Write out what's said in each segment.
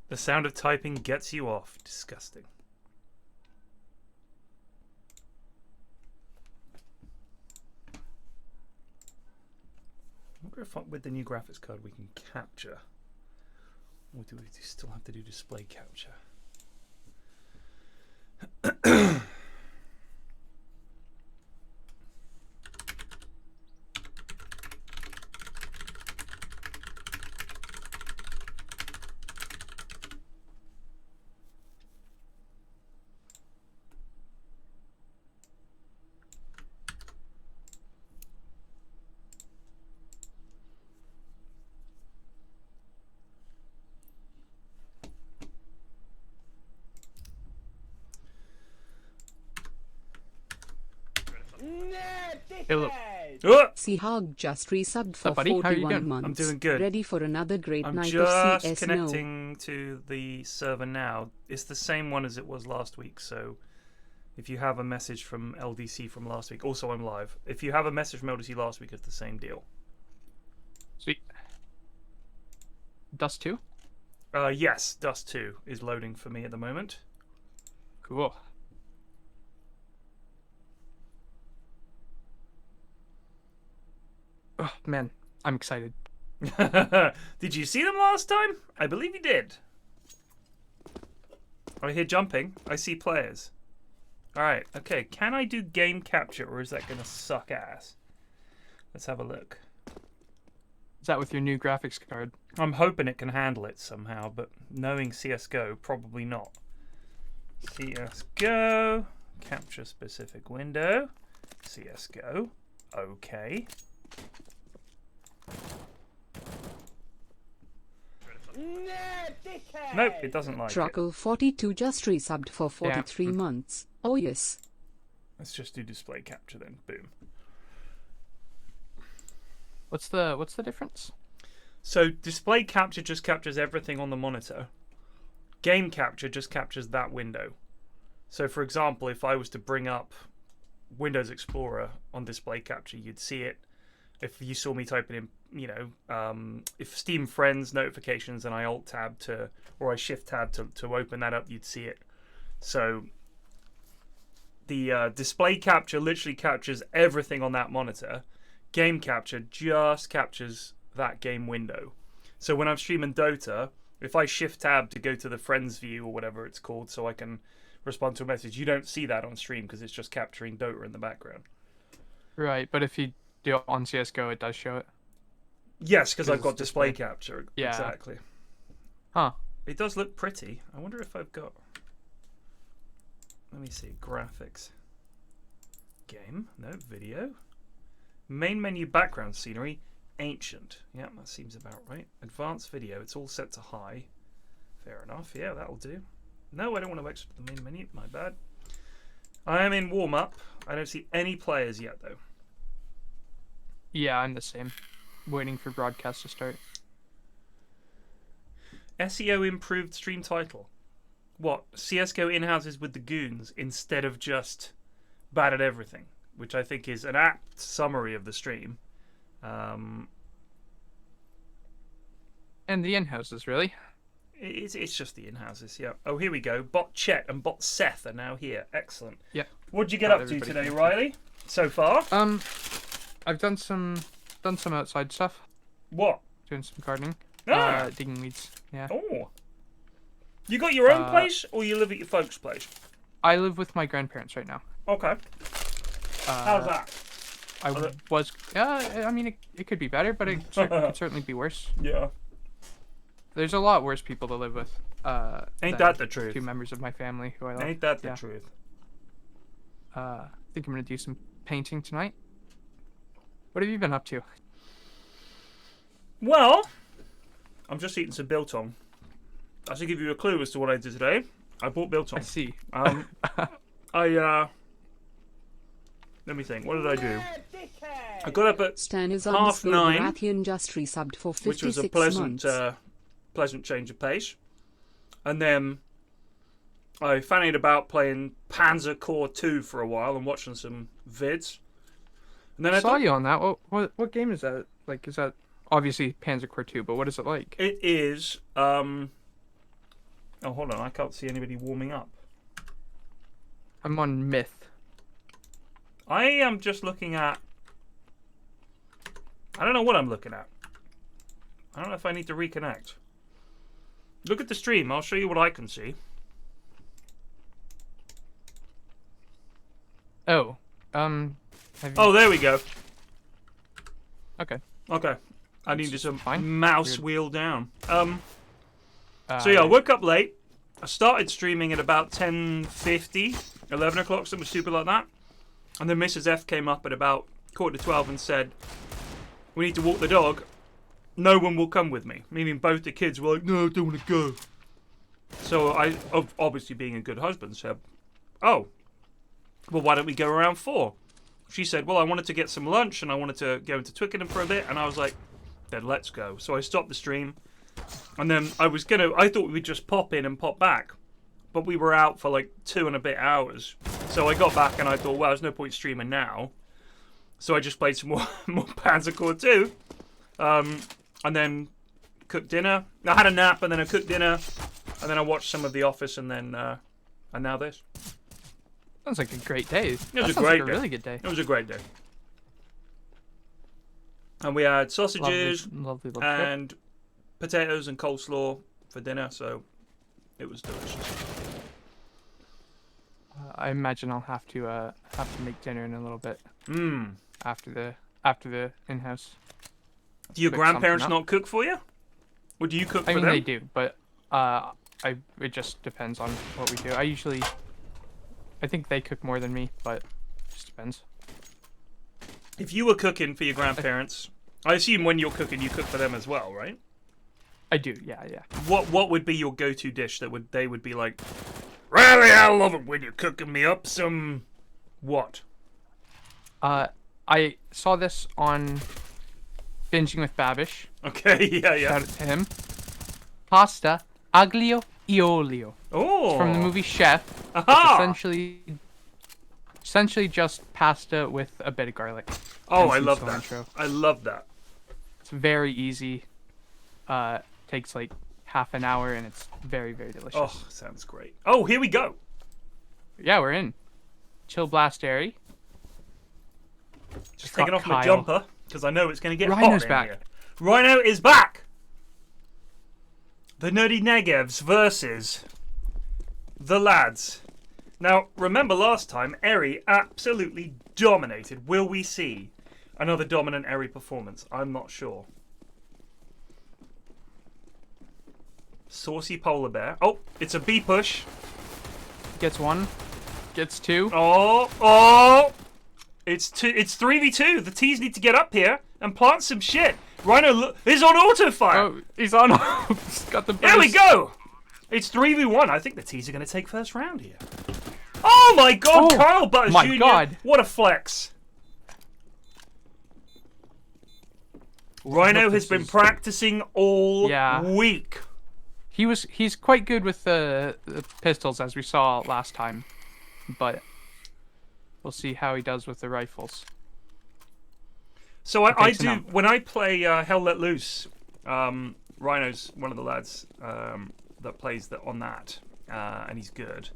The sound of typing gets you off. Disgusting. I wonder if with the new graphics card we can capture. Or do we still have to do display capture? Hello. Seahog just resubbed for buddy? How are you 41 doing? months. I'm doing good. Ready for another great I'm night just of CSGO. connecting to the server now. It's the same one as it was last week, so if you have a message from LDC from last week, also I'm live. If you have a message from LDC last week, it's the same deal. Sweet. Dust 2? Yes, Dust 2 is loading for me at the moment. Cool. Oh, man. I'm excited. Did you see them last time? I believe you did. I hear jumping. I see players. Alright, okay. Can I do game capture or is that going to suck ass? Let's have a look. Is that with your new graphics card? I'm hoping it can handle it somehow, but knowing CSGO, probably not. CSGO. Capture specific window. CSGO. Okay. Nope, it doesn't like it. Truckle42 just resubbed for 43 months. Oh yes. Let's just do display capture then. Boom. What's the difference? So display capture just captures everything on the monitor. Game capture just captures that window. So for example, if I was to bring up Windows Explorer on display capture, you'd see it. If you saw me typing in, you know, if Steam Friends notifications and I Alt tab to, or I Shift tab to open that up, you'd see it. So the display capture literally captures everything on that monitor. Game capture just captures that game window. So when I'm streaming Dota, if I Shift tab to go to the Friends view or whatever it's called, so I can respond to a message, you don't see that on stream because it's just capturing Dota in the background. Right, but if you do it on CSGO, it does show it. Yes, because I've got display capture. Yeah. Exactly. Huh. It does look pretty. I wonder if I've got... Let me see. Graphics. Game. No. Video. Main menu background scenery. Ancient. Yeah, that seems about right. Advanced video. It's all set to high. Fair enough. Yeah, that'll do. No, I don't want to exit the main menu. My bad. I am in warm-up. I don't see any players yet, though. Yeah, I'm the same. Waiting for broadcast to start. SEO improved stream title. What? CSGO in-houses with the goons instead of just bad at everything, which I think is an apt summary of the stream. And the in-houses, really? It's just the in-houses, yeah. Oh, here we go. Bot Chet and Bot Seth are now here. Excellent. Yeah. What'd you get up to today, Riley? So far? I've done some outside stuff. What? Doing some gardening. Ah. Digging weeds. Yeah. Oh. You got your own place, or you live at your folks' place? I live with my grandparents right now. Okay. How's that? I mean, it could be better, but it could certainly be worse. Yeah. There's a lot worse people to live with. Ain't that the truth? 2 members of my family who I love. Ain't that the truth? I think I'm gonna do some painting tonight. What have you been up to? Well, I'm just eating some biltong. I should give you a clue as to what I did today. I bought biltong. I see. Let me think. What did I do? I got up at Stan is 9:30, Rathian just resubbed for 56 which was a pleasant, months. pleasant change of pace. And then I fannied about playing Panzer Corps 2 for a while and watching some vids. And then I saw you on that. What game is that? Like, is that obviously Panzer Corps 2? But what is it like? It is Oh, hold on. I can't see anybody warming up. I'm on myth. I am just looking at... I don't know what I'm looking at. I don't know if I need to reconnect. Look at the stream. I'll show you what I can see. Oh. Oh, there we go. Okay. Okay. I need to fine. mouse Weird. wheel down. So yeah, I woke up late. I started streaming at about 10:50, 11 o'clock, something stupid like that. And then Mrs. F came up at about 11:45 and said, "We need to walk the dog. No one will come with me." Meaning both the kids were like, "No, I don't want to go." So I, obviously being a good husband, said, "Oh, well, why don't we go around 4?" She said, "Well, I wanted to get some lunch and I wanted to go into Twickenham for a bit." And I was like, "Then let's go." So I stopped the stream. And then I thought we'd just pop in and pop back. But we were out for like 2 and a bit hours. So I got back and I thought, well, there's no point streaming now. So I just played some more Panzercore 2. And then cooked dinner. I had a nap and then I cooked dinner. And then I watched some of The Office and then, and now this. Sounds like a great day. It was a great day. Really good day. It was a great day. And we had sausages lovely and potatoes and coleslaw for dinner, so it was delicious. I imagine I'll have to make dinner in a little bit. After the in-house. Do your Cook grandparents something up. not cook for you? Or do you cook for I mean, them? they do, but it just depends on what we do. I think they cook more than me, but it just depends. If you were cooking for your grandparents, I assume when you're cooking, you cook for them as well, right? I do, yeah. What would be your go-to dish that they would be like, "Really, I love it when you're cooking me up some..." What? I saw this on Binging with Babish. Okay, yeah. Shout out to him. Pasta aglio e olio. Oh. It's from the movie Chef. Aha! It's essentially just pasta with a bit of garlic. Oh, and I some love that. cilantro. I love that. It's very easy. Takes like half an hour and it's very, very delicious. Oh, sounds great. Oh, here we go. Yeah, we're in. Chill Blast Airy. Just taking off my Kyle. jumper because I know it's going to get Rhino's hot in back. here. Rhino is back. The nerdy Negevs versus the lads. Now, remember last time, Eri absolutely dominated. Will we see another dominant Eri performance? I'm not sure. Saucy polar bear. Oh, it's a B push. Gets 1. Gets 2. Oh! It's 3v2. The T's need to get up here and plant some shit. Rhino is on auto fire. Oh, he's on. He's got the burst. There we go. It's 3v1. I think the T's are going to take first round here. Oh my god, Oh, Kyle Butters my Jr. God. What a flex. Rhino has been practicing all week. He's quite good with the pistols, as we saw last time, but we'll see how he does with the rifles. So I do when I play Hell Let Loose. Rhino's one of the lads that plays on that, and he's good.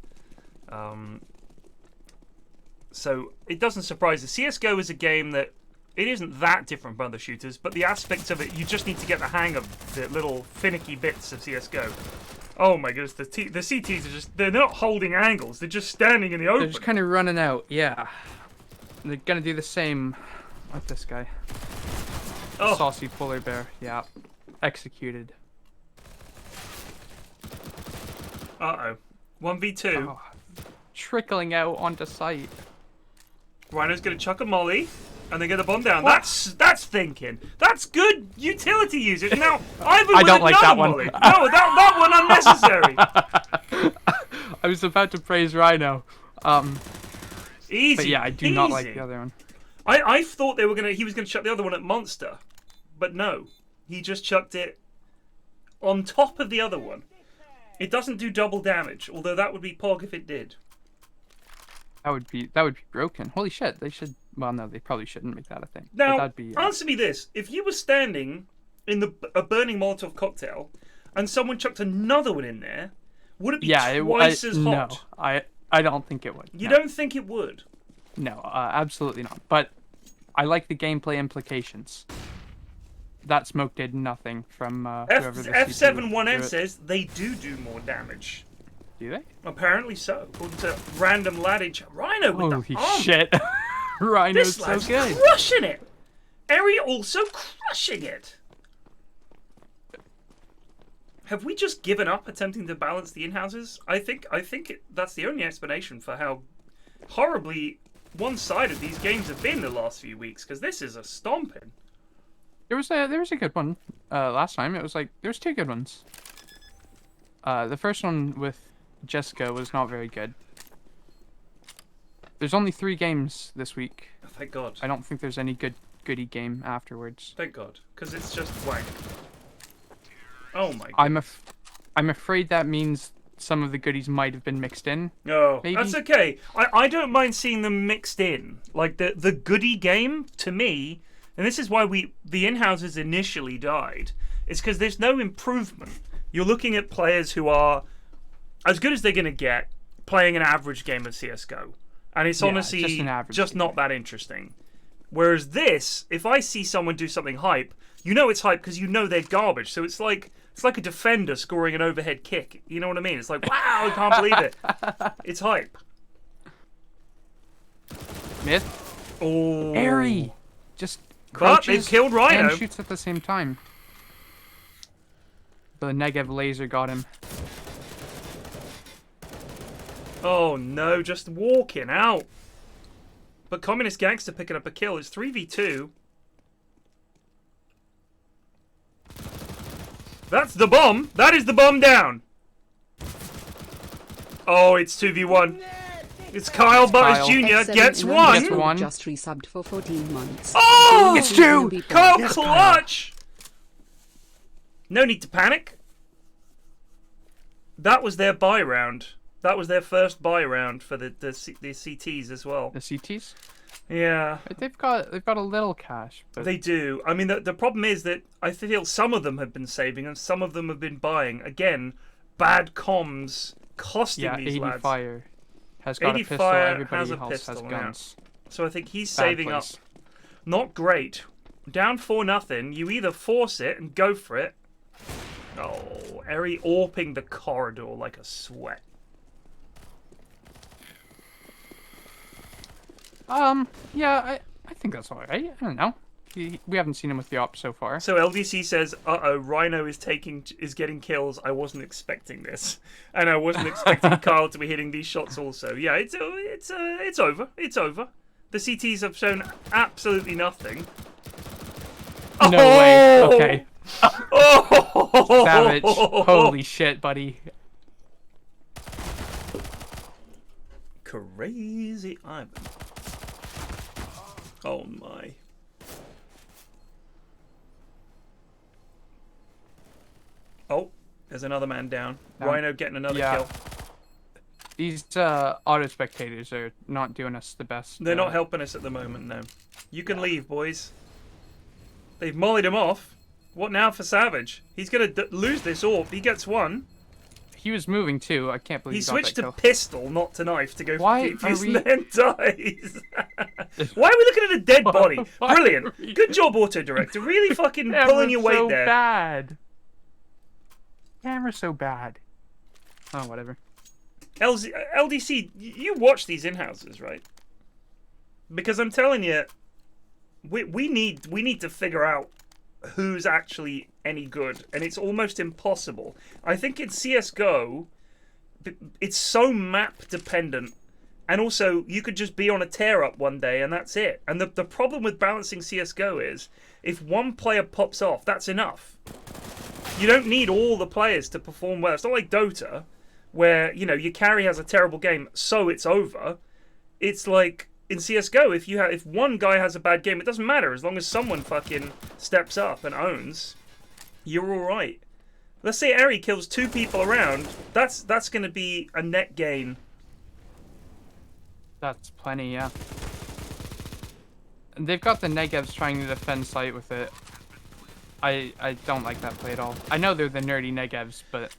So it doesn't surprise us. CSGO is a game that it isn't that different from other shooters, but the aspects of it, you just need to get the hang of the little finicky bits of CSGO. Oh my goodness, the CTs are just—they're not holding angles; they're just standing in the open. They're just kind of running out. Yeah, they're gonna do the same with this guy. Oh. Saucy polar bear. Yeah, executed. 1v2. Oh, trickling out onto site. Rhino's gonna chuck a molly. And they get the bomb down. What? That's thinking. That's good utility usage. Now, I don't like that one. Molly. No, that one unnecessary. I was about to praise Rhino. Easy. But yeah, I do not like the other one. I thought he was gonna chuck the other one at Monster, but no, he just chucked it on top of the other one. It doesn't do double damage, although that would be Pog if it did. That would be broken. Holy shit! They should. Well, no, they probably shouldn't make that a thing. Now, that'd be, answer me this: if you were standing in a burning Molotov cocktail, and someone chucked another one in there, Would it be Yeah, twice as no, hot? I don't think it would. You no. don't think it would? No, absolutely not. But I like the gameplay implications. That smoke did nothing from whoever the F71N says they do more damage. Do they? Apparently so. According to random laddage. Rhino with Holy the bomb. shit. Rhino's This so lad's good. crushing it. Eri also crushing it. Have we just given up attempting to balance the in-houses? I think that's the only explanation for how horribly one-sided these games have been the last few weeks, because this is a stomping. There was a good one last time. It was like there was two good ones. The first one with Jessica was not very good. There's only 3 games this week. Oh, thank God. I don't think there's any goody game afterwards. Thank God, because it's just wank. Oh my God. I'm afraid that means some of the goodies might have been mixed in. No, maybe. That's okay. I don't mind seeing them mixed in. Like the goody game to me, and this is why the in-houses initially died. It's because there's no improvement. You're looking at players who are as good as they're gonna get playing an average game of CSGO, and it's honestly just not that interesting. Whereas this, if I see someone do something hype, you know it's hype because you know they're garbage. So it's like a defender scoring an overhead kick. You know what I mean? It's like, wow, I can't believe it. It's hype. Myth. Oh, Airy. Just but they've crouches killed Rhino. and shoots at the same time. The Negev laser got him. Oh no, just walking out. But Communist Gangster picking up a kill. It's 3v2. That's the bomb. That is the bomb down. Oh, it's 2v1. It's Kyle Butters Jr. gets one. Gets one. Just resubbed for 14 months. Oh, It's 2. Kyle Yes, clutch. No need to panic. That was their buy round. That was their first buy round for the CTs as well. The CTs? Yeah. They've got a little cash. But They do. I mean, the problem is that I feel some of them have been saving and some of them have been buying. Again, bad comms costing these 80 lads. Fire has got 80 a pistol. Fire Everybody has a else pistol, has yeah. guns. So I think he's Bad saving place. up. Not great. Down 4-0. You either force it and go for it. Oh, Eri AWPing the corridor like a sweat. Yeah, I think that's alright. I don't know. We haven't seen him with the op so far. So LDC says, "Uh-oh, Rhino is getting kills. I wasn't expecting this, and I wasn't expecting Kyle to be hitting these shots also." Yeah, it's over. It's over. The CTs have shown absolutely nothing. No way. Okay. Oh! Savage. Holy shit, buddy. Crazy Ivan. Oh my. Oh, there's another man down. Rhino getting another kill. These auto spectators are not doing us the best. They're not helping us at the moment, no. You can leave, boys. They've mollied him off. What now for Savage? He's going to lose this orb. He gets one. He was moving too. I can't believe He he switched got to that kill. pistol, not to knife, to go Why for are PFs we- and then dies. Why are we looking at a dead body? Why Brilliant. are we- Good job, Auto Director. Really fucking pulling your weight so there. Bad. Camera's so bad. Oh, whatever. LDC, you watch these in-houses, right? Because I'm telling you, we need to figure out who's actually any good, and it's almost impossible. I think in CSGO, it's so map dependent, and also you could just be on a tear up one day and that's it. And the problem with balancing CSGO is if one player pops off, that's enough. You don't need all the players to perform well. It's not like Dota, where you know your carry has a terrible game, so it's over. It's like in CSGO, if one guy has a bad game, it doesn't matter as long as someone fucking steps up and owns. You're all right. Let's say Eri kills 2 people around. That's going to be a net gain. That's plenty, yeah. And they've got the Negevs trying to defend site with it. I don't like that play at all. I know they're the nerdy Negevs, but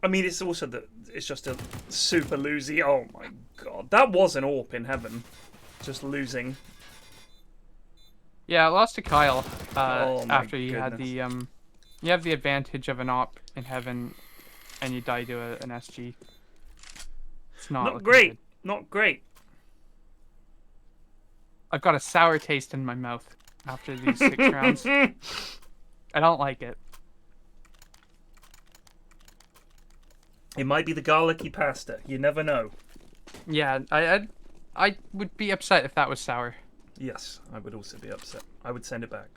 I mean, it's also it's just a super losey. Oh my god, that was an AWP in heaven, just losing. Yeah, I lost to Kyle Oh my after you had goodness. the you have the advantage of an op in heaven, and you die to an SG. It's not Not looking great. good. Not great. I've got a sour taste in my mouth after these 6 rounds. I don't like it. It might be the garlicky pasta. You never know. Yeah, I would be upset if that was sour. Yes, I would also be upset. I would send it back.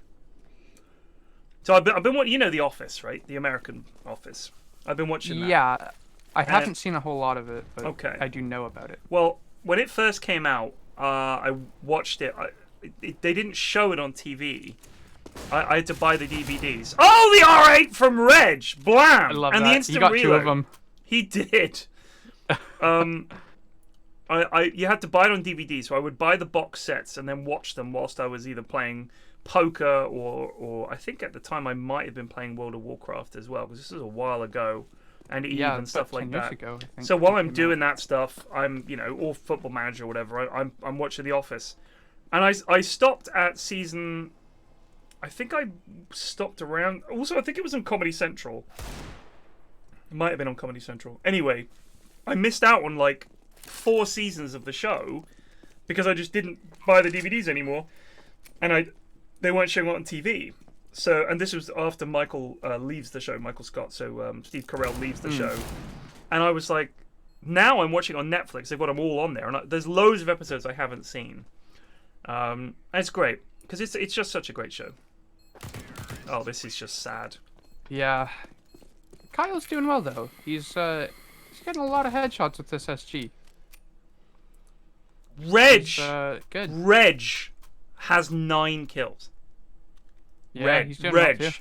So I've been watching, you know, The Office, right? The American Office. I've been watching that. Yeah, I haven't seen a whole lot of it, but Okay. I do know about it. Well, when it first came out, I watched it. They didn't show it on TV. I had to buy the DVDs. Oh, the R8 from Reg! Blam! I love and that. the instant You got reload. 2 of them. He did. You had to buy it on DVD, so I would buy the box sets and then watch them whilst I was either playing poker or I think at the time I might have been playing World of Warcraft as well, because this is a while ago, and Eve Yeah, and stuff about like 10 years that. ago, I think, So while it I'm came doing that stuff, I'm or Football Manager or whatever, I'm watching The Office, and I stopped at season. I think I stopped around. Also, I think it was on Comedy Central. It might have been on Comedy Central. Anyway, I missed out on like 4 seasons of the show because I just didn't buy the DVDs anymore, and they weren't showing it on TV. So, and this was after Michael leaves the show, Michael Scott. So Steve Carell leaves the show, and I was like, now I'm watching on Netflix. They've got them all on there, and there's loads of episodes I haven't seen. And it's great because it's just such a great show. Oh, this is just sad. Yeah. Kyle's doing well though. He's getting a lot of headshots with this SG. Reg, He's, good. Reg has 9 kills. Yeah, he's doing well too.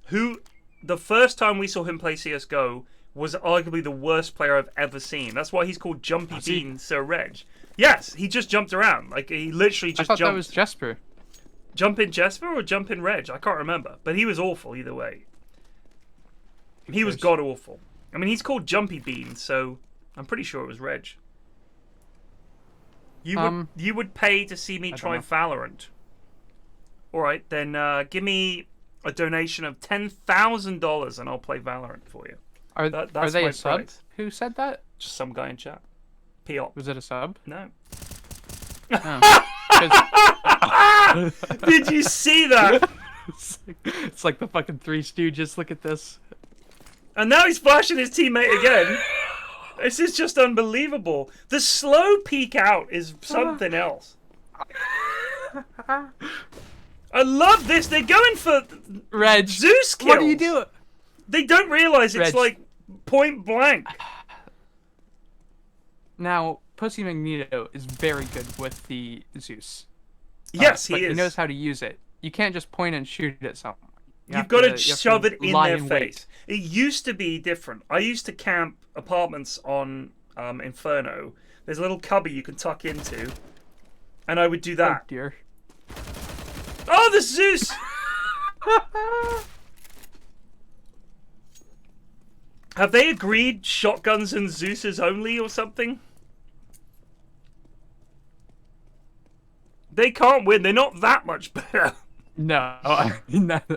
Who the first time we saw him play CSGO was arguably the worst player I've ever seen. That's why he's called Jumpy Bean Sir Reg. Yes, he just jumped around. Like he literally just I thought jumped. that was Jesper. Jump in Jesper or jump in Reg? I can't remember. But he was awful either way. He was god awful. I mean, he's called Jumpy Bean, so I'm pretty sure it was Reg. You would pay to see me try Valorant. All right, then give me a donation of $10,000 and I'll play Valorant for you. Are That's they my a sub? price. Who said that? Just some guy in chat. P-op. Was it a sub? No. Oh. Did you see that? It's like the fucking Three Stooges. Look at this. And now he's flashing his teammate again. This is just unbelievable. The slow peek out is something else. I love this. They're going for Reg, Zeus kills. what are you doing? They don't realize it's Reg. like point blank. Now, Pussy Magneto is very good with the Zeus. Yes, but he is. He knows how to use it. You can't just point and shoot at someone. You've got to you have shove to it in lie their in face. It used to be different. I used to camp apartments on Inferno. There's a little cubby you can tuck into, and I would do Oh that. dear. Oh, the Zeus! Have they agreed shotguns and Zeus's only or something? They can't win. They're not that much better. No, I mean that.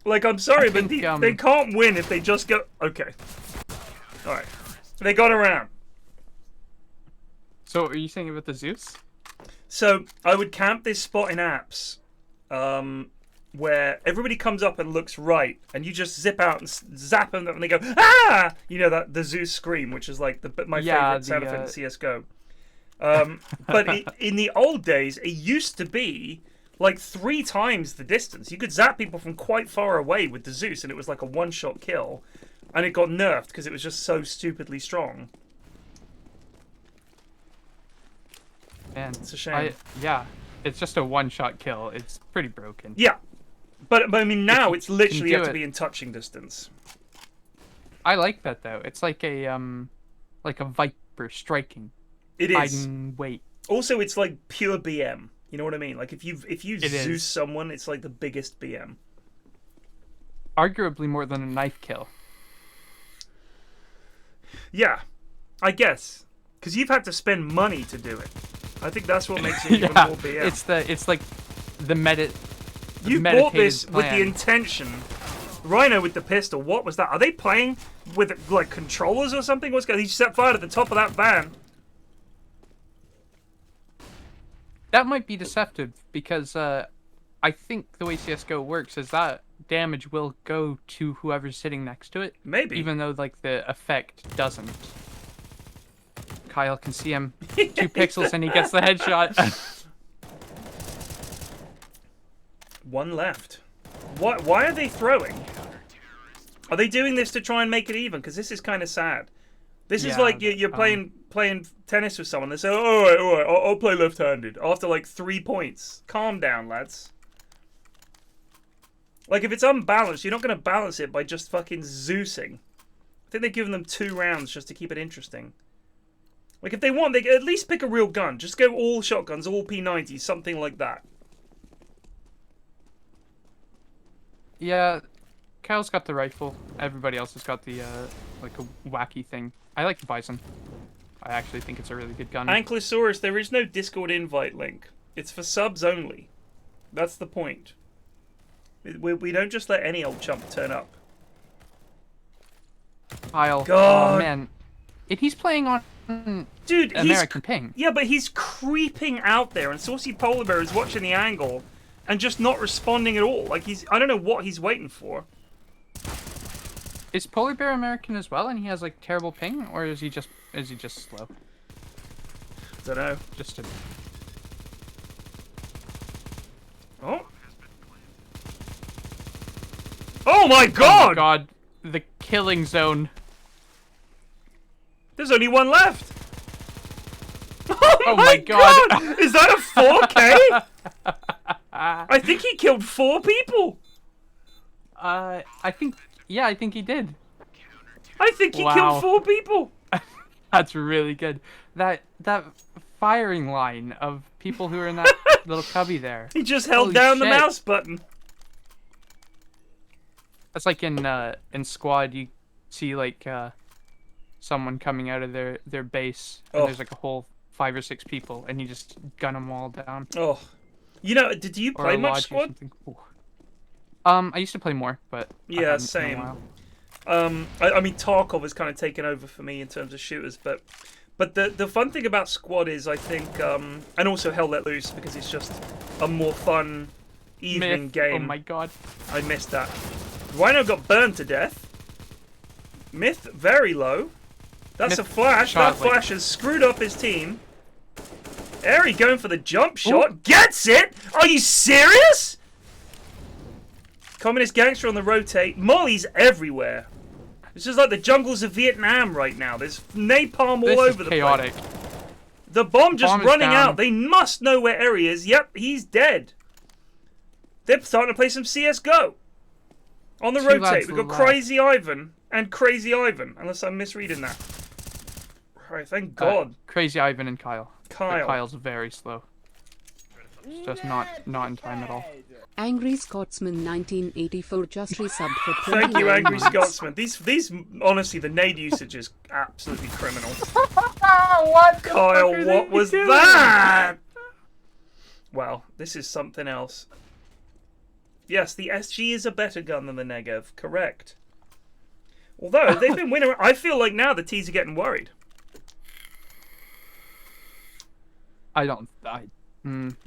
Like, I'm sorry, but think, they can't win if they just go... Okay. Alright. They got around. So, are you saying about the Zeus? So, I would camp this spot in apps where everybody comes up and looks right, and you just zip out and zap them, and they go, ah! You know, that the Zeus scream, which is like my favorite sound effect in CSGO. But in the old days, it used to be like 3 times the distance. You could zap people from quite far away with the Zeus, and it was like a one-shot kill. And it got nerfed because it was just so stupidly strong. Man, It's a shame. Yeah, it's just a one-shot kill. It's pretty broken. Yeah. But I mean, now it's literally you have to do be in touching distance. I like that though. It's like a viper striking. It I is. can wait. Also, it's like pure BM. You know what I mean? Like if you Zeus is. someone, it's like the biggest BM. Arguably more than a knife kill. Yeah, I guess. Because you've had to spend money to do it. I think that's what makes it even Yeah, more BM. it's like the meta. You bought this with the intention. Rhino with the pistol. What was that? Are they playing with like controllers or something? What's going? He set fire at the top of that van. That might be deceptive because I think the way CSGO works is that damage will go to whoever's sitting next to it. Maybe. Even though like the effect doesn't. Kyle can see him 2 pixels and he gets the headshot. 1 left. What? Why are they throwing? Are they doing this to try and make it even? Because this is kind of sad. This is like you're playing tennis with someone. They say, all right, I'll play left-handed. After like 3 points. Calm down, lads. Like, if it's unbalanced, you're not going to balance it by just fucking Zeusing. I think they've given them 2 rounds just to keep it interesting. Like, if they want, they can at least pick a real gun. Just go all shotguns, all P90s, something like that. Yeah, Kyle's got the rifle. Everybody else has got the, like a wacky thing. I like the Bison. I actually think it's a really good gun. Ankylosaurus, there is no Discord invite link. It's for subs only. That's the point. We don't just let any old chump turn up. Kyle. God. Oh, man. If he's playing on Dude, American ping. Yeah, but he's creeping out there, and Saucy Polar Bear is watching the angle and just not responding at all. Like, I don't know what he's waiting for. Is Polar Bear American as well, and he has like terrible ping, or is he just slow? Don't know. Just a... Oh. Oh my god! Oh my god, the killing zone. There's only 1 left. Oh my god. Is that a 4K? I think he killed 4 people. I think he did. I think he killed 4 people. That's really good. That firing line of people who are in that little cubby there. He just held down the mouse button. That's like in squad you see like someone coming out of their base and there's like a whole 5 or 6 people and you just gun them all down. Oh, you know, did you play much squad? I used to play more, but yeah, same. I mean, Tarkov has kind of taken over for me in terms of shooters, but the fun thing about squad is I think, and also Hell Let Loose because it's just a more fun evening game. Oh my god, I missed that. Rhino got burned to death. Myth very low. That's a flash. That flash has screwed up his team. Airy going for the jump shot. Ooh. Gets it! Are you serious? Communist gangster on the rotate. Molly's everywhere. This is like the jungles of Vietnam right now. There's napalm all over the place. The bomb just running out. They must know where Airy is. Yep, he's dead. They're starting to play some CSGO. On the rotate, we've got Crazy Ivan and Crazy Ivan. Unless I'm misreading that. Right, thank God. Crazy Ivan and Kyle. But Kyle's very slow. It's just not in time at all. Angry Scotsman 1984 just resubbed for 20 Thank you, Angry months. Scotsman. These honestly, the nade usage is absolutely criminal. What? Kyle, what was that? Well, this is something else. Yes, the SG is a better gun than the Negev. Correct. Although they've been winning, I feel like now the T's are getting worried.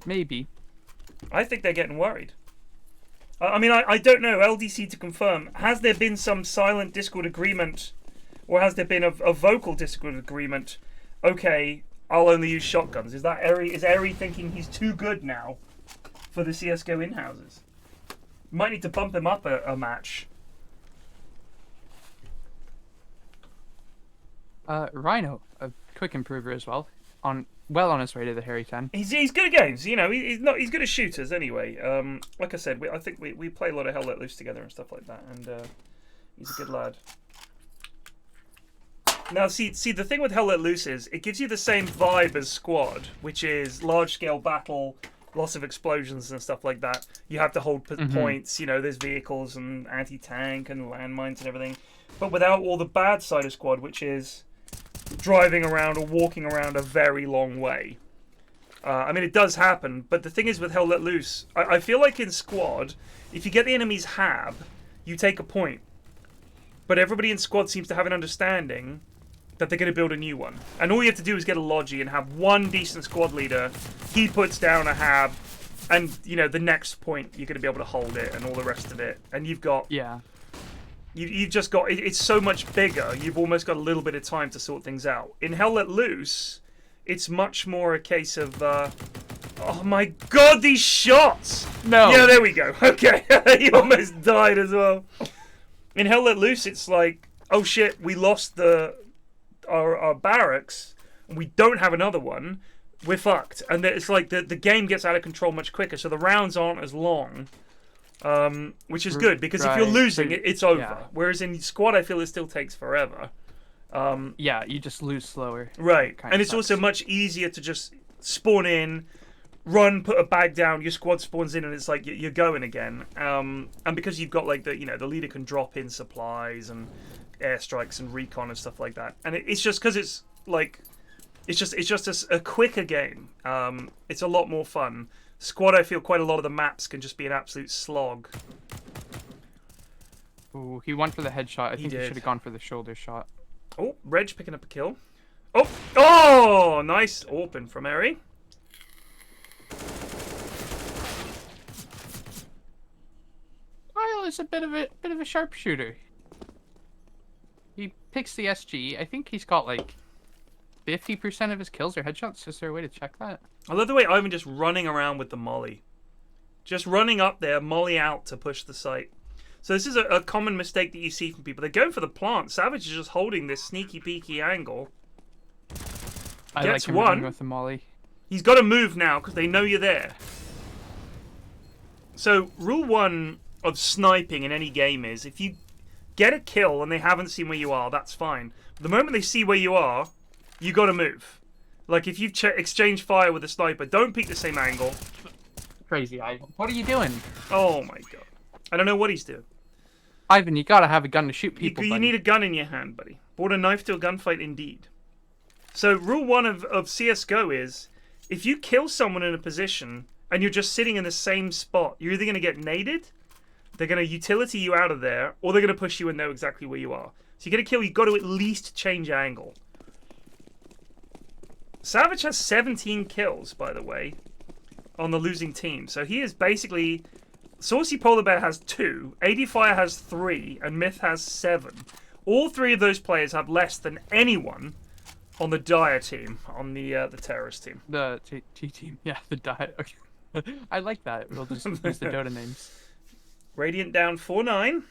Maybe. I think they're getting worried. I mean, I don't know. LDC to confirm. Has there been some silent Discord agreement, or has there been a vocal Discord agreement? Okay, I'll only use shotguns. Is that Airy? Is Airy thinking he's too good now for the CSGO in-houses? Might need to bump him up a match. Rhino, a quick improver as well. Well on his way to the Harry 10. He's good at games, you know. He's good at shooters anyway. Like I said, I think we play a lot of Hell Let Loose together and stuff like that, and he's a good lad. Now, see, the thing with Hell Let Loose is it gives you the same vibe as Squad, which is large scale battle, lots of explosions and stuff like that. You have to hold points. You know, there's vehicles and anti-tank and landmines and everything. but without all the bad side of squad, which is driving around or walking around a very long way. I mean, it does happen, but the thing is with Hell Let Loose, I feel like in squad, if you get the enemy's hab, you take a point. But everybody in squad seems to have an understanding that they're going to build a new one. And all you have to do is get a Logi and have one decent squad leader. He puts down a hab, and, you know, the next point, you're going to be able to hold it and all the rest of it. And you've got... Yeah. You've just got... It's so much bigger, you've almost got a little bit of time to sort things out. In Hell Let Loose, it's much more a case of... oh my god, these shots! No. Yeah, there we go. Okay, he almost died as well. In Hell Let Loose, it's like, oh shit, we lost our barracks, and we don't have another one. We're fucked. And it's like the game gets out of control much quicker, so the rounds aren't as long, which is good, because if you're losing, it's over. Yeah. Whereas in squad, I feel it still takes forever. Yeah, you just lose slower. Right, and it's also much easier to just spawn in, run, put a bag down, your squad spawns in, and it's like you're going again. And because you've got like the leader can drop in supplies and airstrikes and recon and stuff like that, and it's just because it's like it's just a quicker game. It's a lot more fun. Squad, I feel quite a lot of the maps can just be an absolute slog. Ooh, he went for the headshot. I think he did. should have gone for the shoulder shot. Oh, Reg picking up a kill. Oh, nice open from Eri. Kyle is a bit of a sharpshooter. He picks the SG. I think he's got like 50% of his kills are headshots. Is there a way to check that? I love the way Ivan just running around with the molly. Just running up there, molly out to push the site. So this is a common mistake that you see from people. They're going for the plant. Savage is just holding this sneaky peeky angle. I like him running with the molly. He's got to move now because they know you're there. So rule 1 of sniping in any game is if you get a kill and they haven't seen where you are, that's fine. But the moment they see where you are, you got to move. Like if you've exchanged fire with a sniper, don't peek the same angle. Crazy Ivan. What are you doing? Oh my god. I don't know what he's doing. Ivan, you gotta have a gun to shoot people. You need a gun in your hand, buddy. Brought a knife to a gunfight indeed. So rule 1 of CSGO is if you kill someone in a position and you're just sitting in the same spot, you're either going to get naded, they're going to utility you out of there, or they're going to push you and know exactly where you are. So you get a kill, you've got to at least change angle. Savage has 17 kills, by the way, on the losing team. So he is basically... Saucy Polar Bear has 2, AD Fire has 3, and Myth has 7. All 3 of those players have less than anyone on the Dire team, on the terrorist team. The T team, yeah, the Dire. Okay. I like that. We'll just use the Dota names. Radiant down 4-9,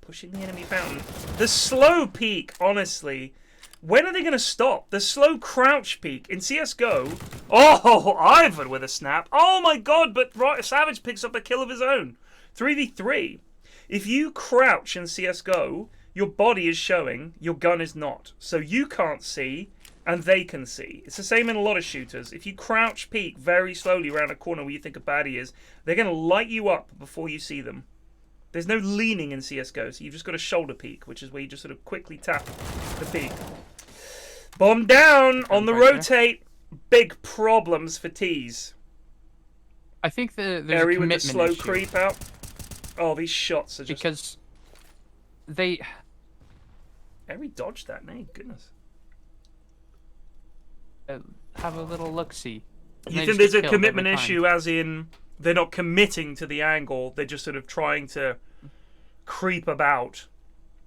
pushing the enemy fountain. The slow peak, honestly, when are they going to stop? The slow crouch peak in CSGO. Oh, Ivan with a snap. Oh my god, but Savage picks up a kill of his own. 3v3. If you crouch in CSGO, your body is showing, your gun is not. So you can't see, and they can see. It's the same in a lot of shooters. If you crouch peek very slowly around a corner where you think a baddie is, they're going to light you up before you see them. There's no leaning in CSGO, so you've just got a shoulder peek, which is where you just sort of quickly tap the peek. Bomb down on the rotate. Big problems for T's. I think there's Eri a commitment with the slow issue. creep out. Oh, these shots are just... Because they... Eri dodged that, nay, goodness. have a little look-see. You think there's a commitment issue as in they're not committing to the angle, they're just sort of trying to creep about?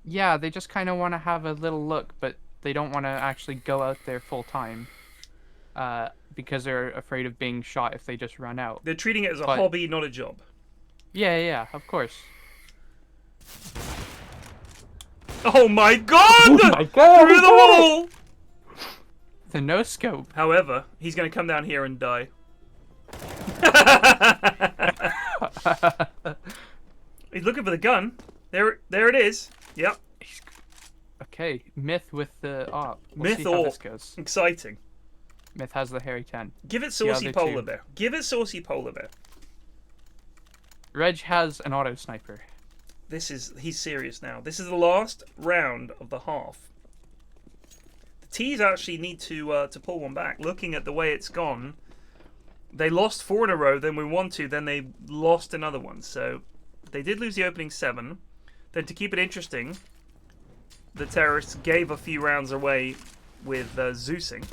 Yeah, they just kind of want to have a little look, but they don't want to actually go out there full time. Because they're afraid of being shot if they just run out. They're treating it as a hobby, not a job. Yeah, of course. Oh my god! Oh my god! Through the wall! The no scope. However, he's going to come down here and die. He's looking for the gun. There it is. Yep. Okay, Myth with the op. Myth see how this goes. Exciting. Myth has the hairy 10. Give it Saucy Polar Bear. Give it Saucy Polar Bear. Reg has an auto sniper. he's serious now. This is the last round of the half. The T's actually need to pull one back. Looking at the way it's gone, they lost 4 in a row, then we won 2, then they lost another one. So they did lose the opening 7. Then to keep it interesting, the terrorists gave a few rounds away with Zeusing.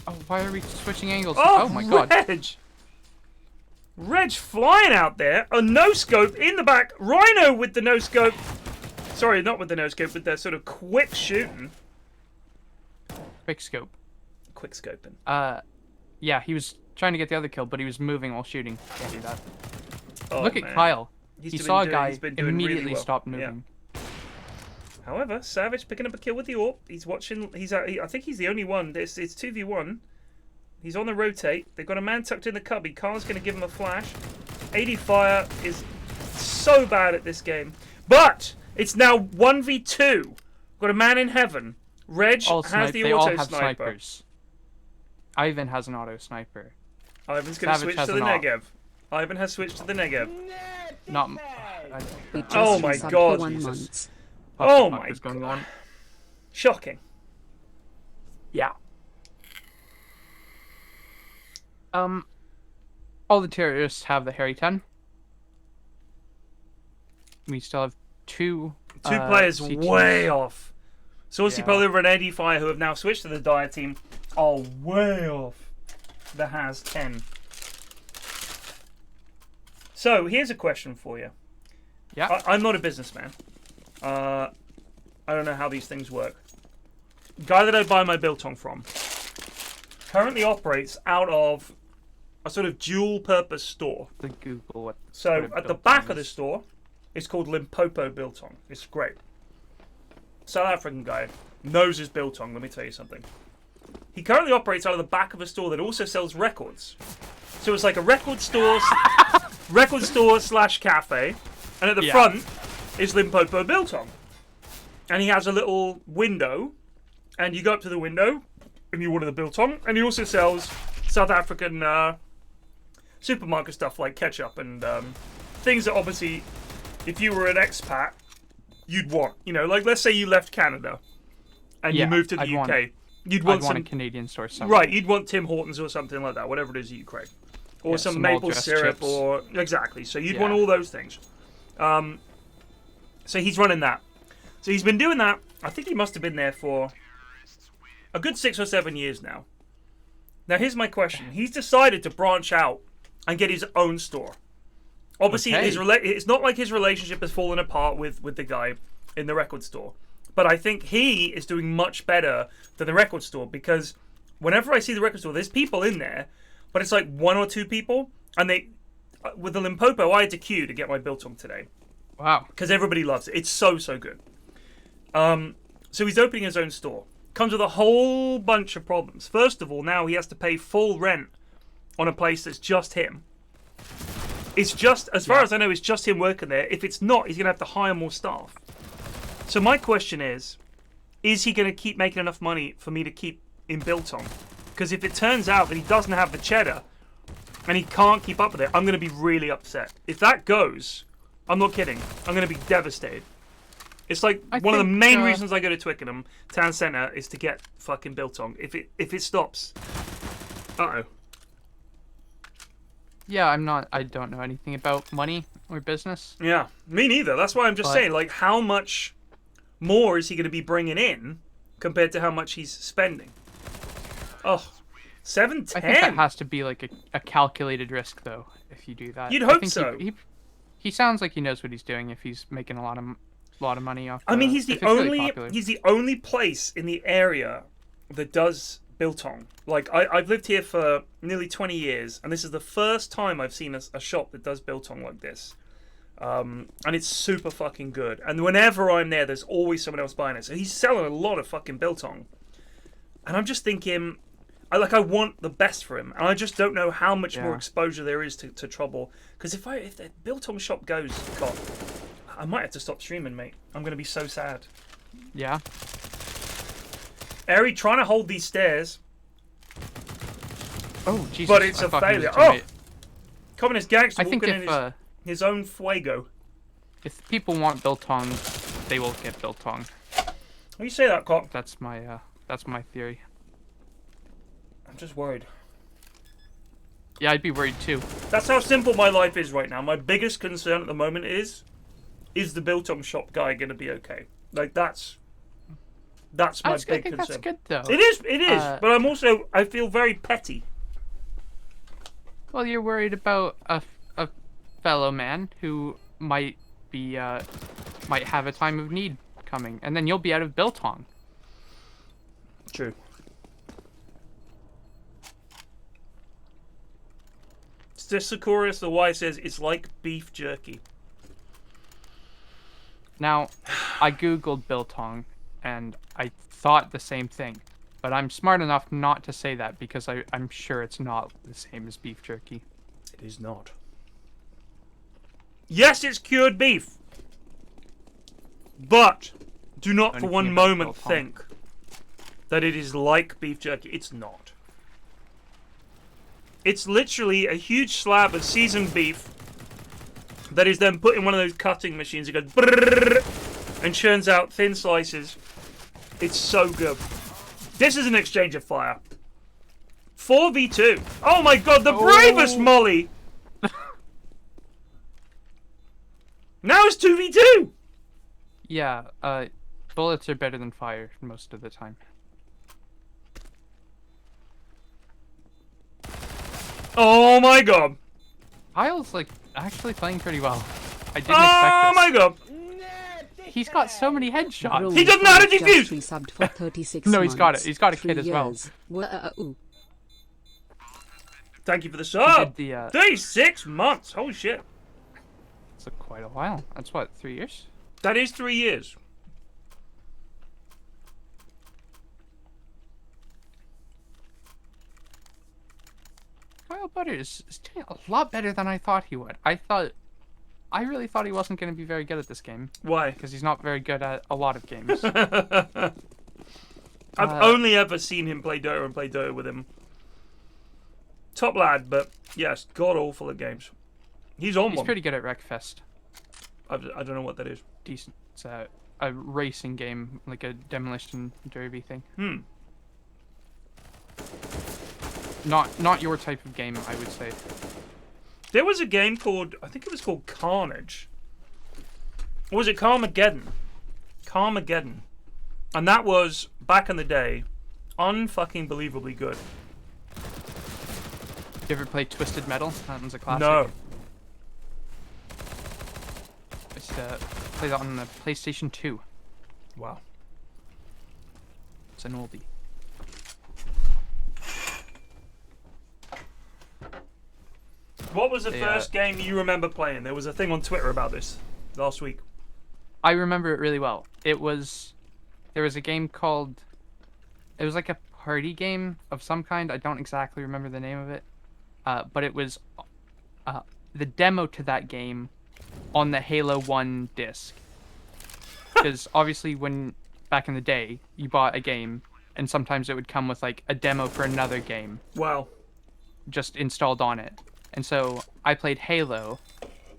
Oh, why are we switching angles? Oh, my god. Reg flying out there. A no-scope in the back. Rhino with the no-scope. Sorry, not with the no-scope, with the sort of quick shooting. Quick scope. Quick scoping. Yeah, he was trying to get the other kill, but he was moving while shooting. Can't do that. Oh, Look man. at Kyle. He saw a guy, doing immediately really well. stopped moving. Yeah. However, Savage picking up a kill with the AWP. He's watching. I think he's the only one. It's 2v1. He's on the rotate. They've got a man tucked in the cubby. Carl's going to give him a flash. 80 fire is so bad at this game. But it's now 1v2. Got a man in heaven. Reg has the they all auto have sniper. snipers. Ivan has an auto sniper. Ivan's going to Savage switch to has the an Negev. Ivan has switched to the Negev. Not. We just Oh my resubbed God, for 1 Jesus. month. Oh What the fuck my is going God. on? Shocking. Yeah. All the terrorists have the Harry 10. We still have two Players CTs. way off. Saucy Yeah. Polar and Eddie Fire, who have now switched to the Dire team, are way off the Has 10. So, here's a question for you. Yeah. I'm not a businessman. I don't know how these things work. Guy that I buy my biltong from currently operates out of a sort of dual-purpose store. The Google what. So what a at the biltong back of the is. store, it's called Limpopo Biltong. It's great. South African guy knows his biltong. Let me tell you something. He currently operates out of the back of a store that also sells records. So it's like a record store, slash cafe, and at the front is Limpopo Biltong. And he has a little window, and you go up to the window, and you order the biltong, and he also sells South African supermarket stuff like ketchup and things that obviously, if you were an expat, you'd want. You know, like let's say you left Canada and you moved to the UK. You'd want a Canadian store somewhere. Right, you'd want Tim Hortons or something like that, whatever it is that you crave. Or some maple well-dressed syrup chips. or... Exactly, so you'd want all those things. So he's running that. So he's been doing that. I think he must have been there for a good 6 or 7 years now. Now here's my question. He's decided to branch out and get his own store. Obviously, it's not like his relationship has fallen apart with the guy in the record store. But I think he is doing much better than the record store, because whenever I see the record store, there's people in there, but it's like 1 or 2 people. And they, with the Limpopo, I had to queue to get my biltong today. Wow. Because everybody loves it. It's so, so good. So he's opening his own store. Comes with a whole bunch of problems. First of all, now he has to pay full rent on a place that's just him. It's just, as far as I know, it's just him working there. If it's not, he's going to have to hire more staff. So my question is he going to keep making enough money for me to keep in biltong? Because if it turns out that he doesn't have the cheddar and he can't keep up with it, I'm going to be really upset. If that goes, I'm not kidding, I'm going to be devastated. It's like one of the main reasons I go to Twickenham Town Centre is to get fucking biltong. If it stops, uh-oh. Yeah, I don't know anything about money or business. Yeah, me neither. That's why I'm just saying, like, how much more is he going to be bringing in compared to how much he's spending? Oh, 710. I think that has to be like a calculated risk, though, if you do that. You'd I hope think so. He sounds like he knows what he's doing if he's making a lot of money off. I mean, he's the only really he's the only place in the area that does biltong. Like, I've lived here for nearly 20 years, and this is the first time I've seen a shop that does biltong like this. And it's super fucking good. And whenever I'm there, there's always someone else buying it. So he's selling a lot of fucking biltong. And I'm just thinking, I want the best for him. And I just don't know how much more exposure there is to trouble. Because if the biltong shop goes, God, I might have to stop streaming, mate. I'm going to be so sad. Yeah. Eri trying to hold these stairs. Oh, Jesus. But it's a failure. Oh! Communist gangster I think walking if in his own fuego. if people want biltong, they will get biltong. When you say that, Cock, That's my theory. I'm just worried. Yeah, I'd be worried too. That's how simple my life is right now. My biggest concern at the moment is the biltong shop guy going to be okay? Like, that's my big concern. That's good, though. It is. But I feel very petty. Well, you're worried about a fellow man who might have a time of need coming, and then you'll be out of biltong. True. Sakurius the Y says it's like beef jerky. Now, I googled biltong, and I thought the same thing, but I'm smart enough not to say that because I'm sure it's not the same as beef jerky. It is not. Yes, it's cured beef, but do not for one moment think that it is like beef jerky. It's not. It's literally a huge slab of seasoned beef that is then put in one of those cutting machines. It goes brrrr and churns out thin slices. It's so good. This is an exchange of fire. 4v2. Oh my god, the bravest Molly! Now it's 2v2! Yeah, bullets are better than fire most of the time. Oh my god. Kyle's, like, actually playing pretty well. I didn't expect this. Oh my god. He's got so many headshots. He doesn't know how to defuse! Subbed for 36 No, he's got it. months, He's got a 3 kid as well. years. Thank you for the sub. He did the, 36 months. Holy shit. It's quite a while. That's what, 3 years? That is 3 years. Kyle Butters is doing a lot better than I thought he would. I really thought he wasn't going to be very good at this game. Why? Because he's not very good at a lot of games. I've only ever seen him play Dota and play Dota with him. Top lad, but yes, god awful at games. He's on He's one. pretty good at Wreckfest. I don't know what that is. Decent. It's a racing game, like a demolition derby thing. Not your type of game, I would say. There was a game called, I think it was called Carnage. Or was it Carmageddon? Carmageddon. And that was, back in the day, unfucking believably good. You ever play Twisted Metal? That one's a classic. No. I used to play that on the PlayStation 2. Wow. It's an oldie. What was the first game you remember playing? There was a thing on Twitter about this last week. I remember it really well. There was a game called, it was like a party game of some kind. I don't exactly remember the name of it. But it was the demo to that game on the Halo 1 disc. Because obviously back in the day, you bought a game and sometimes it would come with like a demo for another game. Wow. Just installed on it. And so I played Halo,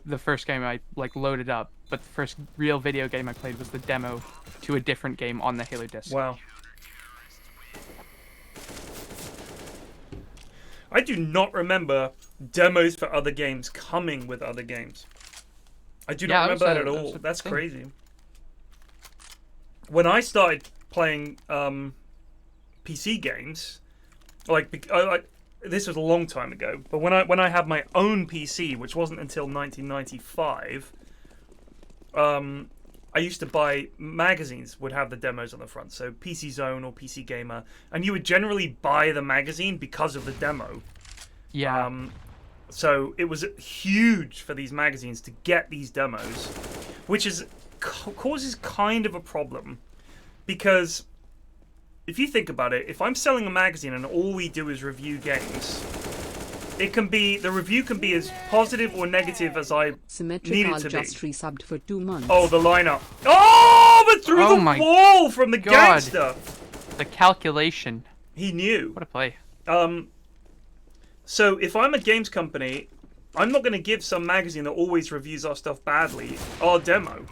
the first game I like loaded up, but the first real video game I played was the demo to a different game on the Halo disc. Wow. I do not remember demos for other games coming with other games. I do not remember that at all. That's crazy. When I started playing PC games, this was a long time ago, but when I had my own PC, which wasn't until 1995, I used to buy magazines would have the demos on the front, so PC Zone or PC Gamer, and you would generally buy the magazine because of the demo. Yeah. So it was huge for these magazines to get these demos, which causes kind of a problem, because if you think about it, if I'm selling a magazine and all we do is review games, the review can be as positive or negative as I need it to be. Just resubbed for 2 months. Oh, the lineup. Oh, but through the wall from the God. gangster. The calculation. He knew. What a play. So if I'm a games company I'm not going to give some magazine that always reviews our stuff badly our demo.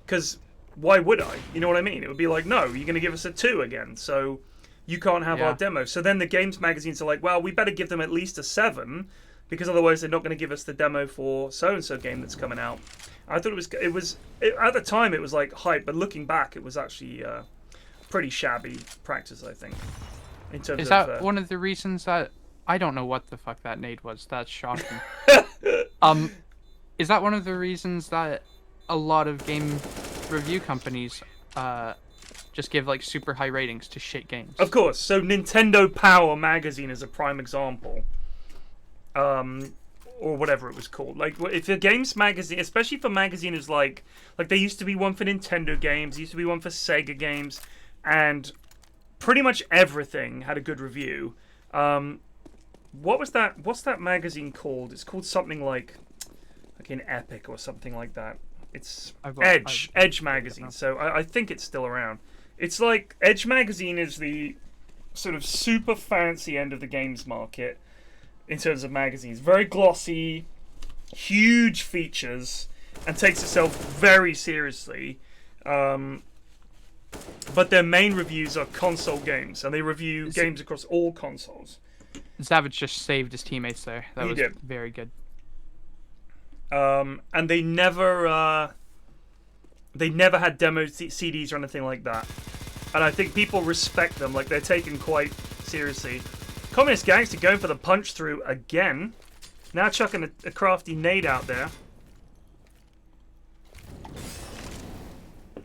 Because why would I? You know what I mean? It would be like, no, you're going to give us a 2 again. So you can't have our demo. So then the games magazines are like, well, we better give them at least a 7. Because otherwise they're not going to give us the demo for so-and-so game that's coming out. I thought at the time it was like hype. But looking back, it was actually pretty shabby practice, I think. In terms Is that one of the reasons that... I don't know what the fuck that nade was. That's shocking. Is that one of the reasons that a lot of game review companies just give like super high ratings to shit games? Of course. So Nintendo Power magazine is a prime example. Or whatever it was called. Like, if a games magazine, especially for magazines like there used to be one for Nintendo games, there used to be one for Sega games, and pretty much everything had a good review. What's that magazine called? It's called something like an Epic or something like that. It's Edge magazine. So I think it's still around. It's like Edge magazine is the sort of super fancy end of the games market in terms of magazines. Very glossy, huge features, and takes itself very seriously. But their main reviews are console games, and they review games across all consoles. Savage just saved his teammates there. That was did. Very good. And they never had demo CDs or anything like that. And I think people respect them, like they're taken quite seriously. Communist Gangster going for the punch through again. Now chucking a crafty nade out there.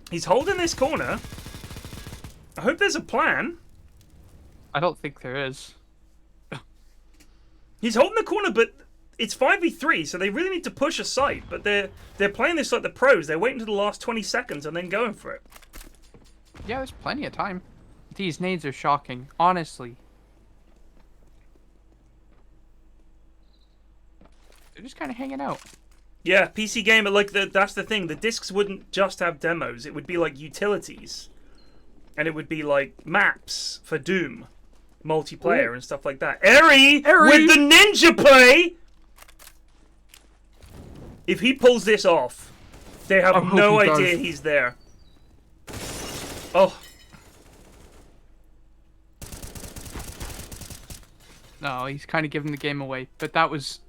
He's holding this corner. I hope there's a plan. I don't think there is. He's holding the corner, but it's 5v3, so they really need to push a site. But they're playing this like the pros. They're waiting to the last 20 seconds and then going for it. Yeah, there's plenty of time. These nades are shocking, honestly. They're just kind of hanging out. Yeah, PC Gamer, like that's the thing. The discs wouldn't just have demos. It would be like utilities. And it would be like maps for Doom. Multiplayer and stuff like that. Eri with the ninja play! If he pulls this off, they have no idea he's there. Oh. No, he's kind of giving the game away. But that was...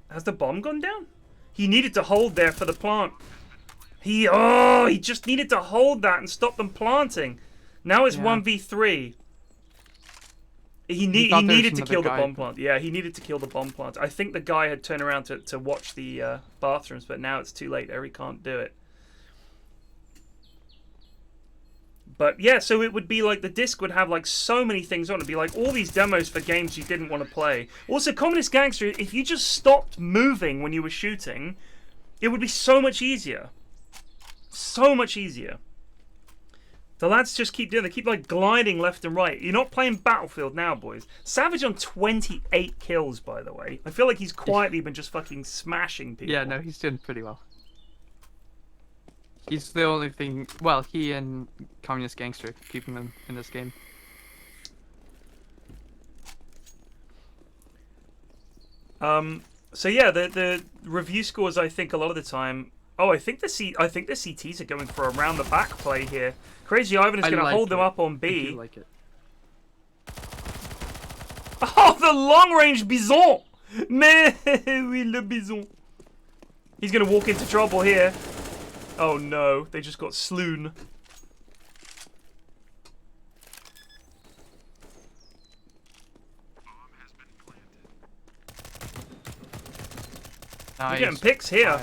Has the bomb gone down? He needed to hold there for the plant. He just needed to hold that and stop them planting. Now it's 1v3. He needed to kill the bomb plant. Yeah, he needed to kill the bomb plant. I think the guy had turned around to watch the bathrooms, but now it's too late. Eri can't do it. But yeah, so it would be like the disc would have like so many things on it. It'd be like all these demos for games you didn't want to play. Also, Communist Gangster, if you just stopped moving when you were shooting, it would be so much easier. So much easier. The lads just keep doing it. They keep like gliding left and right. You're not playing Battlefield now, boys. Savage on 28 kills, by the way. I feel like he's quietly been just fucking smashing people. Yeah, no, he's doing pretty well. He's the only thing... Well, he and Communist Gangster keeping them in this game. So yeah, the review scores, I think a lot of the time... Oh, I think the CTs are going for a round the back play here. Crazy Ivan is going to hold them up on B. I do like it. Oh, the long range bison! Mais oui, le bison. He's going to walk into trouble here. Oh no, they just got sloon. Nice. We're getting picks here.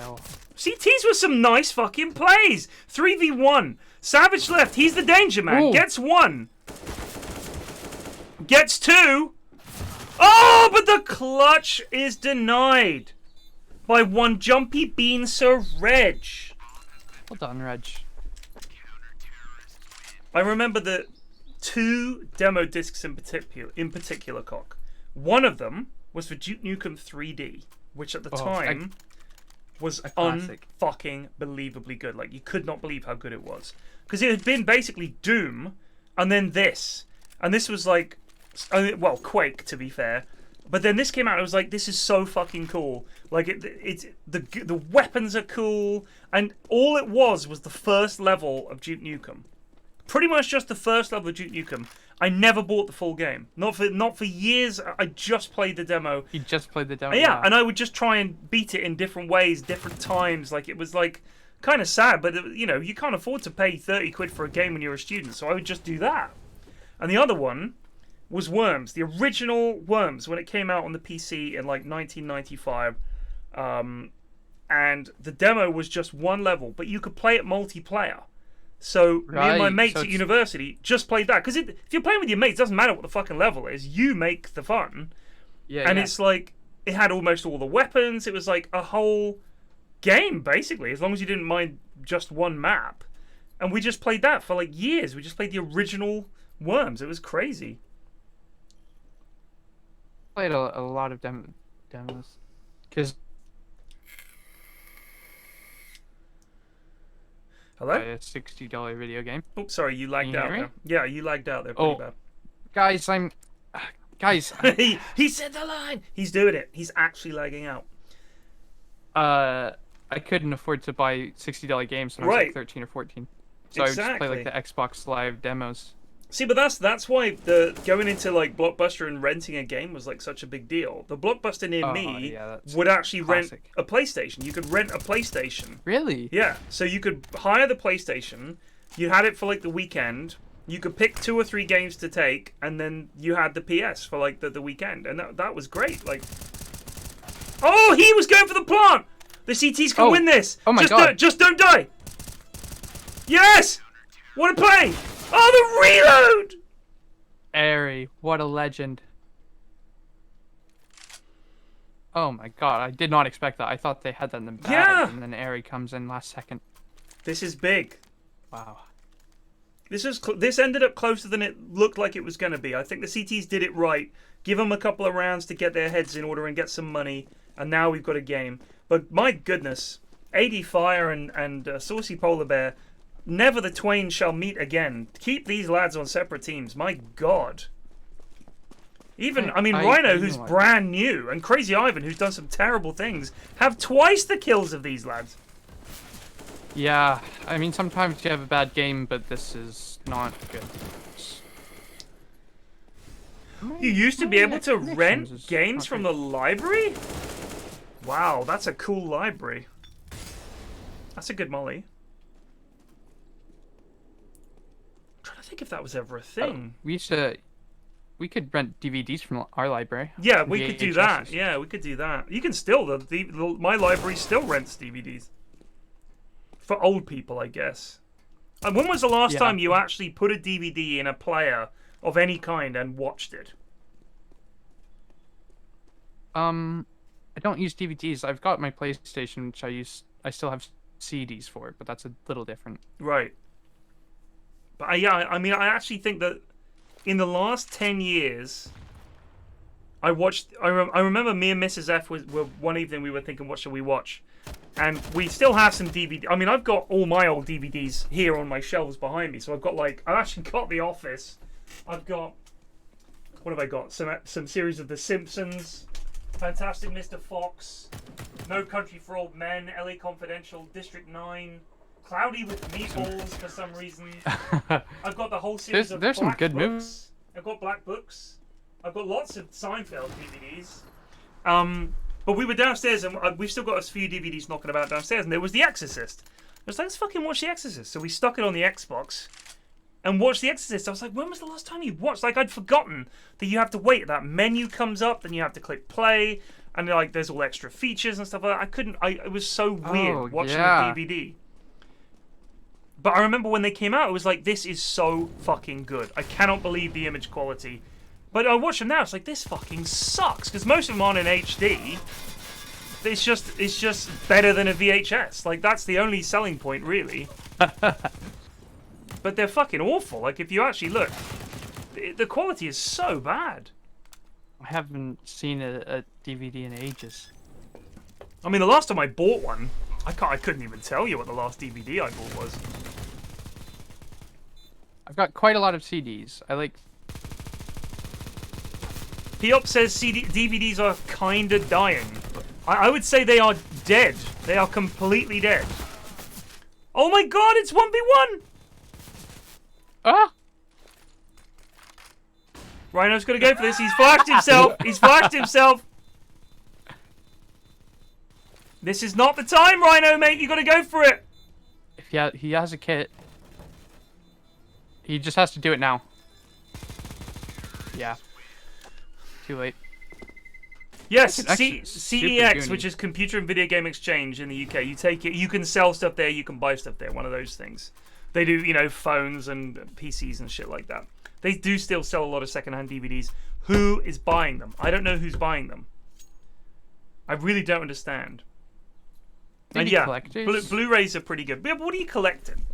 CTs with some nice fucking plays. 3v1. Savage left. He's the danger man. Ooh. Gets 1. Gets 2. Oh, but the clutch is denied by one jumpy bean Sir Reg. Well done, Reg. I remember the 2 demo discs in particular, Cock. One of them was for Duke Nukem 3D, which at the time was unfucking believably good. Like, you could not believe how good it was. Because it had been basically Doom, and then this. And this was like, well, Quake, to be fair. But then this came out. I was like, this is so fucking cool. Like the weapons are cool, and all it was the first level of Duke Nukem. Pretty much just the first level of Duke Nukem. I never bought the full game. Not for years. I just played the demo. You just played the demo. Yeah, and I would just try and beat it in different ways, different times. Like it was like kind of sad, but you know, you can't afford to pay 30 quid for a game when you're a student, so I would just do that. And the other one was Worms, the original Worms, when it came out on the PC in like 1995. And the demo was just one level, but you could play it multiplayer. So me and my mates at university just played that. Because if you're playing with your mates, it doesn't matter what the fucking level is. You make the fun. Yeah. And it's like, it had almost all the weapons. It was like a whole game, basically, as long as you didn't mind just one map. And we just played that for like years. We just played the original Worms. It was crazy. Played a lot of demos. Because... Hello? A $60 video game. Oh, sorry, you lagged out there. Yeah, you lagged out there pretty bad. Guys, Guys. he said the line! He's doing it. He's actually lagging out. I couldn't afford to buy $60 games when I was like 13 or 14. So I would just play like the Xbox Live demos. See, but that's why going into like Blockbuster and renting a game was like such a big deal. The Blockbuster near me would actually rent a PlayStation. You could rent a PlayStation. Really? Yeah. So you could hire the PlayStation. You had it for like the weekend. You could pick 2 or 3 games to take, and then you had the PS for like the weekend, and that was great. Like, oh, he was going for the plant. The CTs can win this. Oh my god! Just don't die. Yes. What a play! Oh, the reload! Airy, what a legend. Oh my god, I did not expect that. I thought they had that in the bag, and then Airy comes in last second. This is big. Wow. This ended up closer than it looked like it was going to be. I think the CTs did it right. Give them a couple of rounds to get their heads in order and get some money, and now we've got a game. But my goodness, AD Fire and Saucy Polar Bear, never the twain shall meet again. Keep these lads on separate teams. My God. Even, I mean, Rhino, who's brand new, and Crazy Ivan, who's done some terrible things, have twice the kills of these lads. Yeah, I mean, sometimes you have a bad game, but this is not good. You used to be able to rent games from the library? Wow, that's a cool library. That's a good molly. I'm trying to think if that was ever a thing. We could rent DVDs from our library. Yeah, we could do that. Yeah, we could do that. You can still, my library still rents DVDs. For old people, I guess. And when was the last time you actually put a DVD in a player of any kind and watched it? I don't use DVDs. I've got my PlayStation, which I still have CDs for, but that's a little different. Right. But yeah, I mean, I actually think that in the last 10 years, I remember me and Mrs. F were one evening we were thinking, what should we watch? And we still have some DVD. I mean, I've got all my old DVDs here on my shelves behind me. So I've actually got The Office. I've got, what have I got? Some series of The Simpsons, Fantastic Mr. Fox, No Country for Old Men, LA Confidential, District 9, Cloudy with Meatballs for some reason. I've got the whole series of There's some good Books. movies. I've got Black Books. I've got lots of Seinfeld DVDs. But we were downstairs, and we've still got a few DVDs knocking about downstairs, and there was The Exorcist. I was like, let's fucking watch The Exorcist. So we stuck it on the Xbox and watched The Exorcist. I was like, when was the last time you watched? Like, I'd forgotten that you have to wait. That menu comes up, then you have to click play, and like, there's all extra features and stuff like that. It was so weird watching the DVD. But I remember when they came out, it was like, this is so fucking good. I cannot believe the image quality. But I watch them now, it's like, this fucking sucks. Because most of them aren't in HD. It's just better than a VHS. Like, that's the only selling point, really. But they're fucking awful. Like, if you actually look, the quality is so bad. I haven't seen a DVD in ages. I mean, the last time I bought one, I couldn't even tell you what the last DVD I bought was. I've got quite a lot of CDs. I like... Piop says DVDs are kinda dying. I would say they are dead. They are completely dead. Oh my god, it's 1v1! Ah! Rhino's gonna go for this. He's flashed himself. He's flashed himself. This is not the time, Rhino, mate. You gotta go for it. If he has a kit. He just has to do it now. Yeah. Too late. Yes, Super CEX, Goonie. which is Computer and Video Game Exchange in the UK. You take it. You can sell stuff there. You can buy stuff there. One of those things. They do, you know, phones and PCs and shit like that. They do still sell a lot of secondhand DVDs. Who is buying them? I don't know who's buying them. I really don't understand. Maybe and yeah, collectors? Blu-rays are pretty good. But what are you collecting?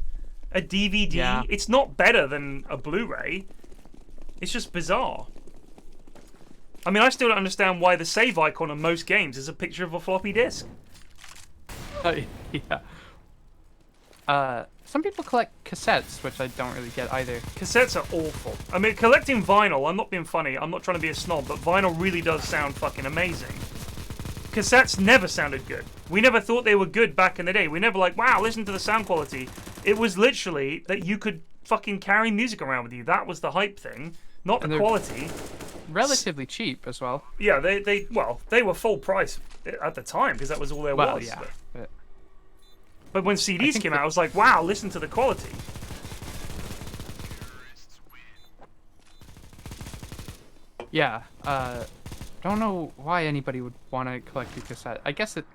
A DVD? Yeah. It's not better than a Blu-ray. It's just bizarre. I mean, I still don't understand why the save icon on most games is a picture of a floppy disk. Yeah. Some people collect cassettes, which I don't really get either. Cassettes are awful. I mean, collecting vinyl, I'm not being funny, I'm not trying to be a snob, but vinyl really does sound fucking amazing. Cassettes never sounded good. We never thought they were good back in the day. We never like, wow, listen to the sound quality. It was literally that you could fucking carry music around with you. That was the hype thing, not the quality. Relatively cheap as well. Yeah, they were full price at the time because that was all there was. Yeah. But when CDs came out, I was like, wow, listen to the quality. Yeah. Don't know why anybody would want to collect a cassette. I guess it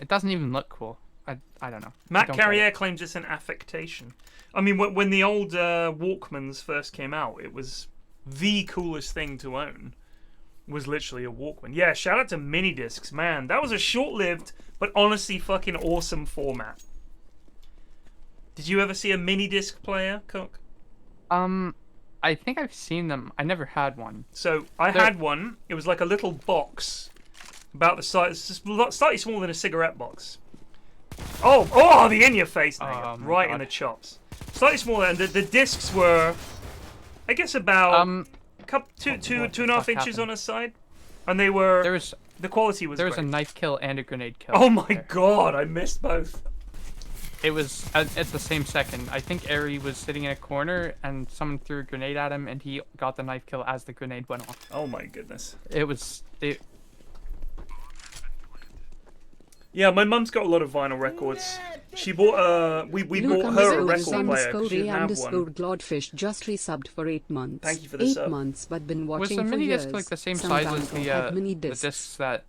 doesn't even look cool. I don't know. Matt Carrier claims it's an affectation. I mean, when the old Walkmans first came out, it was the coolest thing to own. Was literally a Walkman. Yeah, shout out to mini discs, man. That was a short-lived, but honestly fucking awesome format. Did you ever see a mini disc player, Cook? I think I've seen them. I never had one. So I had one. It was like a little box, about the size, just slightly smaller than a cigarette box. Oh, the in your face, right in the chops. Slightly smaller, and the discs were, I guess, about two and a half inches on a side, and they were. The quality was. There was great. a knife kill and a grenade kill. Oh my god! I missed both. It was at the same second. I think Ari was sitting in a corner, and someone threw a grenade at him, and he got the knife kill as the grenade went off. Oh my goodness! Yeah, my mum's got a lot of vinyl records. She bought we bought her a record player 'cause she didn't have one. Glodfish just resubbed for 8 months. Thank you for the 8 sub. months, but been watching Was the for mini years. disc like the same Some size as bank had mini the discs. discs that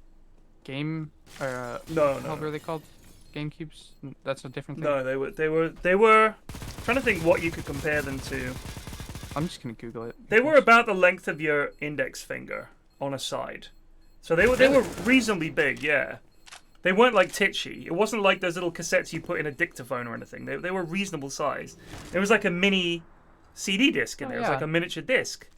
game or No. what were they called? GameCubes? That's a different thing. No, they were. Trying to think what you could compare them to. I'm just gonna Google it. They were about the length of your index finger on a side, so they were reasonably big. Yeah, they weren't like titchy. It wasn't like those little cassettes you put in a dictaphone or anything. They were reasonable size. There was like a mini CD disc in there. It was like a miniature disc.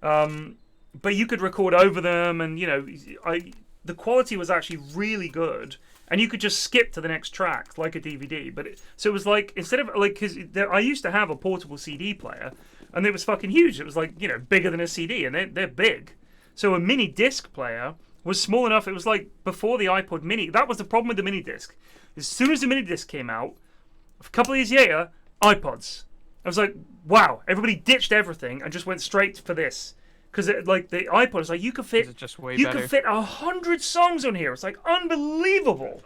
But you could record over them, and the quality was actually really good. And you could just skip to the next track like a DVD. So it was like, instead of, like, because I used to have a portable CD player, and it was fucking huge. It was like, bigger than a CD, and they're big. So a mini disc player was small enough. It was like before the iPod mini. That was the problem with the mini disc. As soon as the mini disc came out, a couple of years later, iPods. I was like, wow, everybody ditched everything and just went straight for this. Because like the iPod is like you could fit, could fit 100 songs on here. It's like unbelievable.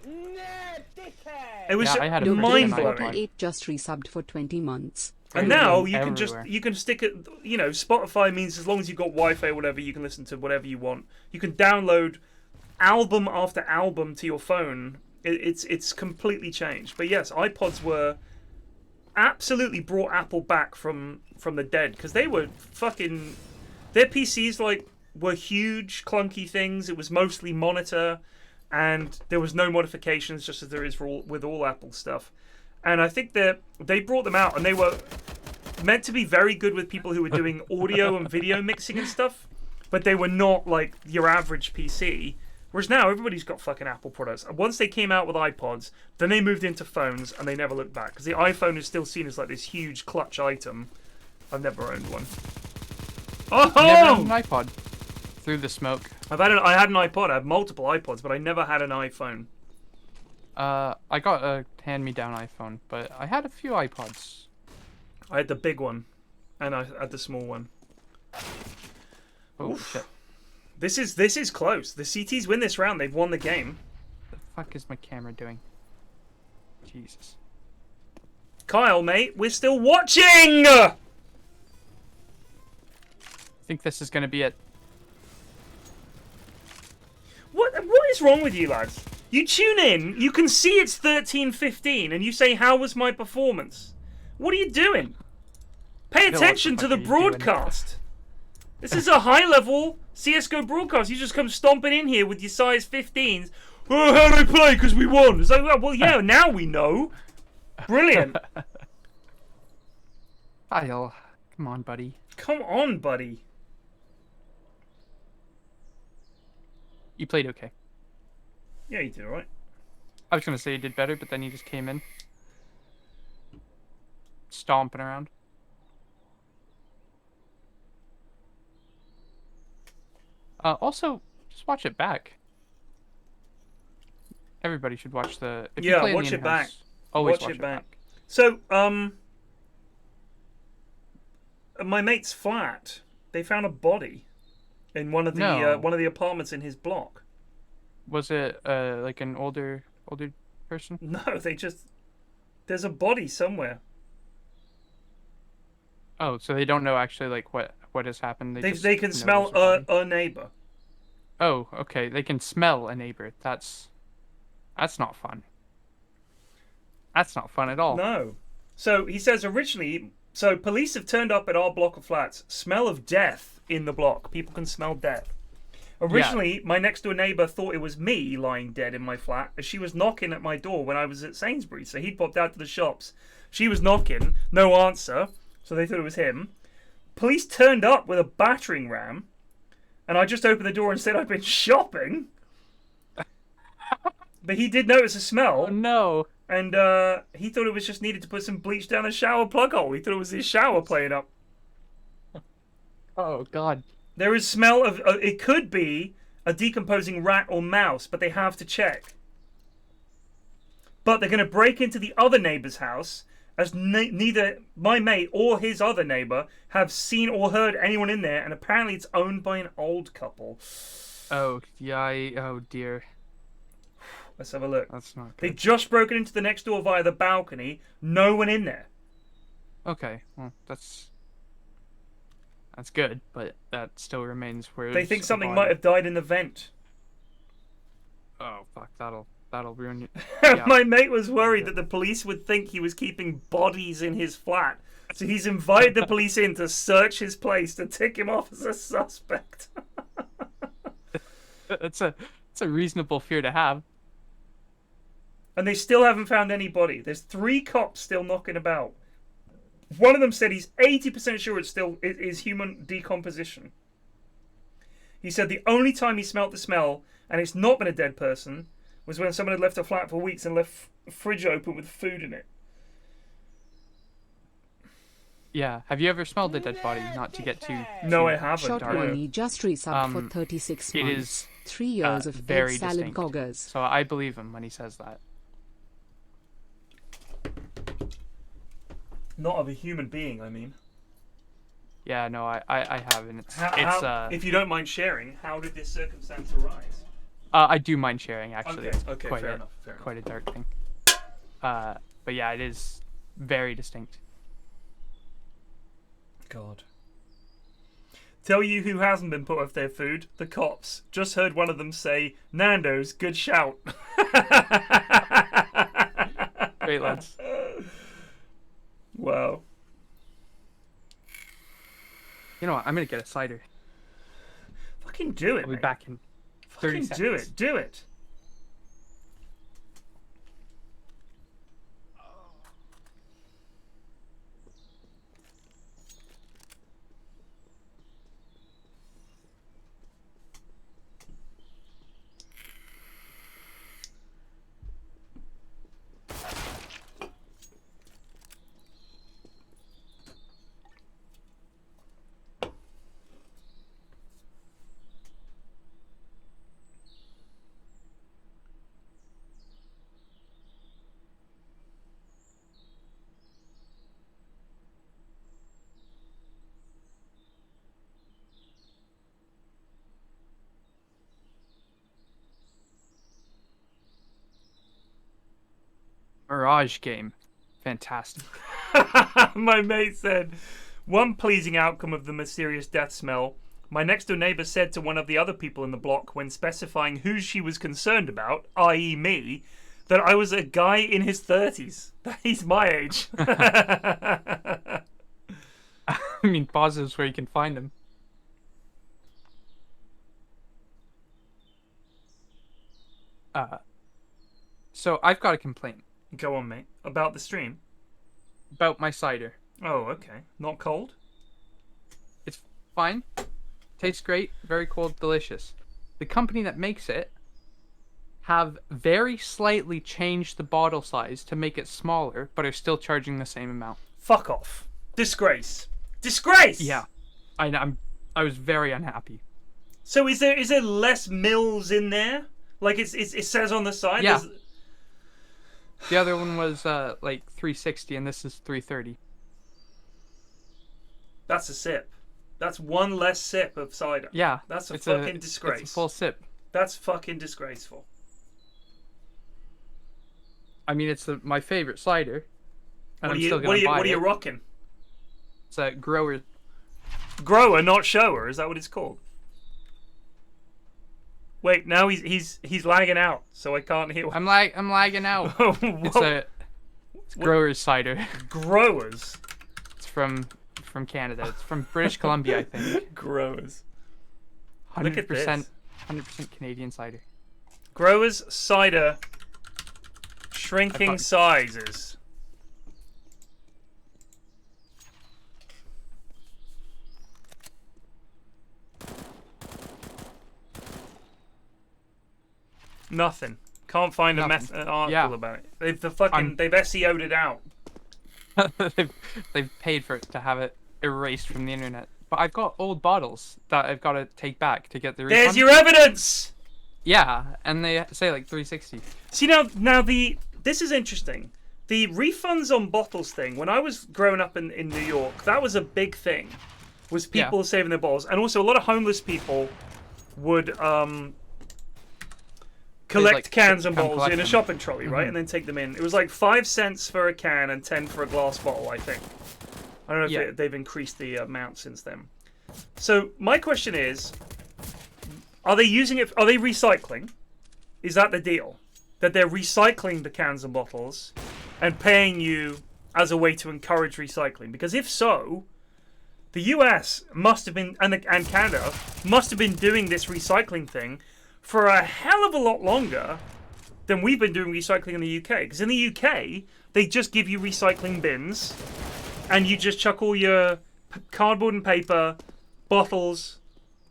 It was mind blowing. 8 just resubbed for 20 months. And now you can stick it. Spotify means as long as you've got Wi-Fi or whatever, you can listen to whatever you want. You can download album after album to your phone. It's completely changed. But yes, iPods were absolutely brought Apple back from the dead because they were fucking. Their PCs were huge, clunky things. It was mostly monitor, and there was no modifications, just as there is with all Apple stuff. And I think they brought them out, and they were meant to be very good with people who were doing audio and video mixing and stuff, but they were not like your average PC. Whereas now everybody's got fucking Apple products. And once they came out with iPods, then they moved into phones, and they never looked back because the iPhone is still seen as like this huge clutch item. I've never owned one. Oh! You never owned an iPod? through the smoke. I had an iPod. I had multiple iPods, but I never had an iPhone. I got a hand-me-down iPhone, but I had a few iPods. I had the big one, and I had the small one. Oh Oof. shit! This is close. The CTs win this round. They've won the game. What the fuck is my camera doing? Jesus. Kyle, mate, we're still watching! I think this is gonna be it. What is wrong with you, lads? You tune in, you can see it's 13:15, and you say, how was my performance? What are you doing? Pay attention to the broadcast. This is a high-level CSGO broadcast. You just come stomping in here with your size 15s. Oh, how'd I play? Because we won. It's like, well, yeah, now we know. Brilliant. Kyle, come on, buddy. Come on, buddy. You played okay. Yeah, you did all right. I was gonna say you did better, but then you just came in, stomping around. Also, just watch it back. Everybody should watch the. If you play in watch the it back. in-house, always Watch it back. So, my mate's flat. They found a body in one of the apartments in his block. Was it like an older person? No, there's a body somewhere. Oh, so they don't know actually like what has happened. They can know smell there's a body. a neighbor. Oh, okay. They can smell a neighbor. That's not fun. That's not fun at all. No. So he says originally. So police have turned up at our block of flats. Smell of death in the block. People can smell death. Originally, my next door neighbour thought it was me lying dead in my flat as she was knocking at my door when I was at Sainsbury's. So he'd popped out to the shops. She was knocking, no answer, so they thought it was him. Police turned up with a battering ram, and I just opened the door and said I'd been shopping. But he did notice a smell. Oh, no. And he thought it was just needed to put some bleach down the shower plug hole. He thought it was his shower playing up. Oh, God. There is smell of... it could be a decomposing rat or mouse, but they have to check. But they're going to break into the other neighbour's house, as neither my mate or his other neighbour have seen or heard anyone in there, and apparently it's owned by an old couple. Oh, yeah. Oh, dear. Let's have a look. That's not good. They've just broken into the next door via the balcony. No one in there. Okay, well, that's good, but that still remains where They think something might have died in the vent. Oh, fuck, that'll ruin you. Yeah. My mate was worried that the police would think he was keeping bodies in his flat. So he's invited the police in to search his place to tick him off as a suspect. It's a reasonable fear to have. And they still haven't found any body. There's 3 cops still knocking about. One of them said he's 80% sure it is human decomposition. He said the only time he smelt the smell, and it's not been a dead person, was when someone had left a flat for weeks and left a fridge open with food in it. Yeah. Have you ever smelled a dead body? Not to get too... No, I haven't. Shot Ronnie just resubbed for 36 it months. is 3 years of very egg salad distinct. goggers. So I believe him when he says that. Not of a human being, I mean. Yeah, no, I have, and it's if you don't mind sharing, how did this circumstance arise? I do mind sharing, actually. Okay, Quite fair enough. quite a dark thing. But yeah, it is very distinct. God. Tell you who hasn't been put off their food? The cops. Just heard one of them say, Nando's, good shout. Great, lads. Wow. You know what? I'm gonna get a cider. Fucking do it, I'll be mate. back in 30 Fucking seconds. do it. Do it. Mirage game. Fantastic. My mate said, one pleasing outcome of the mysterious death smell. My next door neighbour said to one of the other people in the block when specifying who she was concerned about, i.e. me, that I was a guy in his 30s. He's my age. I mean, positives where you can find them. So I've got a complaint Go on, mate. About the stream? about my cider. Oh, okay. Not cold? It's fine. Tastes great. Very cold. Delicious. The company that makes it have very slightly changed the bottle size to make it smaller, but are still charging the same amount. Fuck off. Disgrace. Disgrace! Yeah. I was very unhappy. So is there less mils in there? Like it says on the side? Yeah. There's- The other one was like 360 and this is 330. That's a sip. That's one less sip of cider. Yeah. That's a it's fucking disgrace. It's a full sip. That's fucking disgraceful. I mean, it's my favorite cider. And What I'm still gonna buy are you it. rocking? It's a grower. Grower, not shower. Is that what it's called? Wait, now he's lagging out, so I can't hear. I'm lagging out. Whoa. It's grower's cider. Growers. It's from Canada. It's from British Columbia, I think. Growers. Look at this. 100% Canadian cider. Growers cider. Shrinking sizes. Nothing. Can't find an article about it. They've SEO'd it out. they've paid for it to have it erased from the internet. But I've got old bottles that I've got to take back to get the refund. There's your evidence. Yeah, and they say like 360. See now this is interesting. The refunds on bottles thing. When I was growing up in New York, that was a big thing. Was people saving their bottles, and also a lot of homeless people would collect cans and bottles in a shopping trolley, right, and then take them in. It was like 5 cents for a can and 10 for a glass bottle, I think. I don't know if they've increased the amount since then. So my question is, are they using it? Are they recycling? Is that the deal? That they're recycling the cans and bottles and paying you as a way to encourage recycling? Because if so, the US must have been, and Canada must have been doing this recycling thing for a hell of a lot longer than we've been doing recycling in the UK. Because in the UK, they just give you recycling bins, and you just chuck all your cardboard and paper, bottles,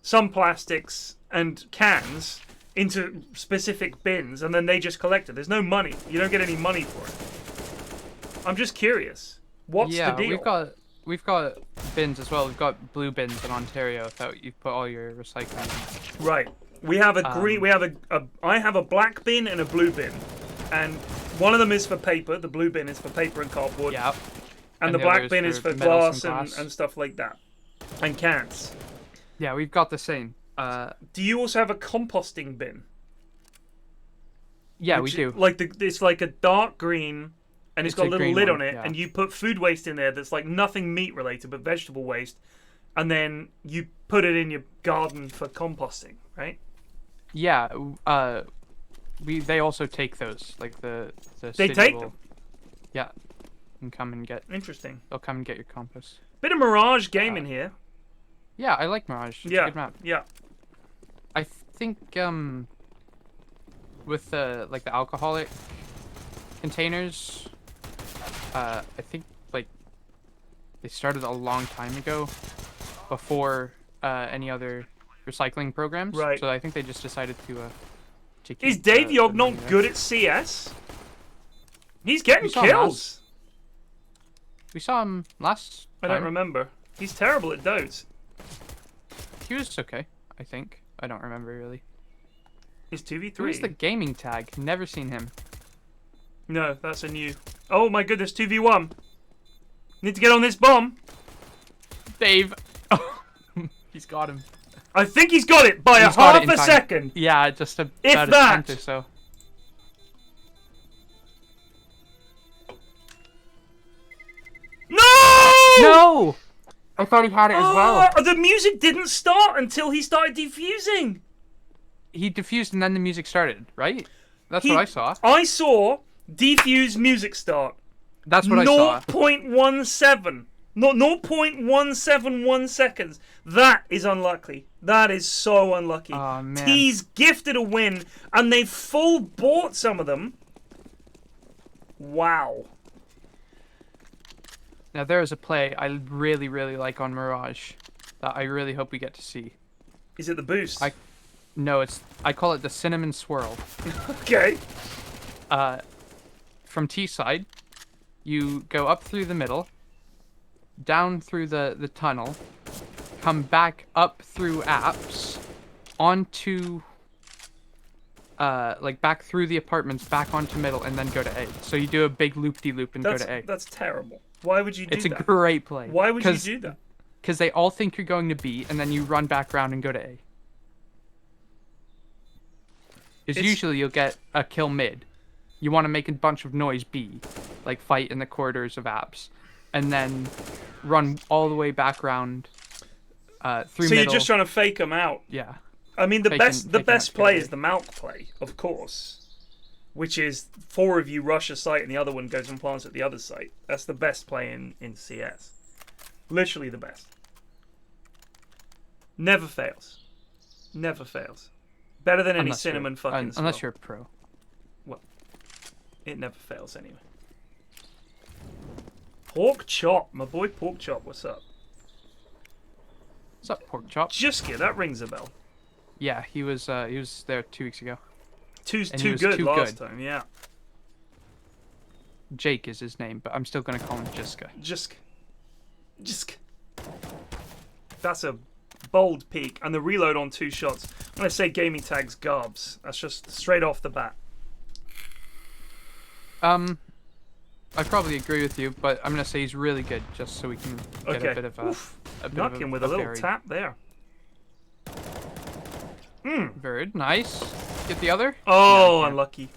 some plastics, and cans into specific bins, and then they just collect it. There's no money. You don't get any money for it. I'm just curious. What's the deal? We've got bins as well. We've got blue bins in Ontario that you put all your recycling in. Right. We have a green. I have a black bin and a blue bin, and one of them is for paper. The blue bin is for paper and cardboard. Yeah. And the black bin is for glass and stuff like that, and cans. Yeah, we've got the same. Do you also have a composting bin? Yeah, we do. It's like a dark green, and it's got a little lid on it, yeah. and you put food waste in there that's like nothing meat related, but vegetable waste, and then you put it in your garden for composting, right? Yeah. They also take those, like the They city take will, them. Yeah. And come and get. Interesting. They'll come and get your compost. Bit of Mirage game in here. Yeah, I like Mirage. It's a good map. Yeah. I think with the alcoholic containers, I think like they started a long time ago, before any other recycling programs. Right. So I think they just decided to keep Is Dave the Yog money not there. good at CS? He's getting We saw him kills. We saw him last I time. don't remember. He's terrible at Dodes. He was okay, I think. I don't remember really. He's 2v3. Who's the gaming tag? Never seen him. No, that's a new. Oh my goodness, 2v1. Need to get on this bomb. Dave! He's got him. I think he's got it by He's got it half in a time. second. Yeah, just about If a that. tenth or so. No! I thought he had it as well. The music didn't start until he started defusing. He defused and then the music started, right? That's what I saw. I saw defuse music start. That's what I saw. 0.17. Not 0.171 seconds. That is unlucky. That is so unlucky. Oh, man. T's gifted a win, and they full bought some of them. Wow. Now there is a play I really, really like on Mirage that I really hope we get to see. Is it the boost? No, I call it the cinnamon swirl. Okay. From T side, you go up through the middle, down through the tunnel, come back up through apps, onto like back through the apartments, back onto middle, and then go to A. So you do a big loop-de-loop and go to A. That's terrible. Why would you do that? It's a great play. Why would you do that? Because they all think you're going to B, and then you run back around and go to A. Because usually you'll get a kill mid. You want to make a bunch of noise B, like fight in the corridors of apps, and then run all the way back around through So middle. you're just trying to fake them out. Yeah. I mean, the Faking best out play kill is the Malk play, of course, which is 4 of you rush a site and the other one goes and plants at the other site. That's the best play in CS. Literally the best. Never fails. Never fails. Better than any cinnamon fucking spell. Unless you're a pro. Well, it never fails anyway. Pork Chop, my boy Pork Chop, what's up? What's up, Pork Chop? Juska, that rings a bell. Yeah, he was there 2 weeks ago. Too And he was good too last good. time, yeah. Jake is his name, but I'm still gonna call him Jiska. Jisk. That's a bold peak, and the reload on 2 shots. When I say gaming tags garbs, that's just straight off the bat. I probably agree with you, but I'm gonna say he's really good, just so we can get a bit of a Knock him with a little varied. tap there. Very nice. Get the other? Oh, No, unlucky.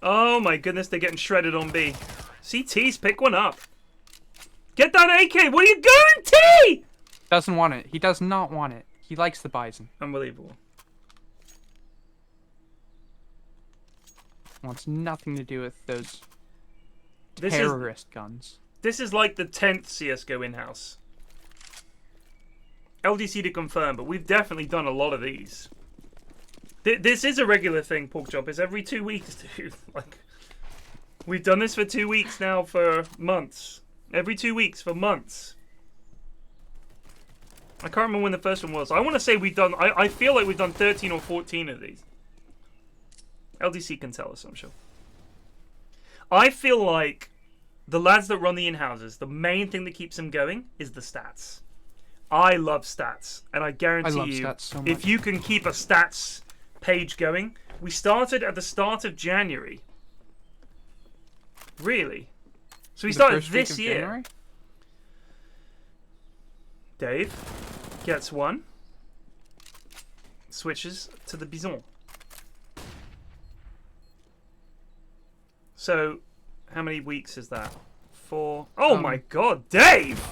Oh my goodness, they're getting shredded on B. CT's pick one up. Get that AK. What are you going, T? Doesn't want it. He does not want it. He likes the Bison. Unbelievable. Wants nothing to do with those This terrorist guns. This is like the 10th CSGO in-house. LDC to confirm, but we've definitely done a lot of these. This is a regular thing, Pork Chop. It's every 2 weeks, dude. Like, we've done this for 2 weeks now for months. Every 2 weeks for months. I can't remember when the first one was. I want to say we've done... I feel like we've done 13 or 14 of these. LDC can tell us, I'm sure. I feel like the lads that run the in-houses, the main thing that keeps them going is the stats. I love stats, and I guarantee you, stats so much. if you can keep a stats page going, we started at the start of January. Really? So we started First week this of year. January? Dave gets one. Switches to the Bison. So, how many weeks is that? 4. Oh my god, Dave!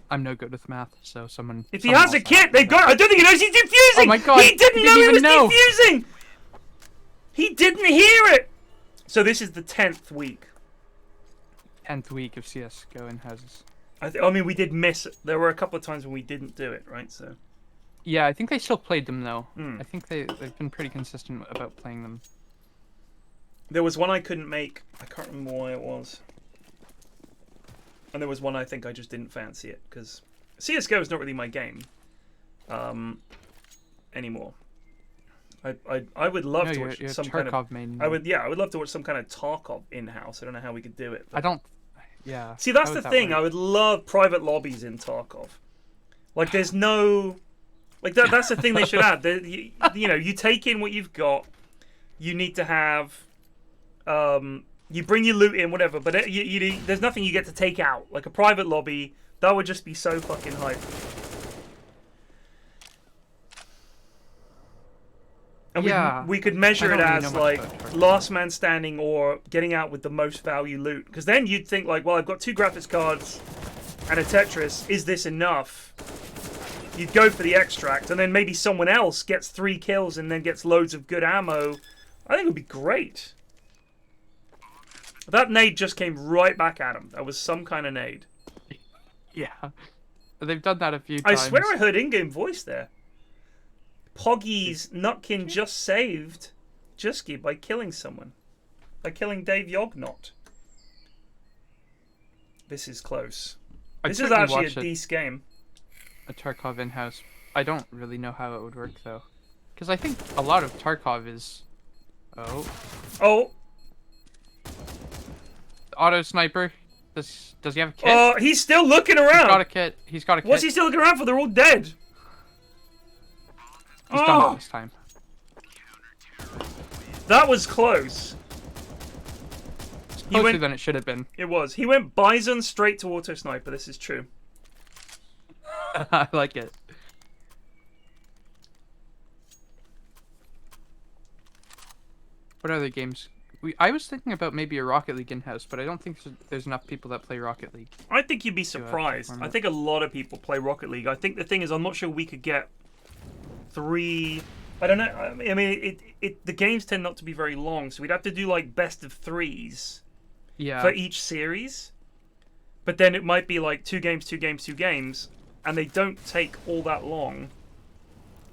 I'm no good with math, so someone... If he has a kit, they got. I don't think he knows he's defusing! Oh my god, He didn't know he even was know. defusing! He didn't hear it! So this is the 10th week. 10th week of CSGO in-houses. I mean, we did miss it. There were a couple of times when we didn't do it, right? So. Yeah, I think they still played them, though. Hmm. I think they've been pretty consistent about playing them. There was one I couldn't make. I can't remember why it was. And there was one I think I just didn't fancy it because CSGO is not really my game anymore. I would love to watch you're some Tarkov kind of. main. I would love to watch some kind of Tarkov in-house. I don't know how we could do it. I don't. Yeah. See, that's how the would that thing. work? I would love private lobbies in Tarkov. Like, there's no. Like that's the thing they should add. You know, you take in what you've got. You need to have. You bring your loot in, whatever, but there's nothing you get to take out. Like a private lobby, that would just be so fucking hype. And Yeah, we could measure I it don't really as know much like about Tarkov. last man standing or getting out with the most value loot. Because then you'd think like, well, I've got 2 graphics cards and a Tetris. Is this enough? You'd go for the extract, and then maybe someone else gets 3 kills and then gets loads of good ammo. I think it would be great. That nade just came right back at him. That was some kind of nade. Yeah, they've done that a few I times. swear I heard in-game voice there. Poggy's Nutkin just saved Jusky by killing someone. By killing Dave Yognot. This is close. This is actually a decent game. A Tarkov in-house. I don't really know how it would work though, because I think a lot of Tarkov is. Oh. Auto sniper. Does he have a kit? Oh, he's still looking around. He's got a kit. He's got a kit. What's he still looking around for? They're all dead. He's done it this time. That was close. Closer than it should have been. It was. He went Bison straight to auto sniper. This is true. I like it. What other games? I was thinking about maybe a Rocket League in-house, but I don't think there's enough people that play Rocket League. I think you'd be surprised. I think a lot of people play Rocket League. I think the thing is, I'm not sure we could get 3. I don't know. I mean, the games tend not to be very long, so we'd have to do like best of 3s. Yeah. For each series. But then it might be like 2 games, 2 games, 2 games, and they don't take all that long.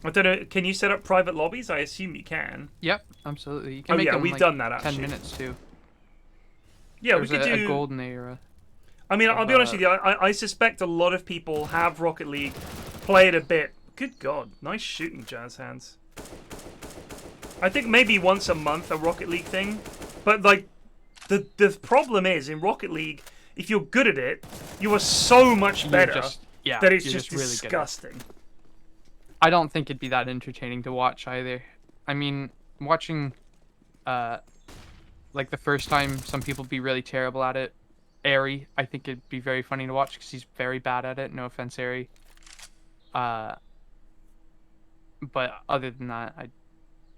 I don't know. Can you set up private lobbies? I assume you can. Yep, absolutely. You can make yeah, them, we've like, done that 10 actually. minutes too. Yeah, There's we could do a golden era. I mean, I'll be honest with you. I suspect a lot of people have Rocket League, play it a bit. Good God, nice shooting, Jazz Hands. I think maybe once a month a Rocket League thing, but like the problem is in Rocket League, if you're good at it, you are so much better that it's just really disgusting. I don't think it'd be that entertaining to watch either. I mean, watching, like the first time some people be really terrible at it, Airy, I think it'd be very funny to watch because he's very bad at it. No offense, Airy. But other than that,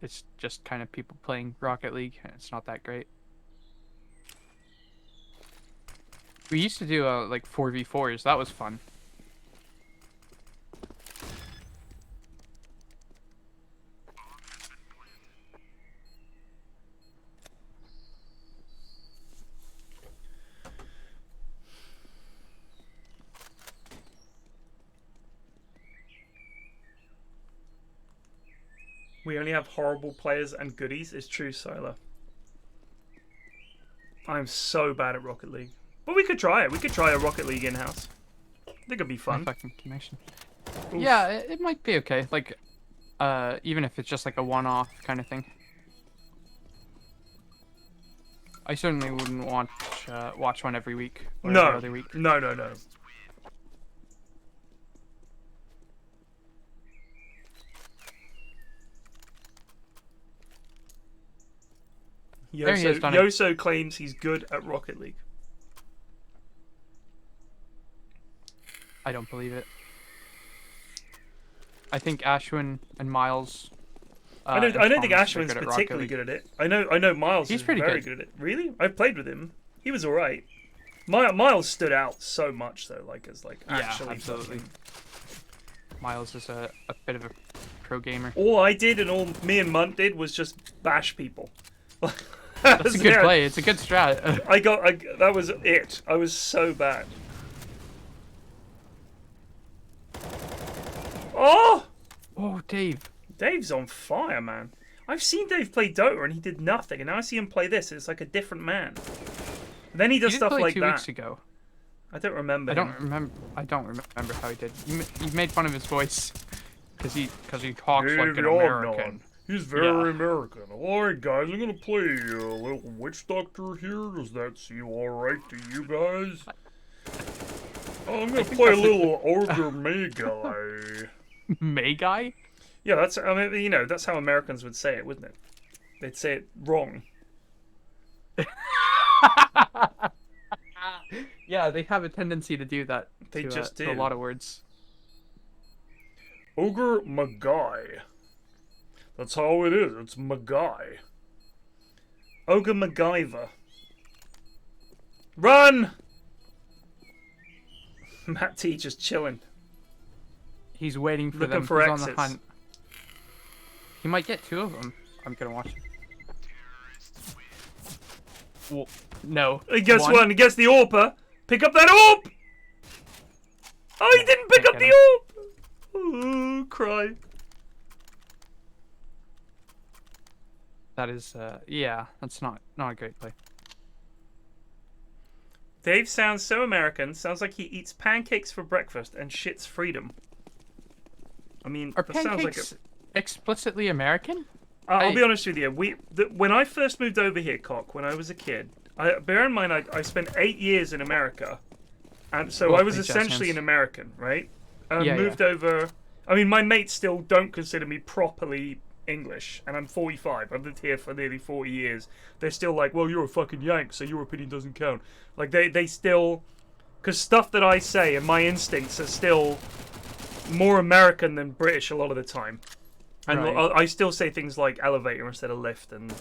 it's just kind of people playing Rocket League, and it's not that great. We used to do like 4v4s. That was fun. We only have horrible players and goodies. It's true, Siler. I'm so bad at Rocket League. But we could try it. We could try a Rocket League in-house. I think it'd be fun. My fucking connection. Oof. Yeah, it might be okay. Like, even if it's just like a one-off kind of thing. I certainly wouldn't want watch one every week. Or No. every other week. No. There he has done it. Yoso claims he's good at Rocket League. I don't believe it. I think Ashwin and Miles. I don't think Thomas are Ashwin's good at Rocket particularly League. good at it. I know Miles He's is pretty very good. good at it. Really? I've played with him. He was alright. Miles stood out so much though, like as like actually. Yeah, absolutely. Miles is a bit of a pro gamer. All I did and all me and Munt did was just bash people. That's a good play. It's a good strat. That was it. I was so bad. Oh! Oh, Dave. Dave's on fire, man. I've seen Dave play Dota and he did nothing, and now I see him play this. And it's like a different man. And then he does stuff like 2 that. weeks ago. I don't remember. I don't remember how he did. You made fun of his voice because he talks like an American. He's very American. Alright guys, I'm gonna play a little witch doctor here. Does that seem alright to you guys? I'm gonna play a little ogre May guy. May guy? Yeah, that's that's how Americans would say it, wouldn't it? They'd say it wrong. Yeah, they have a tendency to do that. They just do. To a lot of words. Ogre Magai. That's how it is. It's MacGuy. Ogre MacGyver. Run! Matt T just chilling. He's waiting for Looking them. for He's exits. on the hunt. He might get 2 of them. I'm gonna watch him. Well, no. He gets one. He gets the AWPer. Pick up that AWP! Oh, he didn't pick can't up get the AWP! Oh, cry. That is, yeah, that's not a great play. Dave sounds so American. Sounds like he eats pancakes for breakfast and shits freedom. I mean, Are that sounds like pancakes explicitly American? I'll be honest with you. When I first moved over here, Cock, when I was a kid, bear in mind I spent 8 years in America, and so I was essentially an American, right? Moved over. I mean, my mates still don't consider me properly English, and I'm 45. I've lived here for nearly 40 years. They're still like, well, you're a fucking Yank, so your opinion doesn't count. Like, they still... Because stuff that I say and my instincts are still more American than British a lot of the time. And Right. I still say things like elevator instead of lift, and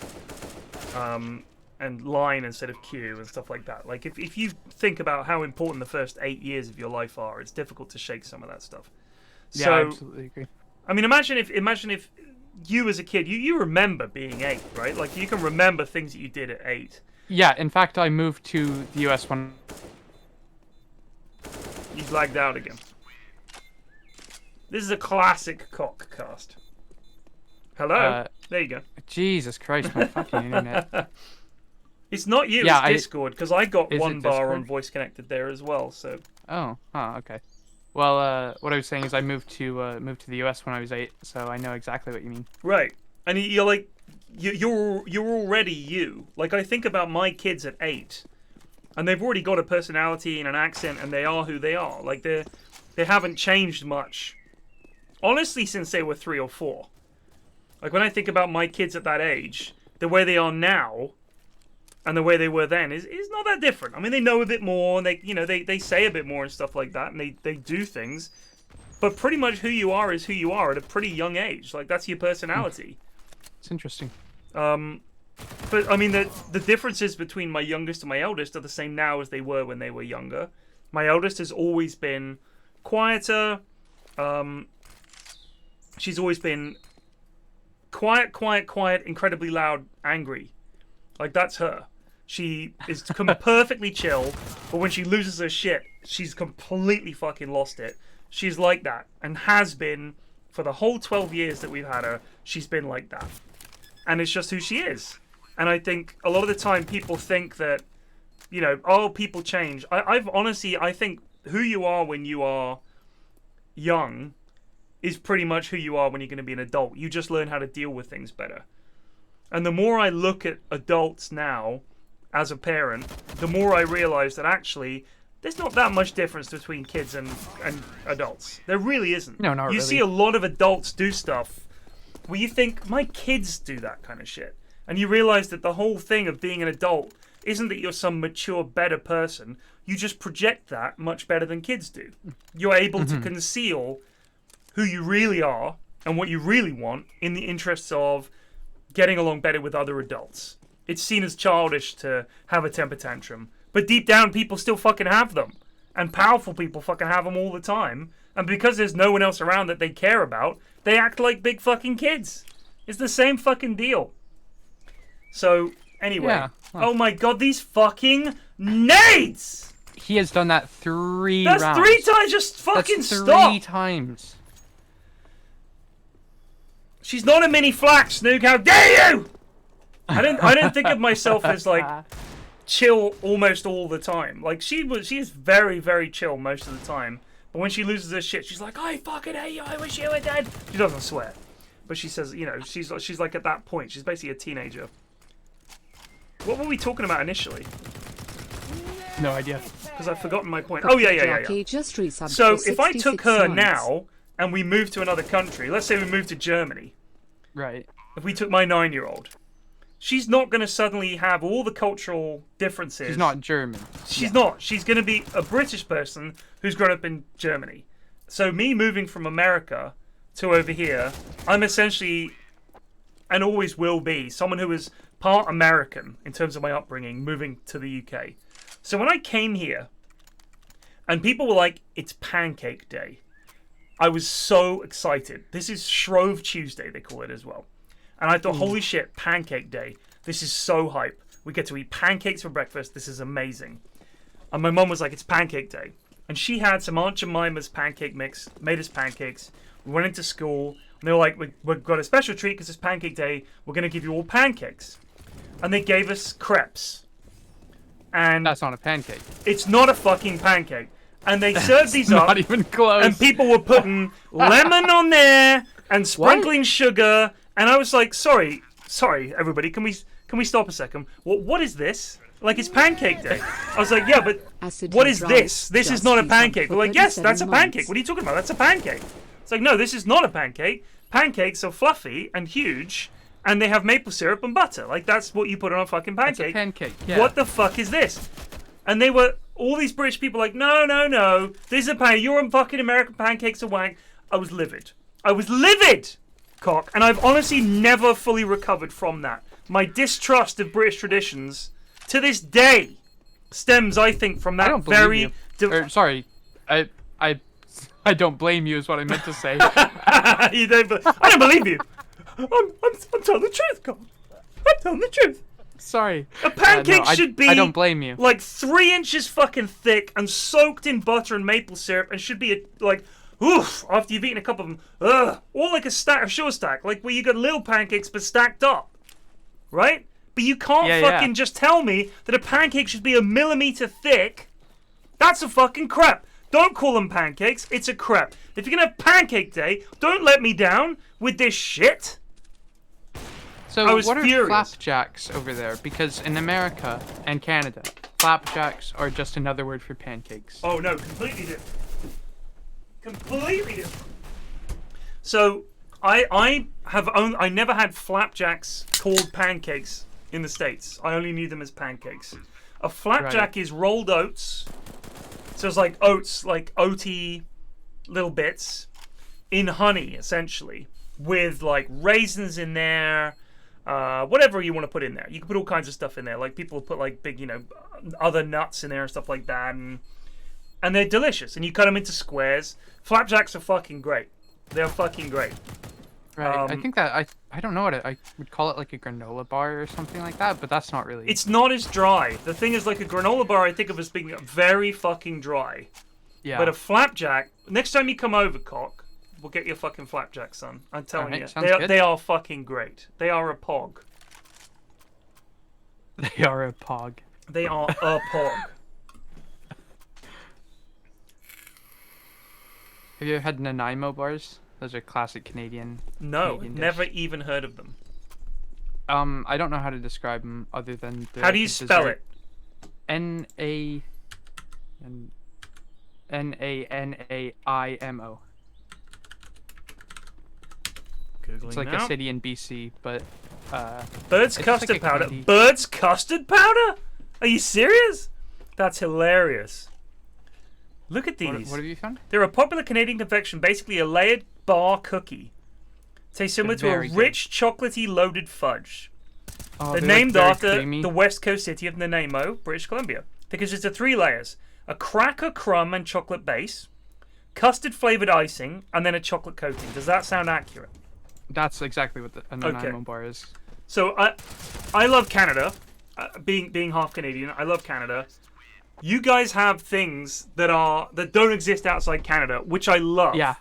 line instead of queue and stuff like that. Like, if you think about how important the first 8 years of your life are, it's difficult to shake some of that stuff. Yeah, So, I absolutely agree. I mean, imagine if you as a kid, you remember being 8, right? Like, you can remember things that you did at 8. Yeah, in fact, I moved to the US when... You've lagged out again. This is a classic Cock cast. Hello? There you go. Jesus Christ, my fucking internet. It's not you, Yeah, it's Discord, because I got Is one it bar Discord? on voice connected there as well, so... Oh, okay. Well, what I was saying is I moved to the US when I was 8, so I know exactly what you mean. Right. And you're like... You're already you. Like, I think about my kids at 8, and they've already got a personality and an accent, and they are who they are. Like, they haven't changed much. Honestly, since they were 3 or 4. Like, when I think about my kids at that age, the way they are now and the way they were then is not that different. I mean, they know a bit more, and they say a bit more and stuff like that, and they do things. But pretty much who you are is who you are at a pretty young age. Like, that's your personality. It's interesting. But, I mean, the differences between my youngest and my eldest are the same now as they were when they were younger. My eldest has always been quieter. She's always been quiet, incredibly loud, angry. Like, that's her. She is perfectly chill, but when she loses her shit, she's completely fucking lost it. She's like that, and has been for the whole 12 years that we've had her. She's been like that. And it's just who she is. And I think a lot of the time people think that, oh, people change. I think who you are when you are young is pretty much who you are when you're going to be an adult. You just learn how to deal with things better. And the more I look at adults now as a parent, the more I realize that actually there's not that much difference between kids and adults. There really isn't. No, not You really. see a lot of adults do stuff where you think, my kids do that kind of shit. And you realize that the whole thing of being an adult isn't that you're some mature, better person. You just project that much better than kids do. You're able to conceal who you really are and what you really want in the interests of getting along better with other adults. It's seen as childish to have a temper tantrum. But deep down, people still fucking have them. And powerful people fucking have them all the time. And because there's no one else around that they care about, they act like big fucking kids. It's the same fucking deal. So, anyway. Yeah. Oh my god, these fucking nades! He has done that 3 That's rounds. 3 times, just fucking That's 3 stop! times. She's not a mini Flax, Snoog, how dare you! I don't think of myself as like chill almost all the time. Like she is very, very chill most of the time. But when she loses her shit, she's like, I fucking hate you, I wish you were dead. She doesn't swear. But she says, she's like at that point, she's basically a teenager. What were we talking about initially? No idea. Because I've forgotten my point. Oh yeah. Jockey just resubbed So for if I took 66 her months. now and we moved to another country, let's say we moved to Germany. Right. If we took my 9-year-old, she's not going to suddenly have all the cultural differences. She's not German. She's not. She's going to be a British person who's grown up in Germany. So me moving from America to over here, I'm essentially and always will be someone who is part American in terms of my upbringing, moving to the UK. So when I came here, and people were like, "It's Pancake Day," I was so excited. This is Shrove Tuesday, they call it as well. And I thought, holy shit, Pancake Day. This is so hype. We get to eat pancakes for breakfast. This is amazing. And my mum was like, "It's Pancake Day." And she had some Aunt Jemima's pancake mix, made us pancakes. We went into school, and they were like, we've got a special treat because it's Pancake Day. We're going to give you all pancakes. And they gave us crepes. And That's not a pancake. it's not a fucking pancake. And they served these up. Not even close. And people were putting lemon on there and sprinkling sugar. And I was like, sorry, everybody, can we stop a second? What is this? Like, it's Pancake Day. I was like, yeah, but what is this? This is not a pancake. They're like, yes, that's a pancake. What are you talking about? That's a pancake. It's like, no, this is not a pancake. Pancakes are fluffy and huge, and they have maple syrup and butter. Like, that's what you put on a fucking pancake. It's a pancake, yeah. What the fuck is this? And they were, all these British people like, no, this is a pancake. Your fucking American pancakes are wank. I was livid. Cock. And I've honestly never fully recovered from that. My distrust of British traditions, to this day, stems, I think, from that very... Sorry, I don't blame you is what I meant to say. I don't believe you. I'm telling the truth, Cock. I'm telling the truth. Sorry. A pancake should be... I don't blame you. Like 3 inches fucking thick and soaked in butter and maple syrup and should be like... Oof, after you've eaten a couple of them. Ugh. Or like a short stack. Like where you got little pancakes but stacked up. Right? But you can't fucking just tell me that a pancake should be a millimeter thick. That's a fucking crepe. Don't call them pancakes. It's a crepe. If you're going to have Pancake Day, don't let me down with this shit. So what are flapjacks over there? Because in America and Canada, flapjacks are just another word for pancakes. Oh no, completely different. Completely different. So I never had flapjacks called pancakes in the States. I only knew them as pancakes. A flapjack is rolled oats. So it's like oats, like oaty little bits in honey, essentially, with like raisins in there, whatever you want to put in there. You can put all kinds of stuff in there. Like people put like big, other nuts in there and stuff like that, and they're delicious. And you cut them into squares. Flapjacks are fucking great. They're fucking great. Right. I think that I don't know what I would call it, like a granola bar or something like that, but that's not really. It's not as dry. The thing is, like a granola bar, I think of as being very fucking dry. Yeah. But a flapjack. Next time you come over, Cock, we'll get you a fucking flapjack, son. I'm telling you, they are fucking great. They are a pog. They are a pog. They are a pog. Have you ever had Nanaimo bars? Those are classic Canadian. No, Canadian never dish. even heard of them. I don't know how to describe them other than. How do you spell it? Nanaimo. It's like a city in BC, but. Bird's custard powder. Bird's custard powder? Are you serious? That's hilarious. Look at these. What have you found? They're a popular Canadian confection, basically a layered bar cookie. Tastes similar to a rich, chocolatey, loaded fudge. Oh, they're named after the west coast city of Nanaimo, British Columbia. Because it's 3 layers. A cracker crumb and chocolate base, custard-flavored icing, and then a chocolate coating. Does that sound accurate? That's exactly what a Nanaimo bar is. So I love Canada. Being half Canadian, I love Canada. You guys have things that don't exist outside Canada, which I love. Yeah,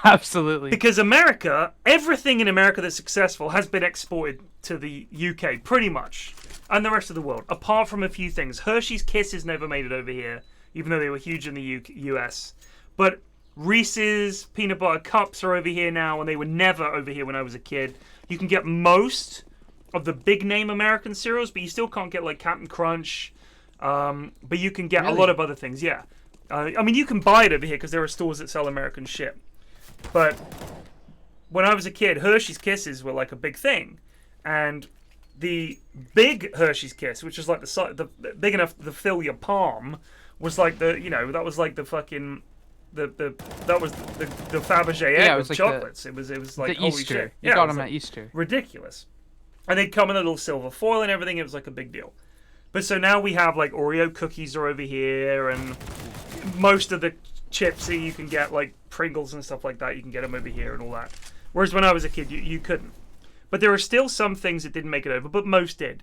absolutely. Because America, everything in America that's successful has been exported to the UK, pretty much, and the rest of the world, apart from a few things. Hershey's Kisses never made it over here, even though they were huge in the US. But Reese's peanut butter cups are over here now, and they were never over here when I was a kid. You can get most of the big name American cereals, but you still can't get like Captain Crunch. But you can get a lot of other things, yeah. I mean, you can buy it over here because there are stores that sell American shit. But when I was a kid, Hershey's Kisses were like a big thing. And the big Hershey's Kiss, which is like the big enough to fill your palm, was like that was like the fucking that was the Fabergé egg Yeah, it of was like chocolates. It was like the holy Easter. shit. You Yeah, got it was them like at Easter. ridiculous. And they'd come in a little silver foil and everything. It was like a big deal. But so now we have like Oreo cookies are over here, and most of the chips that you can get, like Pringles and stuff like that, you can get them over here and all that. Whereas when I was a kid, you couldn't. But there are still some things that didn't make it over, but most did.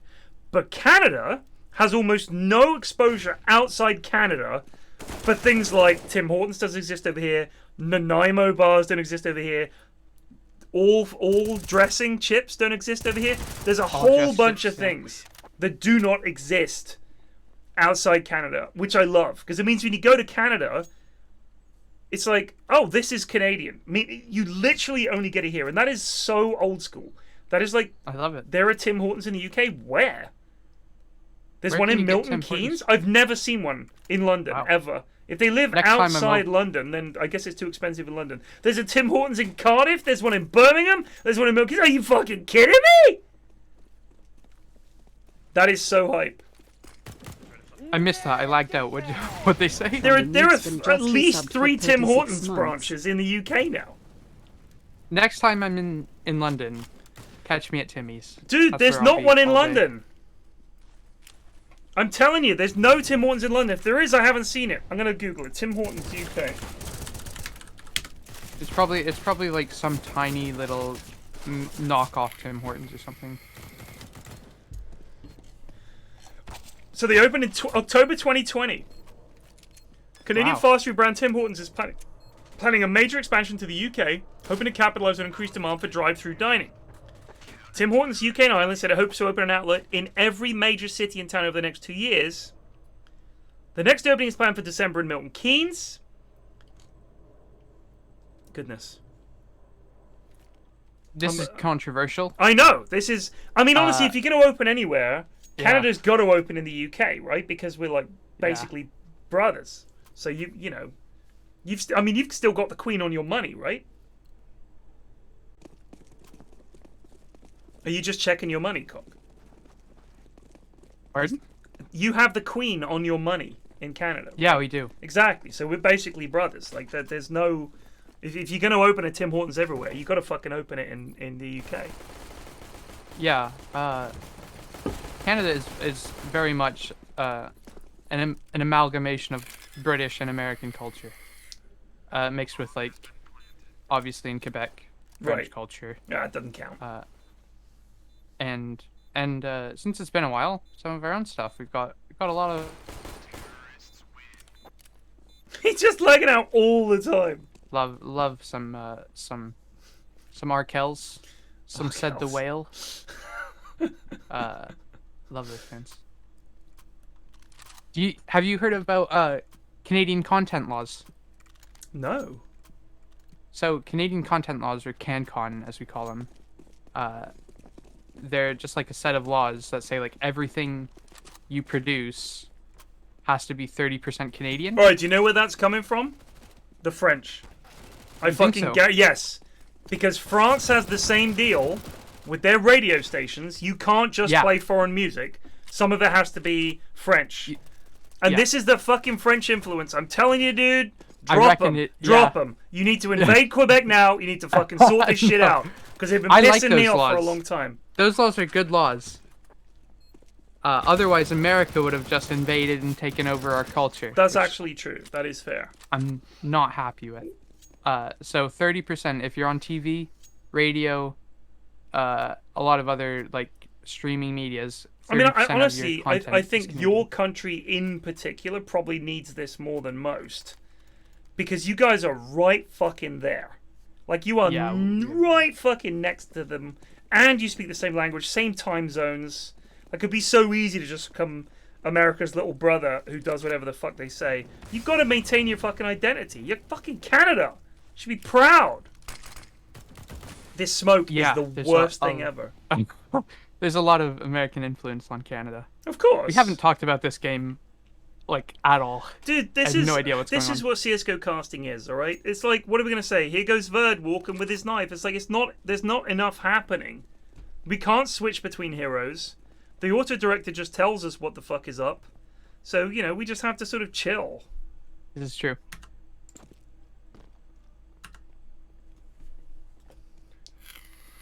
But Canada has almost no exposure outside Canada for things like Tim Hortons doesn't exist over here, Nanaimo bars don't exist over here, all dressing chips don't exist over here. There's a whole bunch of things that do not exist outside Canada, which I love, because it means when you go to Canada, it's like, oh, this is Canadian. I mean, you literally only get it here, and that is so old school. That is like, I love it. There are Tim Hortons in the UK. Where? There's Where one can in you get Milton Tim Keynes. Hortons? I've never seen one in London, ever. If they live Next time I'm outside London, then I guess it's too expensive in London. There's a Tim Hortons in Cardiff. There's one in Birmingham. There's one in Milton Keynes. Are you fucking kidding me? That is so hype. I missed that. I lagged out. What'd they say? There are Been at least just 3 subbed for Tim 36 Hortons months. branches in the UK now. Next time I'm in London, catch me at Timmy's. Dude, That's there's where I'll not be one in all day. London. I'm telling you, there's no Tim Hortons in London. If there is, I haven't seen it. I'm gonna Google it. Tim Hortons UK. It's probably like some tiny little knockoff Tim Hortons or something. So they opened in October 2020. Canadian Wow. fast food brand Tim Hortons is planning a major expansion to the UK, hoping to capitalize on increased demand for drive-through dining. Tim Hortons UK and Ireland said it hopes to open an outlet in every major city and town over the next 2 years. The next opening is planned for December in Milton Keynes. Goodness. This is controversial. I know. This is... I mean, honestly, if you're going to open anywhere, Yeah. Canada's got to open in the UK, right? Because we're, like, basically brothers. So, you know... you've still got the Queen on your money, right? Are you just checking your money, Cock? Pardon? You have the Queen on your money in Canada. Yeah, we do. Exactly. So we're basically brothers. Like, there's no... If you're going to open a Tim Hortons everywhere, you got to fucking open it in the UK. Yeah. Canada is very much an amalgamation of British and American culture, mixed with, like, obviously in Quebec, French Right. culture. Yeah, it doesn't count. And since it's been a while, some of our own stuff. We've got a lot of He's just lagging out all the time. love some Arkells, some Said the Arkells. Whale. Love those fans. Have you heard about Canadian content laws? No. So Canadian content laws, or CanCon as we call them, they're just like a set of laws that say like everything you produce has to be 30% Canadian. Alright, do you know where that's coming from? The French. I think fucking so? yes. Because France has the same deal with their radio stations. You can't just Yeah. play foreign music. Some of it has to be French. And yeah. this is the fucking French influence. I'm telling you, dude. I Drop reckon them. it- Drop yeah. them. You need to invade Quebec now. You need to fucking sort this shit know. out. Because they've been I like pissing me those off for a laws. long time. Those laws are good laws. Otherwise, America would have just invaded and taken over our culture. That's which actually true. That is fair. I'm not happy with. So 30% if you're on TV, radio, a lot of other like streaming medias. I mean, 30% of your honestly, I content think is your Canadian. country in particular probably needs this more than most. Because you guys are right fucking there. Like, you are Yeah, right fucking next to them. And you speak the same language, same time zones. Like, it'd be so easy to just become America's little brother who does whatever the fuck they say. You've got to maintain your fucking identity. You're fucking Canada. You should be proud. This smoke Yeah, is the there's worst a- thing ever. There's a lot of American influence on Canada. Of course. We haven't talked about this game, like, at all. Dude, this I have is no idea what's this going is on. what CSGO casting is, all right? It's like, what are we gonna say? Here goes Verd walking with his knife. It's like it's not. There's not enough happening. We can't switch between heroes. The auto director just tells us what the fuck is up. So we just have to sort of chill. This is true.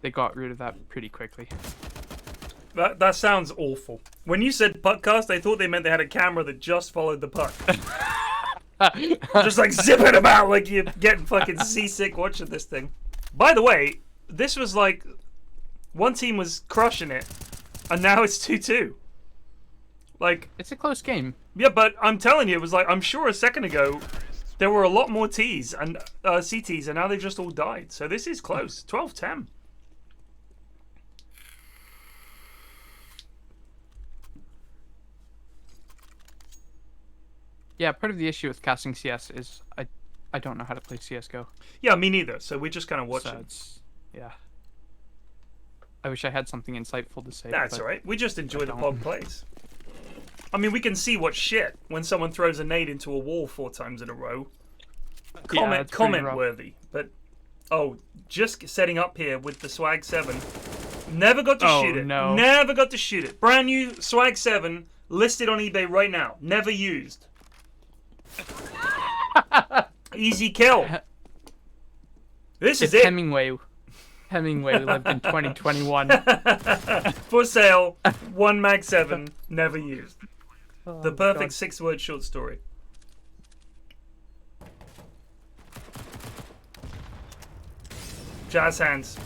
they got rid of that pretty quickly. That sounds awful. When you said puckcast, I thought they meant they had a camera that just followed the puck. Just like zipping about like you're getting fucking seasick watching this thing. By the way, this was like one team was crushing it, and now it's 2-2. Like, it's a close game. Yeah, but I'm telling you, it was like, I'm sure a second ago there were a lot more Ts and CTs, and now they just all died. So this is close. 12-10. Yeah, part of the issue with casting CS is I don't know how to play CSGO. Yeah, me neither. So we're just kind of watching. So yeah. I wish I had something insightful to say. That's all right. We just enjoy the POG plays. I mean, we can see what's shit when someone throws a nade into a wall 4 times in a row. Comment worthy. But, just setting up here with the Swag 7. Never got to shoot it. No. Never got to shoot it. Brand new Swag 7 listed on eBay right now. Never used. Easy kill. This is it. Hemingway lived in 2021. For sale. 1 Mag 7. Never used. The perfect God. 6-word short story. Jazz hands.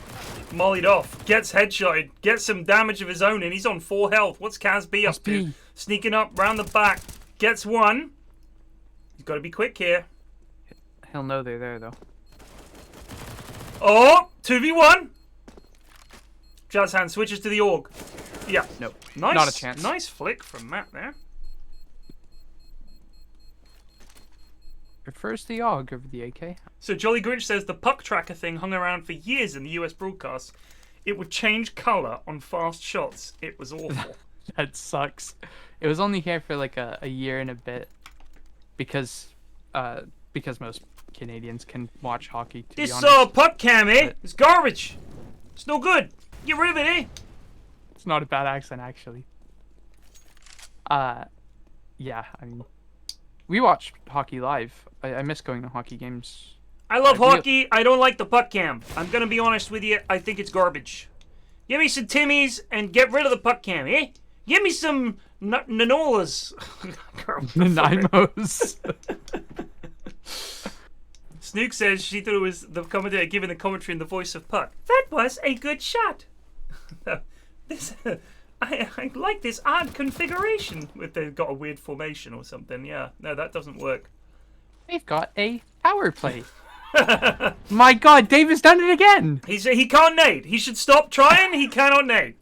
Mollied off. Gets headshotted. Gets some damage of his own, and he's on 4 health. What's Kaz B up to? Sneaking up round the back. Gets one. He's got to be quick here. He'll know they're there, though. Oh! 2v1. Jazz hand switches to the AUG. Yeah. Nope. Nice. Not a chance. Nice flick from Matt there. Prefers the AUG over the AK. So Jolly Grinch says the puck tracker thing hung around for years in the US broadcasts. It would change colour on fast shots. It was awful. That sucks. It was only here for like a year and a bit because most Canadians can watch hockey. To This be honest. puck cam, eh? It's garbage. It's no good. Get rid of it, eh? It's not a bad accent, actually. Yeah, I mean, we watch hockey live. I miss going to hockey games. I love hockey. I don't like the puck cam. I'm gonna be honest with you. I think it's garbage. Give me some Timmies and get rid of the puck cam, eh? Give me some Nanolas. Nymos. Snook says she thought it was the commentator giving the commentary in the voice of Puck. That was a good shot. I like this odd configuration. If they've got a weird formation or something. Yeah, no, that doesn't work. They've got a power play. My God, Dave has done it again. He can't nade. He should stop trying. He cannot nade.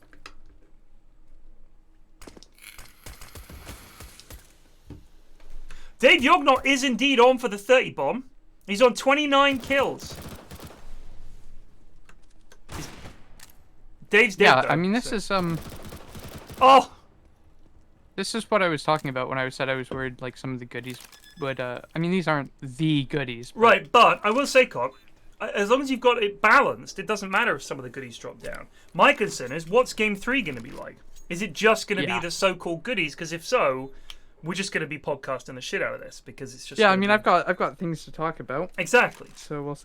Dave Yognot is indeed on for the 30 bomb. He's on 29 kills. Dave's dead. Yeah, though, I mean this is Oh. This is what I was talking about when I said I was worried like some of the goodies would I mean these aren't the goodies. But... Right, but I will say, Cock, as long as you've got it balanced, it doesn't matter if some of the goodies drop down. My concern is, what's Game 3 going to be like? Is it just going to be the so-called goodies? Because if so, we're just going to be podcasting the shit out of this because it's just. Yeah, I mean, I've got things to talk about. Exactly. So we'll.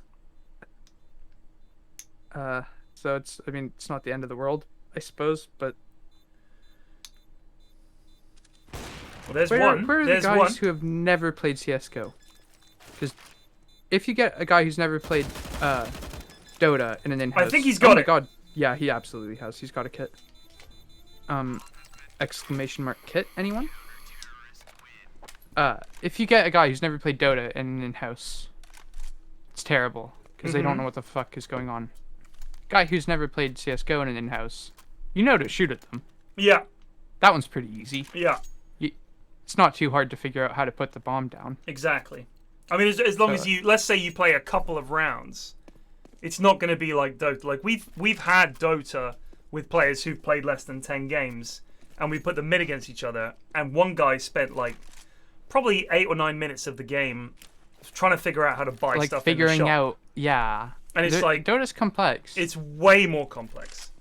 So it's not the end of the world, I suppose, but. Well, there's one. Where are the guys who have never played CSGO? Because if you get a guy who's never played Dota in an in-house... I think he's got it. Oh my God. Yeah, he absolutely has. He's got a kit. Exclamation mark kit, anyone? If you get a guy who's never played Dota in an in-house, it's terrible. Because they don't know what the fuck is going on. Guy who's never played CSGO in an in-house, you know to shoot at them. Yeah. That one's pretty easy. Yeah. It's not too hard to figure out how to put the bomb down. Exactly. I mean, as long as you, let's say you play a couple of rounds, it's not going to be like Dota. Like we've had Dota with players who've played less than 10 games, and we put them mid against each other, and one guy spent like probably 8 or 9 minutes of the game trying to figure out how to buy like stuff figuring in the shop. out, yeah. And it's like Dota's complex. It's way more complex.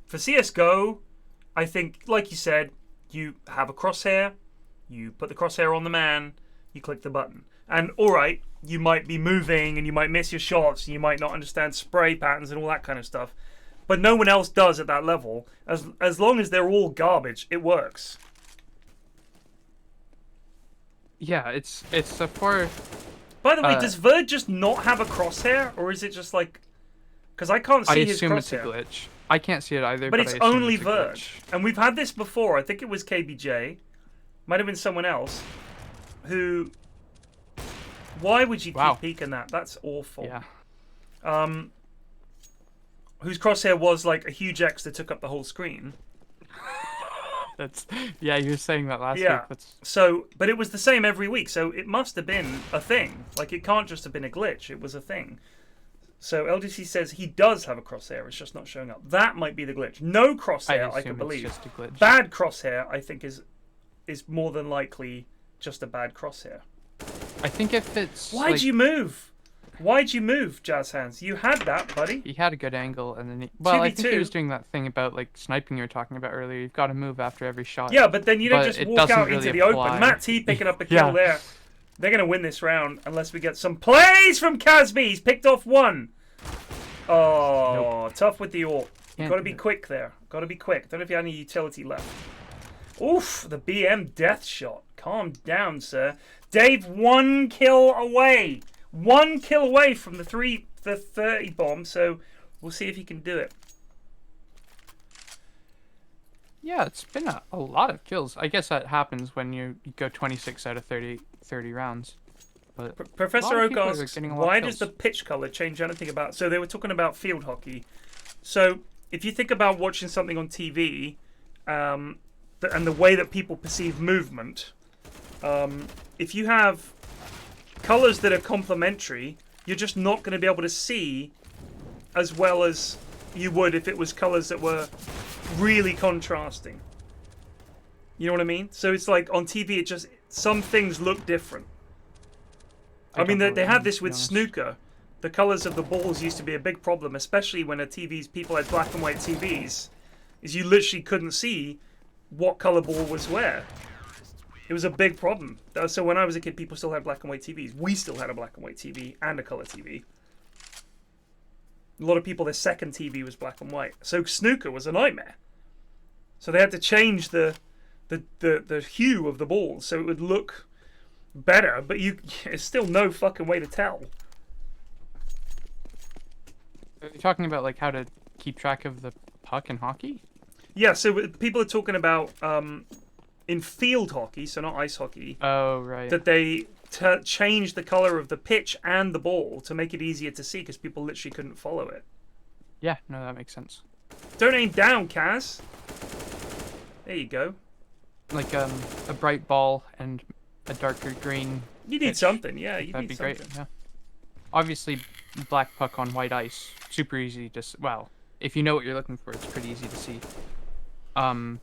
For CS:GO, I think, like you said, you have a crosshair. You put the crosshair on the man, you click the button. And alright, you might be moving and you might miss your shots and you might not understand spray patterns and all that kind of stuff. but no one else does at that level. As long as they're all garbage, it works. Yeah, it's a for. By the way, does Verd just not have a crosshair, or is it just like? Because I can't see his crosshair. I assume it's a glitch. I can't see it either. But I it's assume only it's a Verd, glitch. and we've had this before. I think it was KBJ, might have been someone else, who. Why would you keep peeking that? That's awful. Yeah. Whose crosshair was like a huge X that took up the whole screen. That's you were saying that last week. That's... So, but it was the same every week, so it must have been a thing. Like, it can't just have been a glitch. It was a thing. So LDC says he does have a crosshair. It's just not showing up. That might be the glitch. No crosshair, I can believe. It's just a glitch. Bad crosshair, I think, is more than likely just a bad crosshair. I think if it's. Why'd you move? Why'd you move, Jazz Hands? You had that, buddy. He had a good angle, and then I think 2v2. he was doing that thing about like sniping you were talking about earlier. You've got to move after every shot. Yeah, but then you don't just walk out into the open. Matt T picking up a kill there. They're gonna win this round unless we get some plays from Casby. He's picked off one. Oh, tough with the ult. You've got to be quick there. Got to be quick. Don't know if you have any utility left. Oof, the BM death shot. Calm down, sir. Dave, 1 kill away. 1 kill away from the 30 bomb, so we'll see if he can do it. Yeah, it's been a lot of kills. I guess that happens when you go 26 out of 30 rounds. But Professor Oak asks, why does the pitch color change anything about... So they were talking about field hockey. So if you think about watching something on TV and the way that people perceive movement, if you have colors that are complementary, you're just not going to be able to see as well as you would if it was colors that were really contrasting. You know what I mean? So it's like on TV, it just... Some things look different. I mean, they had this with snooker. The colors of the balls used to be a big problem, especially when people had black and white TVs. Is you literally couldn't see what color ball was where. It was a big problem. So when I was a kid, people still had black and white TVs. We still had a black and white TV and a color TV. A lot of people, their second TV was black and white. So snooker was a nightmare. So they had to change the hue of the balls so it would look better, but it's still no fucking way to tell. Are you talking about like how to keep track of the puck in hockey? Yeah, so people are talking about in field hockey, so not ice hockey. Oh, right. That they changed the color of the pitch and the ball to make it easier to see because people literally couldn't follow it. Yeah, no, that makes sense. Don't aim down, Kaz. There you go. Like a bright ball and a darker green. You need something, yeah. That'd be great. Yeah. Obviously, black puck on white ice, super easy to. Well, if you know what you're looking for, it's pretty easy to see.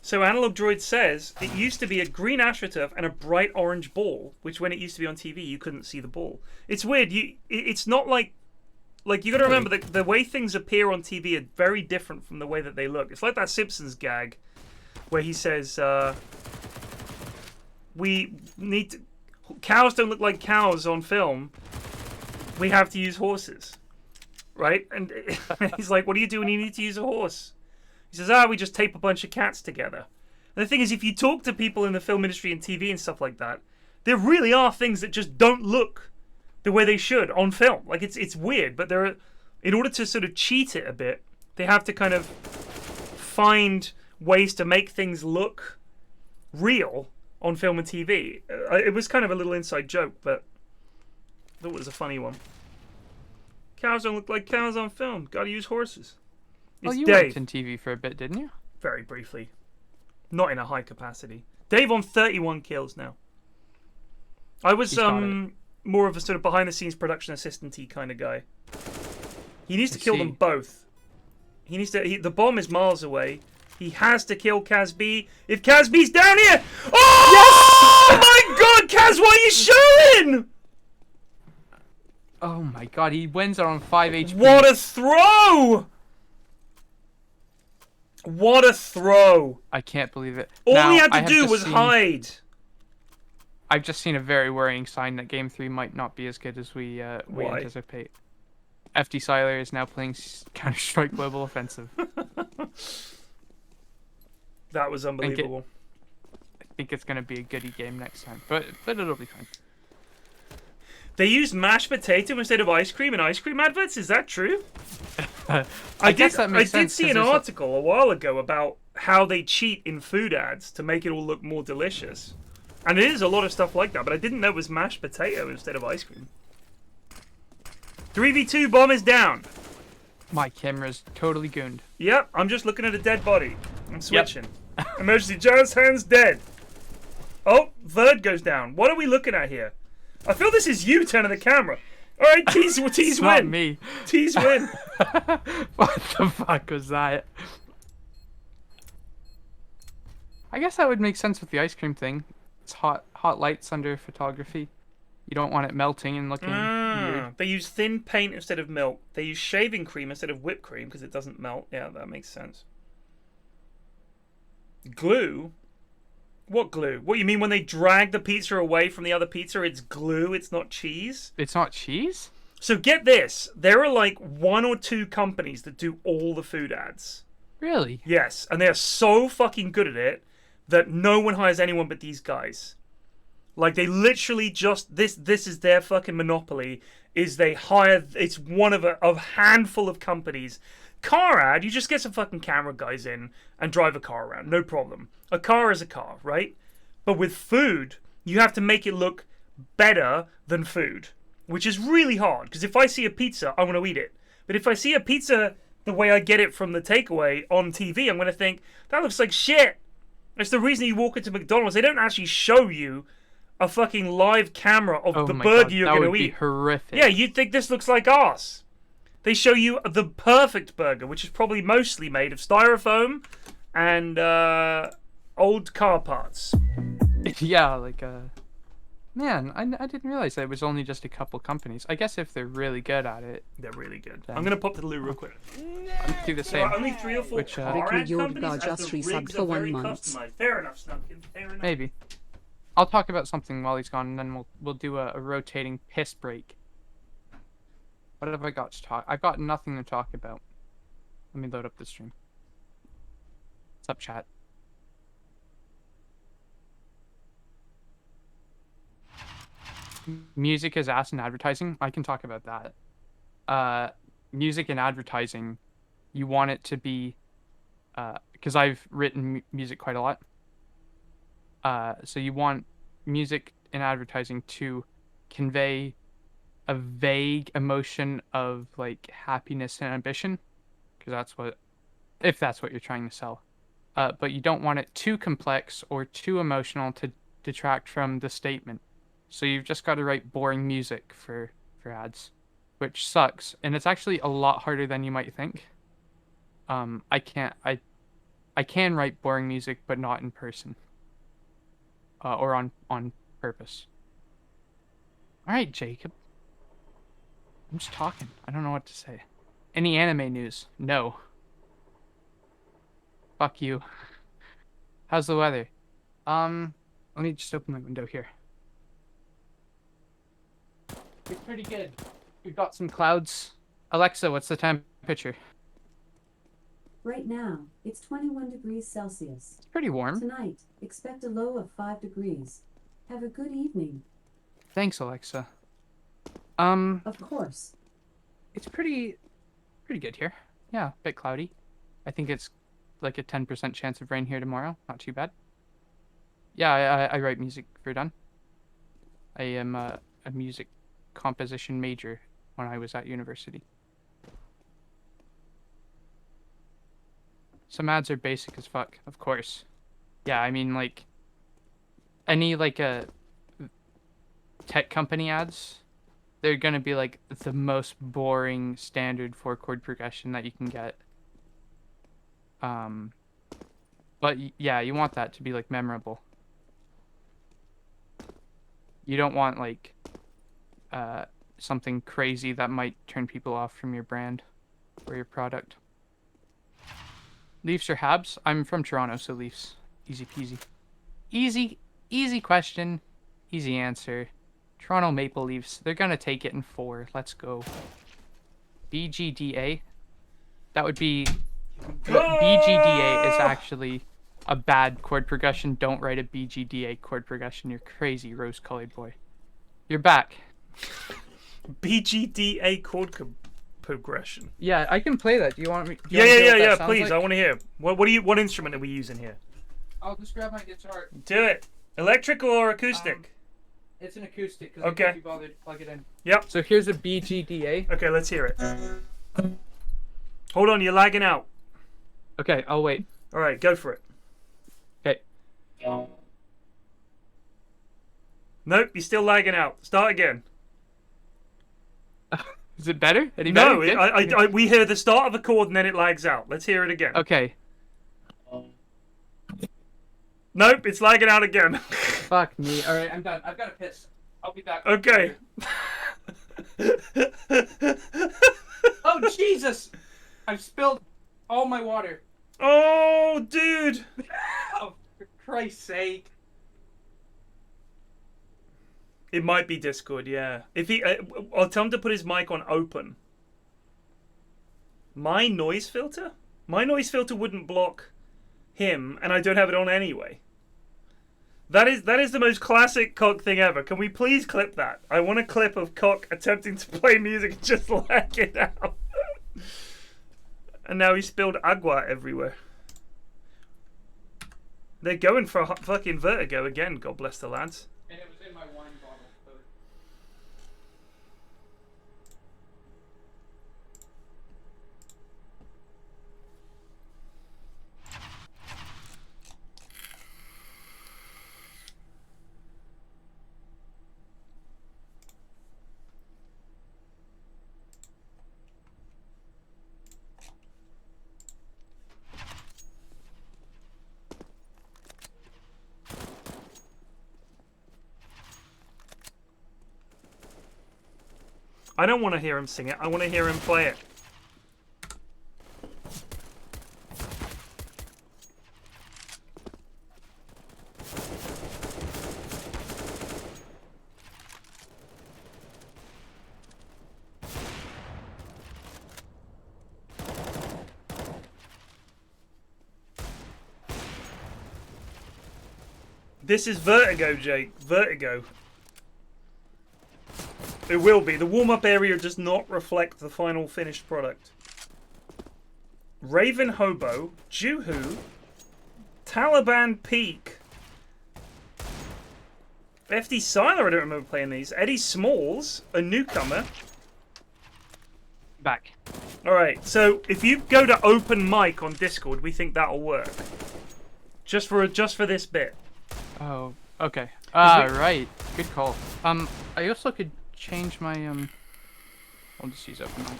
So Analog Droid says it used to be a green AstroTurf and a bright orange ball, which when it used to be on TV, you couldn't see the ball. It's weird. It's not like you got to remember the way things appear on TV are very different from the way that they look. It's like that Simpsons gag where he says, "We need to, cows don't look like cows on film. We have to use horses." Right? And he's like, "What do you do when you need to use a horse?" He says, we just tape a bunch of cats together. And the thing is, if you talk to people in the film industry and TV and stuff like that, there really are things that just don't look the way they should on film. Like, it's weird, but in order to sort of cheat it a bit, they have to kind of find ways to make things look real on film and TV. It was kind of a little inside joke, but I thought it was a funny one. Cows don't look like cows on film. Gotta use horses. It's you Dave. worked in TV for a bit, didn't you? Very briefly. Not in a high capacity. Dave on 31 kills now. I was more of a sort of behind-the-scenes production assistant-y kind of guy. He needs to kill them both. He needs to. The bomb is miles away. He has to kill Casby. If Casby's down here... Oh! Yes! My God, Kaz, what are you showing? Oh my God, he wins it on 5 HP. What a throw! What a throw! I can't believe it. All now, he had to do was hide. I've just seen a very worrying sign that Game 3 might not be as good as we anticipate. FD Siler is now playing Counter-Strike Global Offensive. That was unbelievable. I think it's going to be a goodie game next time, but it'll be fine. They used mashed potato instead of ice cream in ice cream adverts? Is that true? I guess that makes I did sense, see 'cause an there's article a while ago about how they cheat in food ads to make it all look more delicious. And it is a lot of stuff like that, but I didn't know it was mashed potato instead of ice cream. 3v2 bomb is down. My camera's totally gooned. Yep, I'm just looking at a dead body. I'm switching. Emergency jazz hands dead. Oh, Verd goes down. What are we looking at here? I feel this is you turning the camera. All right, T's It's win. not me. T's win. What the fuck was that? I guess that would make sense with the ice cream thing. It's hot lights under photography. You don't want it melting and looking weird. They use thin paint instead of milk. They use shaving cream instead of whipped cream because it doesn't melt. Yeah, that makes sense. Glue? What glue? What, you mean when they drag the pizza away from the other pizza, it's glue, it's not cheese? It's not cheese? So get this. There are like 1 or 2 companies that do all the food ads. Really? Yes, and they're so fucking good at it that no one hires anyone but these guys. Like, they literally just... This is their fucking monopoly, is they hire... It's one of a handful of companies. Car ad, you just get some fucking camera guys in and drive a car around. No problem. A car is a car, right? But with food, you have to make it look better than food. Which is really hard, because if I see a pizza, I want to eat it. But if I see a pizza the way I get it from the takeaway on TV, I'm going to think, that looks like shit. It's the reason you walk into McDonald's. They don't actually show you a fucking live camera of the burger you're going to eat. That would be horrific. Yeah, you'd think this looks like arse. They show you the perfect burger, which is probably mostly made of styrofoam and old car parts. Yeah, like man, I didn't realize that it was only just a couple companies. I guess if they're really good at it, they're really good. Then- I'm gonna pop to the loo real quick. I'm do the There same. are only 3 or 4 Which, car Vicky ad Yorga companies as just the resubbed rigs for are 1 very month. customized. Fair enough, Snunkin. Fair enough. Maybe. I'll talk about something while he's gone, and then we'll do a rotating piss break. What have I got to talk? I've got nothing to talk about. Let me load up the stream. What's up, chat? Music is ass in advertising. I can talk about that. Music and advertising, you want it to be, because I've written music quite a lot. So you want music and advertising to convey a vague emotion of like happiness and ambition, because if that's what you're trying to sell. But you don't want it too complex or too emotional to detract from the statement. So you've just got to write boring music for ads, which sucks, and it's actually a lot harder than you might think. I can write boring music, but not in person. Or on purpose. All right, Jacob. I'm just talking. I don't know what to say. Any anime news? No. Fuck you. How's the weather? Let me just open the window here. It's pretty good. We've got some clouds. Alexa, what's the temperature? Right now, it's 21 degrees Celsius. It's pretty warm. Tonight, expect a low of 5 degrees. Have a good evening. Thanks, Alexa. Of course. It's pretty good here. Yeah, a bit cloudy. I think it's like a 10% chance of rain here tomorrow. Not too bad. Yeah, I write music for done. I am a music composition major when I was at university. Some ads are basic as fuck, of course. Yeah, I mean, like, any, like, tech company ads, they're gonna be, like, the most boring standard 4-chord progression that you can get. But, yeah, you want that to be, like, memorable. You don't want, like, something crazy that might turn people off from your brand or your product. Leafs or Habs? I'm from Toronto, so Leafs. Easy peasy. Easy question. Easy answer. Toronto Maple Leafs. They're gonna take it in 4. Let's go. BGDA. That would be... BGDA is actually a bad chord progression. Don't write a BGDA chord progression. You're crazy, rose-colored boy. You're back. BGDA chord progression. Yeah, I can play that. Do you want me? Yeah. Please, I want to hear. What instrument are we using here? I'll just grab my guitar. Do it. Electric or acoustic? It's an acoustic because Okay. I can't be bothered to plug it in. Yep. So here's a BGDA. Okay, let's hear it. Hold on, you're lagging out. Okay, I'll wait. All right, go for it. Okay. Nope, you're still lagging out. Start again. Is it better? Any better? No, Good? we hear the start of a chord and then it lags out. Let's hear it again. Okay. Nope, it's lagging out again. Fuck me. All right, I'm done. I've got to piss. I'll be back. Okay. Oh Jesus! I've spilled all my water. Oh, dude. Oh, for Christ's sake. It might be Discord, yeah. If he, I'll tell him to put his mic on open. My noise filter? My noise filter wouldn't block him, and I don't have it on anyway. That is the most classic Cock thing ever. Can we please clip that? I want a clip of Cock attempting to play music and just lag it out. And now he spilled agua everywhere. They're going for fucking Vertigo again, God bless the lads. And it was in my wine bottle. So... I don't want to hear him sing it. I want to hear him play it. This is Vertigo, Jake. Vertigo. It will be. The warm-up area does not reflect the final finished product. Raven Hobo, Juhu, Taliban Peak, FD Siler, I don't remember playing these. Eddie Smalls, a newcomer. Back. Alright, so if you go to open mic on Discord, we think that'll work. Just for this bit. Oh, okay. Right. Good call. I also could change my I'll just use open mic.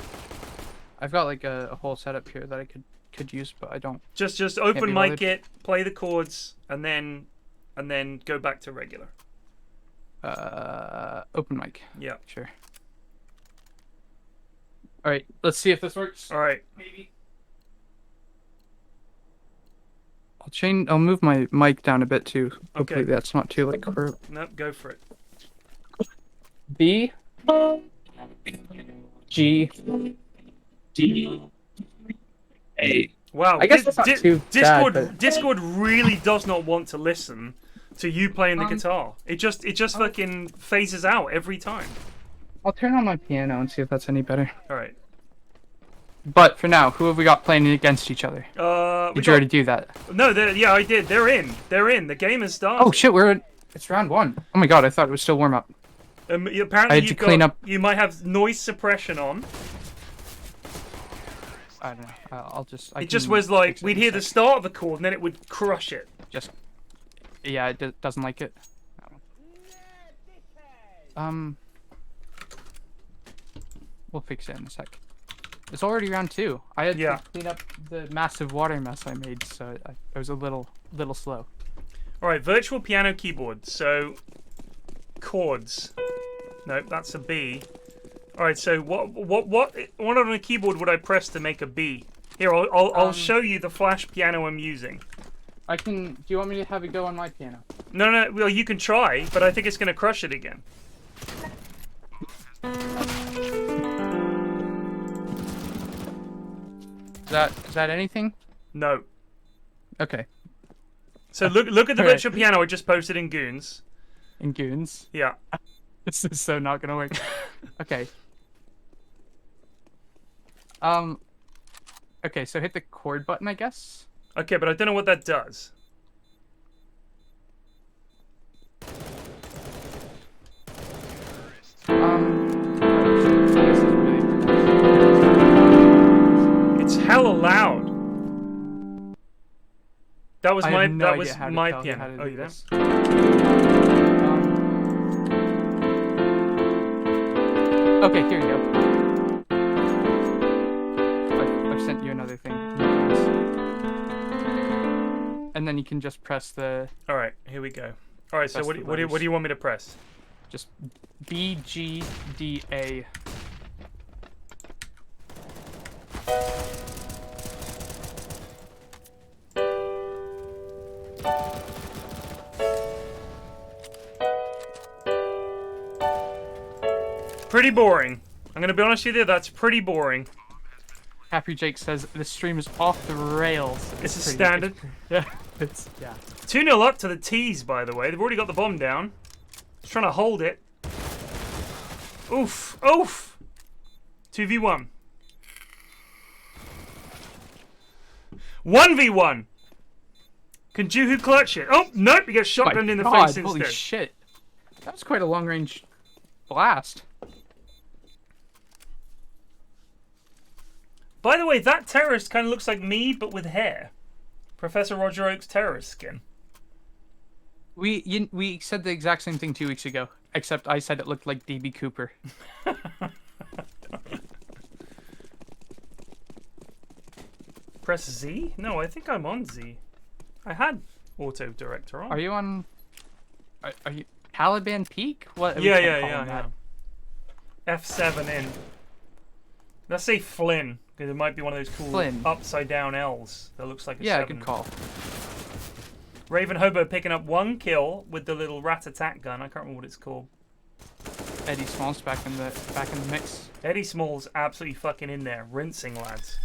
I've got like a whole setup here that I could use, but I don't. Just open mic it, play the chords, and then go back to regular. Open mic. Yeah. Sure. All right. Let's see if this works. All right. Maybe. I'll move my mic down a bit too. Hopefully Okay. that's not too like. Nope. Go for it. B G D A. Wow. I guess that's not too Discord. bad, but... Discord really does not want to listen to you playing the guitar. It just fucking phases out every time. I'll turn on my piano and see if that's any better. All right. But for now, who have we got playing against each other? Did you already do that? No, yeah, I did. They're in. The game has started. Oh shit, it's round 1. Oh my god, I thought it was still warm up. Apparently, I had to clean up. You might have noise suppression on. I don't know. It just was like we'd hear the start of a chord and then it would crush it. Yeah, it doesn't like it. We'll fix it in a sec. It's already round 2. I had to clean up the massive water mess I made, so I was a little slow. All right, virtual piano keyboard. So chords. Nope, that's a B. All right, so what on a keyboard would I press to make a B? Here, I'll show you the flash piano I'm using. Do you want me to have it go on my piano? No. Well, you can try, but I think it's gonna crush it again. that anything? No. Okay. So look at the Alright. virtual piano I just posted in Goons. In Goons. Yeah. This is so not gonna work. Okay. Okay, so hit the chord button, I guess. Okay, but I don't know what that does. This is really It's hella loud. That was I my have no that idea was how to my tell you how piano. to Oh, do you don't? this. Okay, here you go. I've sent you another thing. And then you can just press the All right, here we go. All right, so Press what the do you letters. want me to press? just B G D A. Pretty boring. I'm gonna be honest with you. That's pretty boring. Happy Jake says the stream is off the rails. It's a pretty- standard. Yeah, yeah. 2-0 up to the T's, by the way. They've already got the bomb down. Just trying to hold it. Oof. Oof. 2v1. 1v1. Can Juhu clutch it? Oh, nope. He gets shotgunned in the God, face holy instead. shit. That was quite a long range blast. By the way, that terrorist kind of looks like me, but with hair. Professor Roger Oak's terrorist skin. We said the exact same thing 2 weeks ago, except I said it looked like DB Cooper. Press Z? No, I think I'm on Z. I had auto director on. Are you on? Are you Taliban Peak? What? we Yeah, can't yeah, call yeah, him yeah. that. F7 in. Let's say Flynn, because it might be one of those cool Flynn. upside down L's that looks like a Yeah, 7. good call. Raven Hobo picking up 1 kill with the little rat-a-tat gun. I can't remember what it's called. Eddie Smalls back in the mix. Eddie Small's absolutely fucking in there, rinsing lads.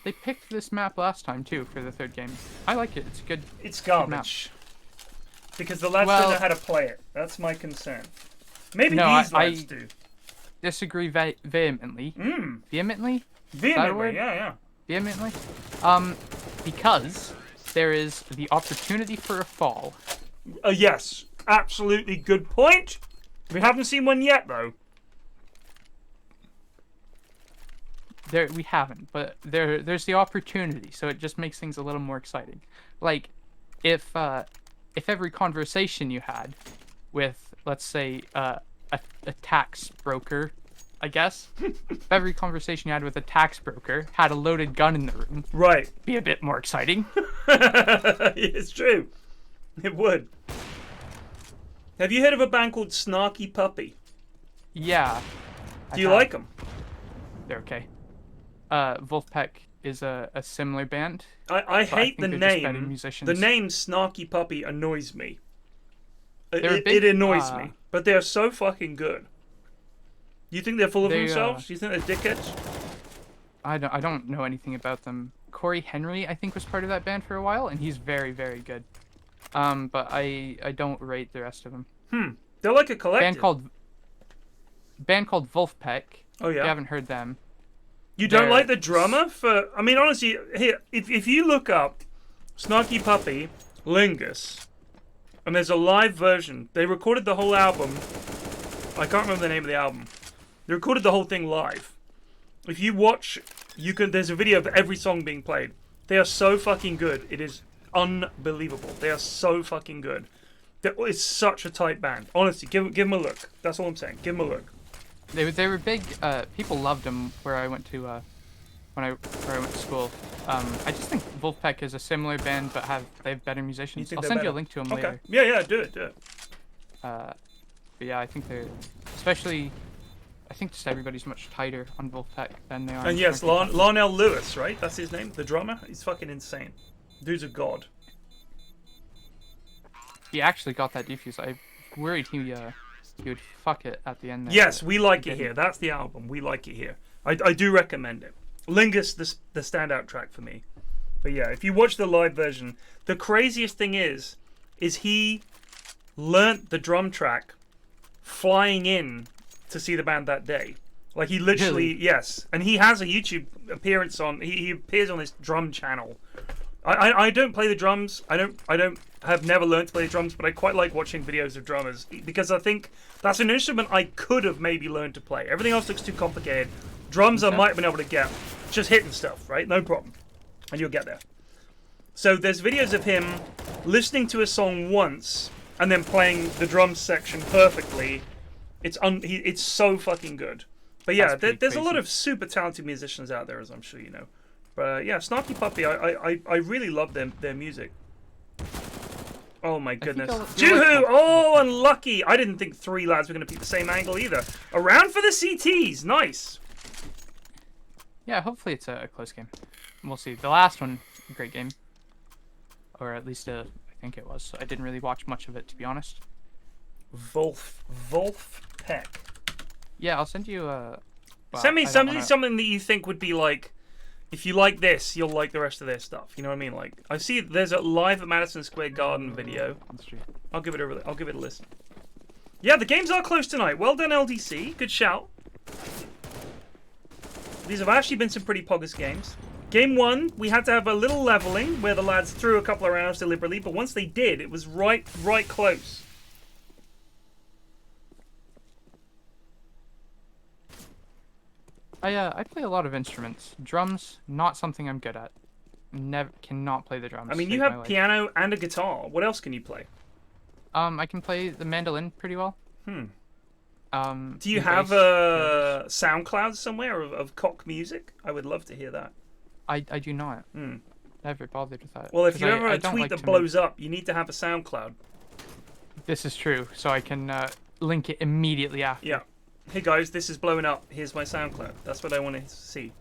They picked this map last time too for the third game. I like it. It's good. It's map. garbage. Because the lads Well- don't know how to play it. That's my concern. Maybe No, these lads I do. disagree vehemently. Mm. Vehemently? Vehemently, word? yeah, yeah. Vehemently? Because there is the opportunity for a fall. Yes, absolutely good point. We haven't seen one yet, though. We haven't, but there's the opportunity, so it just makes things a little more exciting. Like, if every conversation you had with, let's say, a tax broker, I guess, if every conversation you had with a tax broker had a loaded gun in the room, Right. be a bit more exciting. It's true. It would. Have you heard of a band called Snarky Puppy? Yeah. Do you like them? They're okay. Wolfpack is a similar band. I hate think the they're just better name. musicians. The name Snarky Puppy annoys me. They're It, big, it annoys me. But they're so fucking good. You think they're full of They, themselves? Do you think they're dickheads? I don't know anything about them. Corey Henry, I think, was part of that band for a while, and he's very, very good. But I don't rate the rest of them. They're like a collective. Band called Wolfpack. Oh If yeah. you haven't heard them. You don't They're- like the drummer for? I mean, honestly, here, if you look up Snarky Puppy Lingus, and there's a live version. They recorded the whole album. I can't remember the name of the album. They recorded the whole thing live. If you watch, you can. There's a video of every song being played. They are so fucking good. It is unbelievable. They are so fucking good. It's such a tight band. Honestly, give them a look. That's all I'm saying. Give them a look. They were big. People loved them where I went to where I went to school. I just think Wolfpack is a similar band, but they have better musicians. think I'll they're send you a better? link to them Okay. later. Yeah, do it. But yeah, I think they're especially. I think just everybody's much tighter on Wolfpack than they are. And on yes, Snarky Puppy. Larnell Lewis, right? That's his name, the drummer. He's fucking insane. Dude's a god. He actually got that defuse. I worried he he would fuck it at the end there. Yes, but We Like he It Here. didn't. That's the album. We Like It Here. I do recommend it. Lingus, the standout track for me. But yeah, if you watch the live version, the craziest thing is he learnt the drum track flying in to see the band that day. Like he literally, Really? yes. And he has a YouTube appearance on, he appears on this drum channel. I don't play the drums. I have never learned to play the drums, but I quite like watching videos of drummers because I think that's an instrument I could have maybe learned to play. Everything else looks too complicated. Drums I might have been able to get, just hitting stuff, right? No problem. And you'll get there. So there's videos of him listening to a song once and then playing the drum section perfectly. It's so fucking good. But yeah, That's pretty there's a lot crazy. of super talented musicians out there, as I'm sure you know. But yeah, Snarky Puppy, I really love their music. Oh my goodness. you'll like Juhu! them. Oh, unlucky! I didn't think 3 lads were going to pick the same angle either. Around for the CTs! Nice! Yeah, hopefully it's a close game. We'll see. The last one, great game. Or at least I think it was. I didn't really watch much of it, to be honest. Wolf Peck. Yeah, I'll send you Send me I don't wanna- something that you think would be like, if you like this, you'll like the rest of their stuff. You know what I mean? Like, I see there's a live at Madison Square Garden video. on the street. I'll give it a listen. Yeah, the games are close tonight. Well done, LDC. Good shout. These have actually been some pretty poggers games. Game 1, we had to have a little leveling where the lads threw a couple of rounds deliberately, but once they did, it was right close. I play a lot of instruments. Drums, not something I'm good at. Cannot play the drums. I mean, save you my have life. piano and a guitar. What else can you play? I can play the mandolin pretty well. Do you and have bass, a SoundCloud somewhere of cock music? I would love to hear that. I do not. Never bothered with that. Well, if 'cause you ever I have a don't tweet like that to blows up, you need to have a SoundCloud. This is true, so I can link it immediately after. Yeah. Hey guys, this is blowing up. Here's my SoundCloud. That's what I want to see.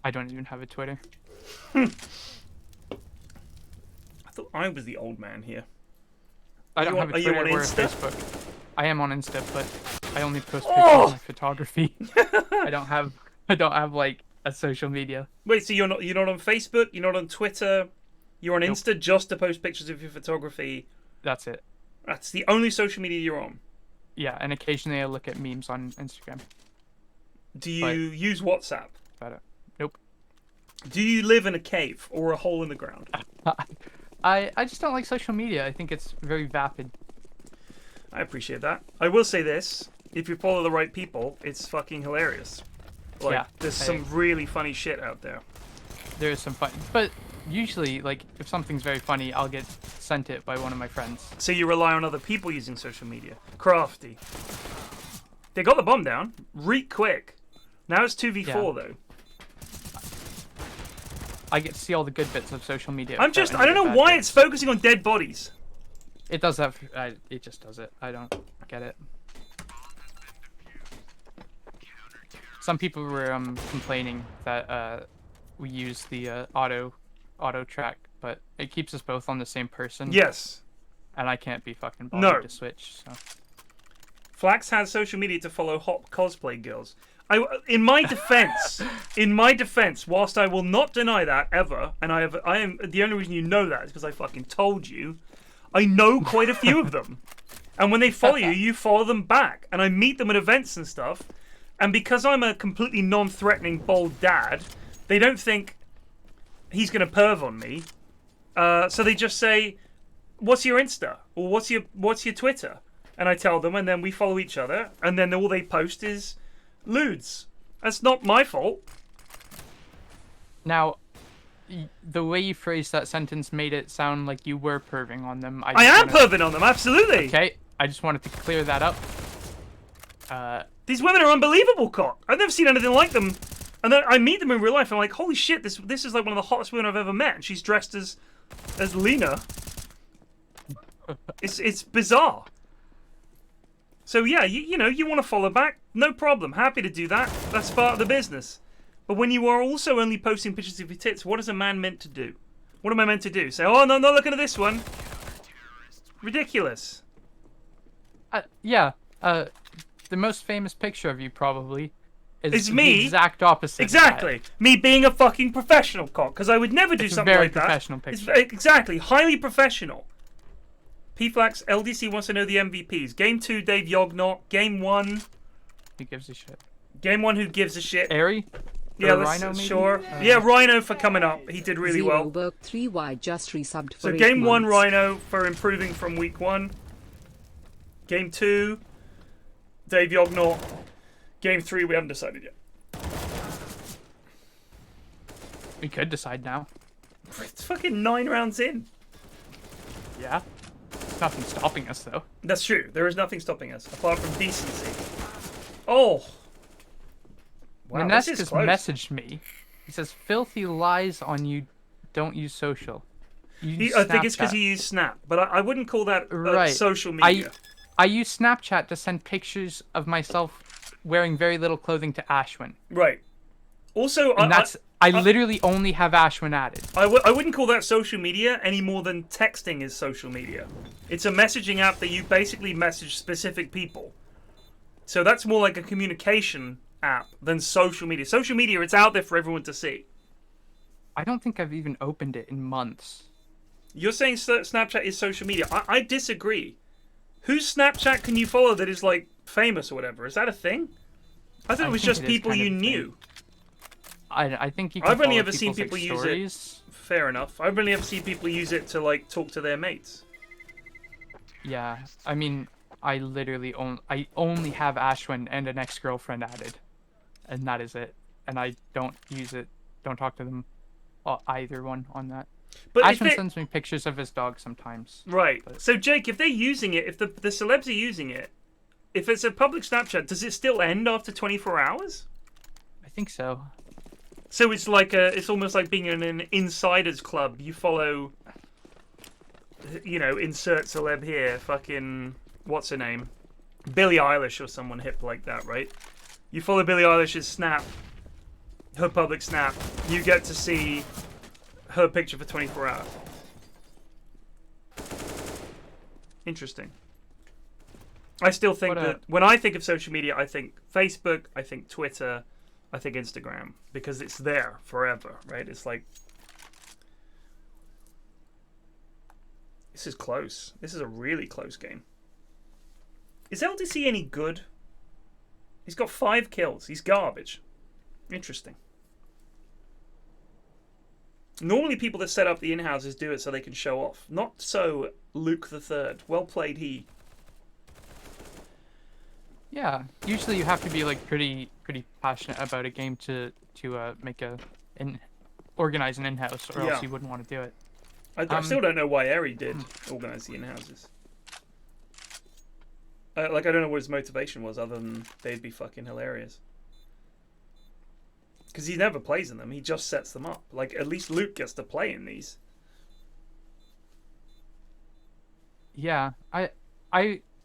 I don't even have a Twitter. I thought I was the old man here. I don't you have a on- are you Twitter on or a Insta? Facebook. I am on Insta, but I only post pictures Oh! of my photography. I don't have like a social media. Wait, so you're not on Facebook? You're not on Twitter? You're on Insta just to post pictures of your photography? That's it. That's the only social media you're on. Yeah, and occasionally I look at memes on Instagram. Do you But- use WhatsApp? But nope. Do you live in a cave or a hole in the ground? I just don't like social media. I think it's very vapid. I appreciate that. I will say this: if you follow the right people, it's fucking hilarious. Like, Yeah, there's I- some really funny shit out there. There is some fun, but usually, like, if something's very funny, I'll get sent it by one of my friends. So you rely on other people using social media. Crafty. They got the bomb down. Reek quick. Now it's 2v4 though. I get to see all the good bits of social media. I without any don't of the know bad why bits. it's focusing on dead bodies. It does that. It just does it. I don't get it. Some people were complaining that we use the auto track, but it keeps us both on the same person. Yes. And I can't be fucking bothered No. to switch. So. Flax has social media to follow hot cosplay girls. In my defense, whilst I will not deny that ever, and I am the only reason you know that is because I fucking told you, I know quite a few of them. And when they follow you, you follow them back. And I meet them at events and stuff. And because I'm a completely non-threatening, bold dad, they don't think he's going to perv on me. So they just say, what's your Insta? Or what's your Twitter? And I tell them, and then we follow each other. And then all they post is lewds. That's not my fault. Now, the way you phrased that sentence made it sound like you were perving on them. I am perving on them, absolutely. Okay, I just wanted to clear that up. These women are unbelievable, cock. I've never seen anything like them. And then I meet them in real life, and I'm like, holy shit, this is like one of the hottest women I've ever met. And she's dressed as Lena. It's bizarre. So yeah, you know, you want to follow back, no problem. Happy to do that. That's part of the business. But when you are also only posting pictures of your tits, what is a man meant to do? What am I meant to do? Say, oh, no, not looking at this one. Ridiculous. Yeah. The most famous picture of you probably is It's the me. exact opposite. of that. Exactly. Me being a fucking professional cock, because I would never do It's a something very like that. professional It's picture. exactly. Highly professional. PFlax, LDC wants to know the MVPs. Game 2, Dave Yognot. Game 1, Who gives a shit? Game 1, who gives a shit? Airy? Yeah, Or let's, Rhino, maybe? sure. Yeah, Rhino for coming up. He did really well. Zero Berg 3Y just resubbed for So 8 game 1, months. Rhino for improving from week 1. Game 2, Dave Yognot. Game 3, we haven't decided yet. We could decide now. It's fucking 9 rounds in. Yeah. There's nothing stopping us, though. That's true. There is nothing stopping us, apart from decency. Oh! Wow, this Manesk is has close. messaged me. He says, filthy lies on you don't use social. You use I think it's because Snapchat." he used Snap, but I wouldn't call that Right. social media. I use Snapchat to send pictures of myself wearing very little clothing to Ashwin. Right. Also, And I literally only have Ashwin added. I wouldn't call that social media any more than texting is social media. It's a messaging app that you basically message specific people. So that's more like a communication app than social media. Social media, it's out there for everyone to see. I don't think I've even opened it in months. You're saying Snapchat is social media. I disagree. Whose Snapchat can you follow that is, like, famous or whatever? Is that a thing? I thought it was think just it is people kind you of a thing. knew. I think you can I've only follow ever seen people's, people use stories. it. Fair enough. I've only ever seen people use it to, like, talk to their mates. Yeah, I mean, I literally only have Ashwin and an ex-girlfriend added, and that is it. And I don't use it. Don't talk to them, either one on that. But if Ashwin they- sends me pictures of his dog sometimes. Right. But- So, Jake, if they're using it, if the celebs are using it, if it's a public Snapchat, does it still end after 24 hours? I think so. So it's like it's almost like being in an insiders club. You follow, you know, insert celeb here, fucking, what's her name? Billie Eilish or someone hip like that, right? You follow Billie Eilish's Snap, her public Snap. You get to see her picture for 24 hours. Interesting. I still think that when I think of social media, I think Facebook, I think Twitter, I think Instagram, because it's there forever, right? It's like, this is close. This is a really close game. Is LDC any good? He's got 5 kills. He's garbage. Interesting. Normally people that set up the in-houses do it so they can show off. Not so Luke the Third. Well played, he. Yeah, usually you have to be like pretty passionate about a game to make organize an in-house, or Yeah. else you wouldn't want to do it. I still don't know why Eri did organize the in-houses. Like, I don't know what his motivation was, other than they'd be fucking hilarious. Because he never plays in them, he just sets them up. Like, at least Luke gets to play in these. Yeah, I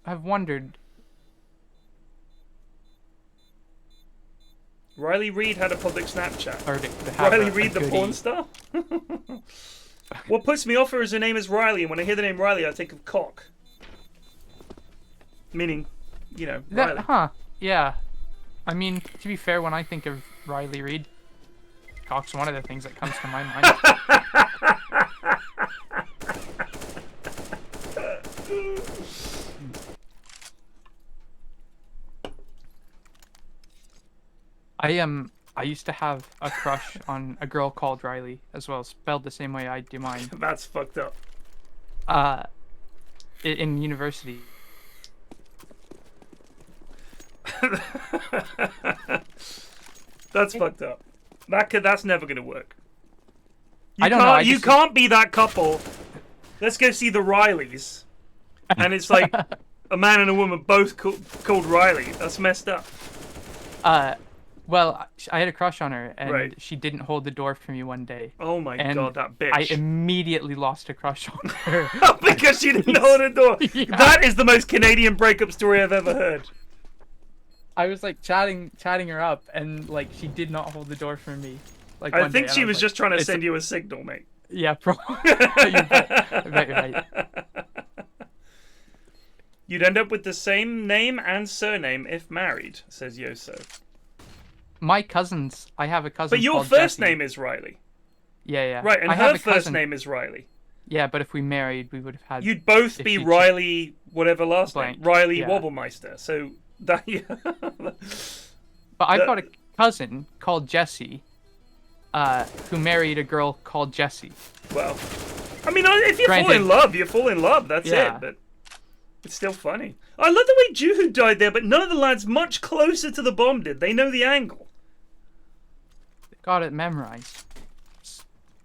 have wondered. Riley Reid had a public Snapchat. Or to have Riley a Reid, the goodie. porn star? What puts me off her is her name is Riley, and when I hear the name Riley, I think of cock. Meaning, you know, Riley. Huh? Yeah. I mean, to be fair, when I think of Riley Reid, cock's one of the things that comes to my mind. I used to have a crush on a girl called Riley as well, spelled the same way I do mine. That's fucked up. In university. That's fucked up. That's never gonna work. I don't know. You can't be that couple. Let's go see the Rileys, and it's like a man and a woman both called Riley. That's messed up. Well, I had a crush on her, and Right. she didn't hold the door for me one day. Oh my And god, that bitch! I immediately lost a crush on her. Because she didn't hold the door. Yeah. That is the most Canadian breakup story I've ever heard. I was like chatting her up, and like she did not hold the door for me. Like I one think day, she and I was like, just trying to "It's- send you a signal, mate. Yeah, probably. I bet you're right. You'd end up with the same name and surname if married, says Yoso. My cousins, I have a cousin. But your called first Jesse. name is Riley. Yeah. Right, and I have her a first cousin. name is Riley. Yeah, but if we married, we would have had. You'd both if be you Riley, whatever last name. Blank, Riley yeah. Wobblemeister. So that. Yeah. But I've got a cousin called Jesse, who married a girl called Jessie. Well, I mean, if you fall in love, you fall in love. That's Yeah. it. But it's still funny. I love the way Juhu died there, but none of the lads much closer to the bomb did. They know the angle. Got it memorized.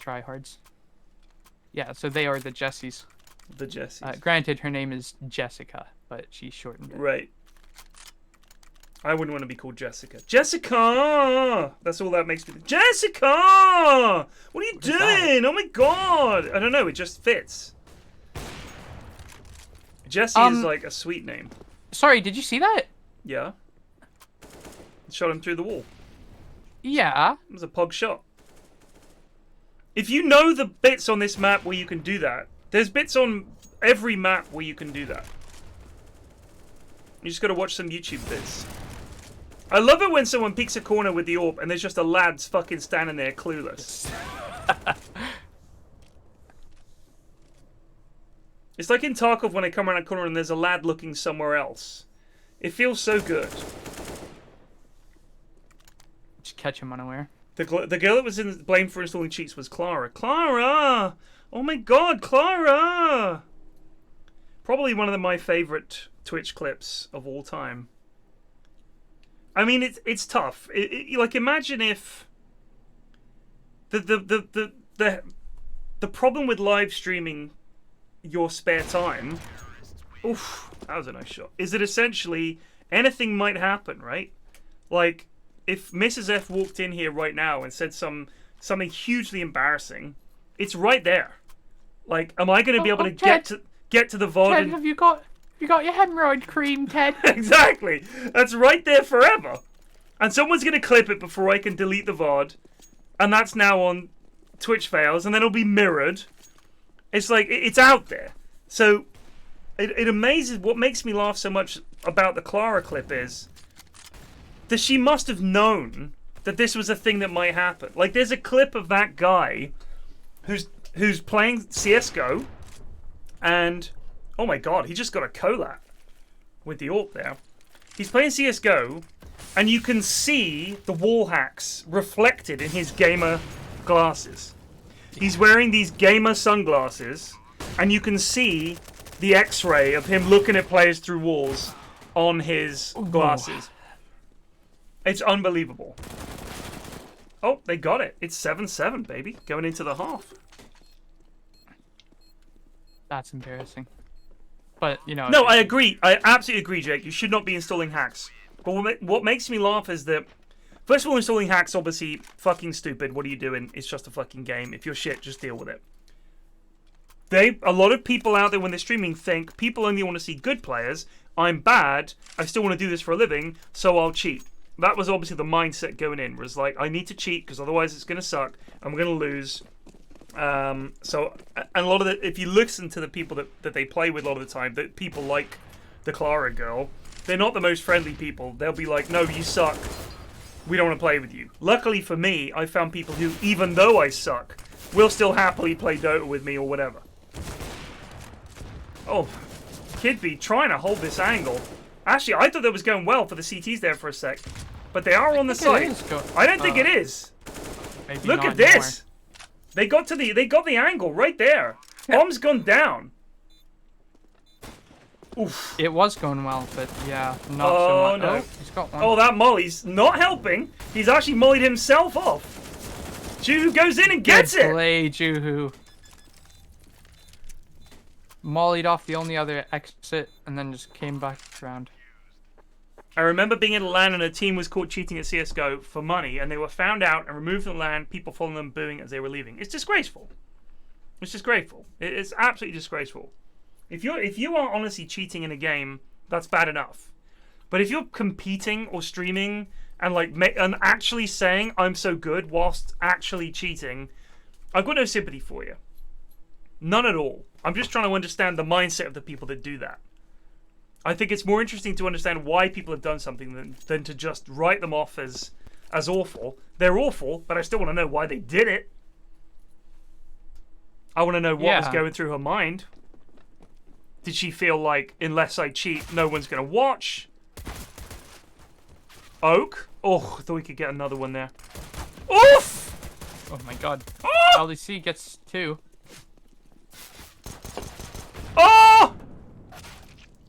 Tryhards. Yeah, so they are the Jessies. The Jessies. Granted, her name is Jessica, but she shortened it. Right. I wouldn't want to be called Jessica. Jessica! That's all that makes me. Jessica! What are you doing? Oh my god! I don't know, it just fits. Jessie is like a sweet name. Sorry, did you see that? Yeah. Shot him through the wall. Yeah. It was a pog shot. If you know the bits on this map where you can do that, there's bits on every map where you can do that. You just gotta watch some YouTube bits. I love it when someone peeks a corner with the AWP and there's just a lad's fucking standing there clueless. It's like in Tarkov when I come around a corner and there's a lad looking somewhere else. It feels so good. Just catch him unaware. The girl that was blamed for installing cheats was Clara. Clara! Oh my god, Clara! Probably one of my favorite Twitch clips of all time. I mean, it's tough. Like, imagine if the problem with live streaming your spare time. Oof, that was a nice shot. Is that essentially anything might happen, right? Like, if Mrs. F walked in here right now and said something hugely embarrassing, it's right there. Like, am I going to be able to get to the VOD? Ted, have you got your hemorrhoid cream, Ted? Exactly. That's right there forever. And someone's going to clip it before I can delete the VOD. And that's now on Twitch Fails, and then it'll be mirrored. It's like, it's out there. So, it amazes, what makes me laugh so much about the Clara clip is that she must have known that this was a thing that might happen. Like, there's a clip of that guy who's playing CSGO, and oh my god, he just got a collab with the AWP there. He's playing CSGO, and you can see the wall hacks reflected in his gamer glasses. He's wearing these gamer sunglasses, and you can see the X-ray of him looking at players through walls on his glasses. It's unbelievable. Oh, they got it. It's 7-7, baby. Going into the half. That's embarrassing. But, you know... No, I agree. I absolutely agree, Jake. You should not be installing hacks. But what makes me laugh is that... First of all, installing hacks, obviously, fucking stupid. What are you doing? It's just a fucking game. If you're shit, just deal with it. A lot of people out there when they're streaming think people only want to see good players. I'm bad. I still want to do this for a living, so I'll cheat. That was obviously the mindset going in. Was like, I need to cheat because otherwise it's going to suck. I'm going to lose. And a lot of if you listen to the people that they play with a lot of the time, that people like the Clara girl, they're not the most friendly people. They'll be like, no, you suck. We don't want to play with you. Luckily for me, I found people who, even though I suck, will still happily play Dota with me or whatever. Oh, Kid B trying to hold this angle. Actually, I thought that was going well for the CTs there for a sec. But they are on the side. I don't think it is. Look at this. They got the angle right there. Bomb's gone down. Oof. It was going well, but yeah, not so much. No. Oh, he's got one. Oh, that molly's not helping. He's actually mollied himself off. Juhu goes in and gets it. Good play, Juhu. Mollied off the only other exit, and then just came back around. I remember being in a LAN and a team was caught cheating at CSGO for money, and they were found out and removed from the LAN, people following them booing as they were leaving. It's disgraceful. It's disgraceful. It's absolutely disgraceful. If you are honestly cheating in a game, that's bad enough. But if you're competing or streaming and and actually saying I'm so good whilst actually cheating, I've got no sympathy for you. None at all. I'm just trying to understand the mindset of the people that do that. I think it's more interesting to understand why people have done something than to just write them off as awful. They're awful, but I still want to know why they did it. I want to know what was going through her mind. Did she feel like, unless I cheat, no one's going to watch? Oak? Oh, I thought we could get another one there. Oof! Oh my god. Oh! LDC gets 2. Oh!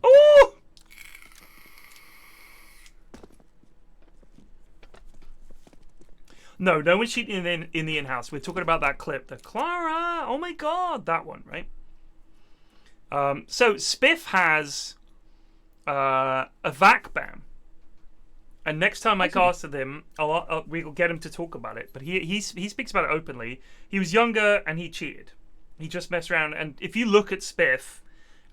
Oh! No one's cheating in the in-house. We're talking about that clip. The Clara! Oh my god! That one, right? So, Spiff has a VAC ban. And next time I casted him, we'll get him to talk about it. But he speaks about it openly. He was younger and he cheated. He just messed around. And if you look at Spiff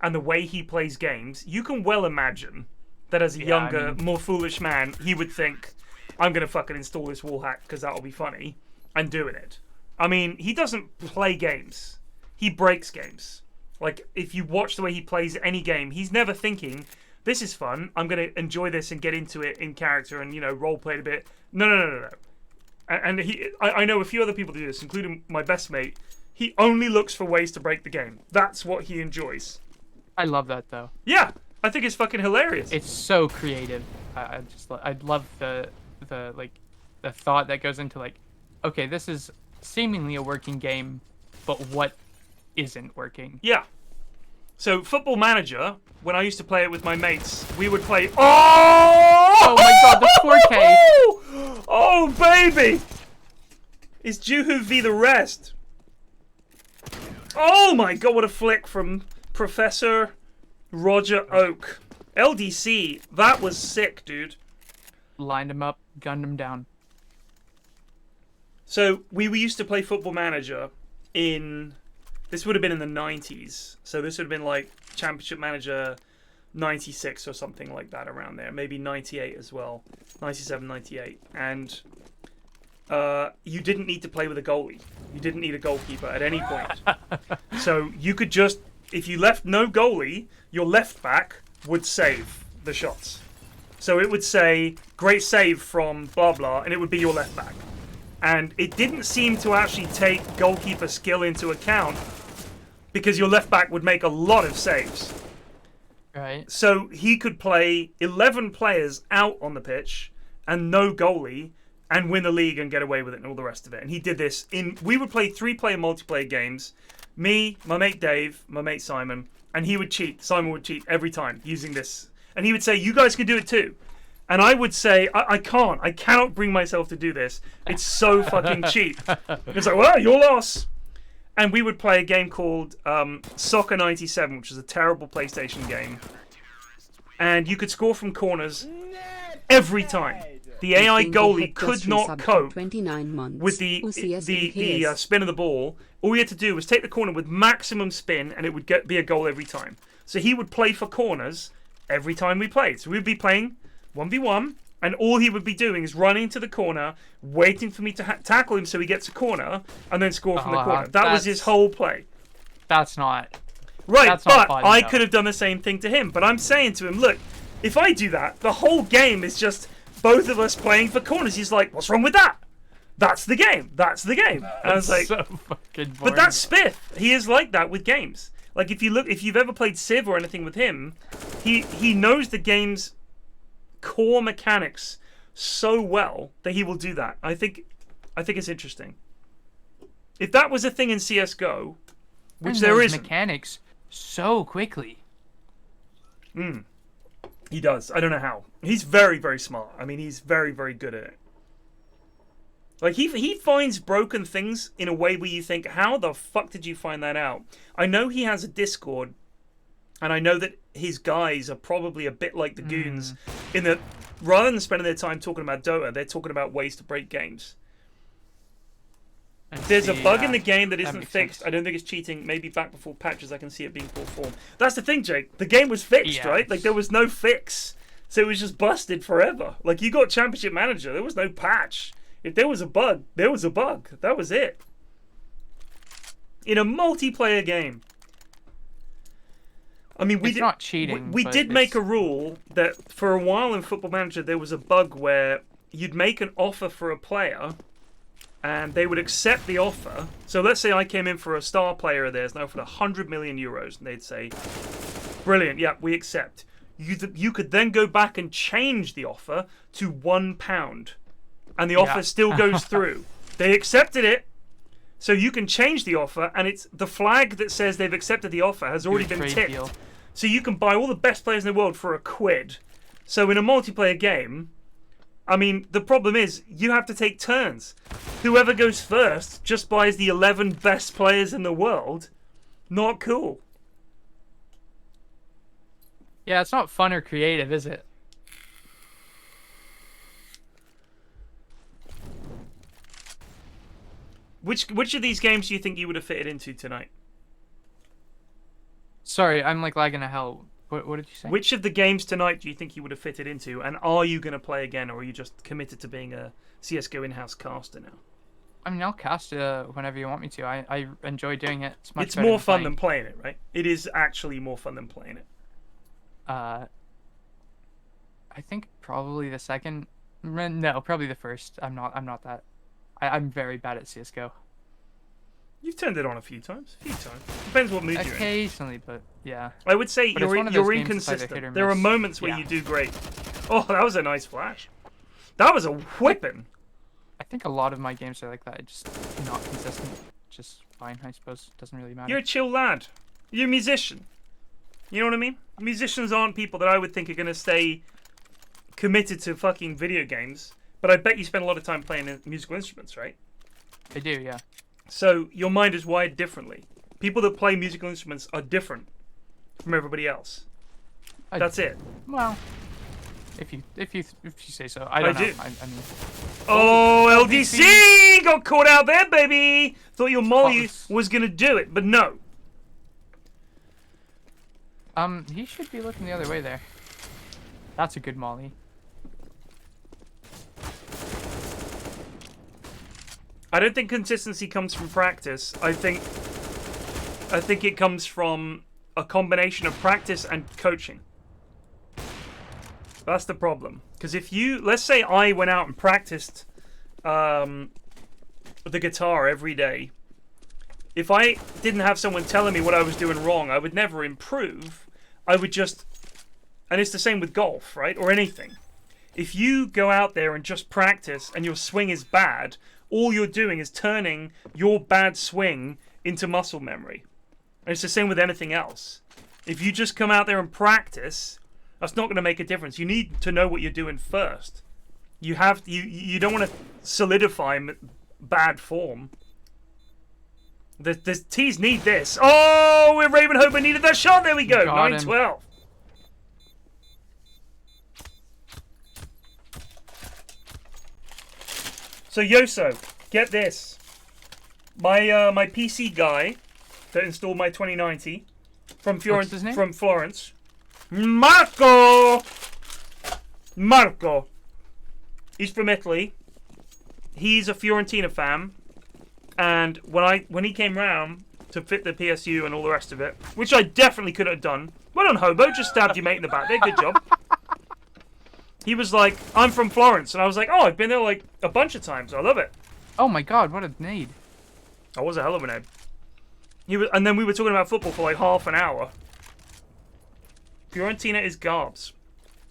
and the way he plays games, you can well imagine that as a younger, more foolish man, he would think, I'm going to fucking install this wall hack because that'll be funny, and doing it. I mean, he doesn't play games. He breaks games. Like, if you watch the way he plays any game, he's never thinking, this is fun, I'm going to enjoy this and get into it in character and, role play it a bit. No. And I know a few other people do this, including my best mate. He only looks for ways to break the game. That's what he enjoys. I love that, though. Yeah, I think it's fucking hilarious. It's so creative. I love the thought that goes into, like, okay, this is seemingly a working game, but what isn't working? Yeah. So, Football Manager, when I used to play it with my mates, we would play... Oh my god, the 4K! Oh, baby! It's Juhu v the rest. Oh my god, what a flick from Professor Roger Oak. LDC, that was sick, dude. Lined him up, gunned him down. So, we used to play Football Manager in... This would have been in the 90s. So this would have been like Championship Manager 96 or something like that around there. Maybe 98 as well. 97, 98. And you didn't need to play with a goalie. You didn't need a goalkeeper at any point. So you could just... If you left no goalie, your left back would save the shots. So it would say, great save from blah blah, and it would be your left back. And it didn't seem to actually take goalkeeper skill into account because your left back would make a lot of saves. Right. So he could play 11 players out on the pitch and no goalie and win the league and get away with it and all the rest of it. And he did this we would play 3-player multiplayer games. Me, my mate Dave, my mate Simon, and he would cheat. Simon would cheat every time using this. And he would say, you guys can do it too. And I would say, I cannot bring myself to do this. It's so fucking cheap. It's like, well, your loss. And we would play a game called Soccer 97, which is a terrible PlayStation game. And you could score from corners every time. The AI goalie could not cope with the spin of the ball. All he had to do was take the corner with maximum spin, and it would be a goal every time. So he would play for corners every time we played. So we'd be playing 1v1, and all he would be doing is running to the corner, waiting for me to tackle him so he gets a corner, and then score from the corner. That was his whole play. That's not... Right, that's but not fun, I no. could have done the same thing to him. But I'm saying to him, look, if I do that, the whole game is just both of us playing for corners. He's like, what's wrong with that? That's the game. That's the game. And I was like, so fucking boring. But that's Spiff. He is like that with games. Like if you've ever played Civ or anything with him, he knows the game's core mechanics so well that he will do that. I think it's interesting. If that was a thing in CSGO, which there is mechanics so quickly. He does. I don't know how. He's very, very smart. I mean, he's very, very good at it. Like, he finds broken things in a way where you think, how the fuck did you find that out? I know he has a Discord, and I know that his guys are probably a bit like the goons, in that rather than spending their time talking about Dota, they're talking about ways to break games. There's a bug in the game that isn't fixed. I don't think it's cheating. Maybe back before patches I can see it being full form. That's the thing, Jake. The game was fixed, right? Like, there was no fix. So it was just busted forever. Like, you got Championship Manager. There was no patch. If there was a bug, there was a bug. That was it. In a multiplayer game. I mean, It's not cheating. We but did make a it's- rule that for a while in Football Manager there was a bug where you'd make an offer for a player, and they would accept the offer. So let's say I came in for a star player of theirs and offered 100 million euros, and they'd say, "Brilliant, yeah, we accept." You could then go back and change the offer to £1, and the offer still goes through. They accepted it. So you can change the offer, and it's the flag that says they've accepted the offer has already been trade ticked. deal. So you can buy all the best players in the world for £1. So in a multiplayer game, I mean, the problem is you have to take turns. Whoever goes first just buys the 11 best players in the world. Not cool. Yeah, it's not fun or creative, is it? Which of these games do you think you would have fitted into tonight? Sorry, I'm like lagging to hell. What did you say? Which of the games tonight do you think you would have fitted into? And are you going to play again, or are you just committed to being a CSGO in-house caster now? I mean, I'll cast whenever you want me to. I enjoy doing it. It's much It's better more fun playing. than playing it, right? It is actually more fun than playing it. I think probably the second. No, probably the first. I'm not that. I'm very bad at CS:GO. You've turned it on a few times. Depends what mood you're in. Occasionally, but yeah. I would say But it's one of you're those games that's either hit inconsistent. or There are miss. moments where Yeah. you do great. Oh, that was a nice flash. That was a whipping. I think a lot of my games are like that. Just not consistent. Just fine, I suppose. Doesn't really matter. You're a chill lad. You're a musician. You know what I mean? Musicians aren't people that I would think are going to stay committed to fucking video games. But I bet you spend a lot of time playing musical instruments, right? I do, yeah. So your mind is wired differently. People that play musical instruments are different from everybody else. That's it. Well, if you say so. I don't know. do. I mean, Oh, LDC got caught out there, baby. Thought your molly Close. was gonna do it, but no. he should be looking the other way there. That's a good molly. I don't think consistency comes from practice. I think it comes from a combination of practice and coaching. That's the problem. Because if you, let's say I went out and practiced the guitar every day. If I didn't have someone telling me what I was doing wrong, I would never improve. I would just, and it's the same with golf, right? Or anything. If you go out there and just practice and your swing is bad, all you're doing is turning your bad swing into muscle memory. And it's the same with anything else. If you just come out there and practice, that's not going to make a difference. You need to know what you're doing first. You don't want to solidify bad form. The T's need this. Oh, we're Ravenhofer needed that shot. There we go. Got him. 9-12. So Yoso, get this. My PC guy that installed my 2090 from What's his name? from Florence. Marco. He's from Italy. He's a Fiorentina fan, and when he came round to fit the PSU and all the rest of it, which I definitely could have done. Well done, Hobo. Just stabbed your mate in the back there. Good job. He was like, I'm from Florence. And I was like, oh, I've been there like a bunch of times. I love it. Oh my god, what a nade. I was a hell of an egg. And then we were talking about football for like half an hour. Fiorentina is garbs.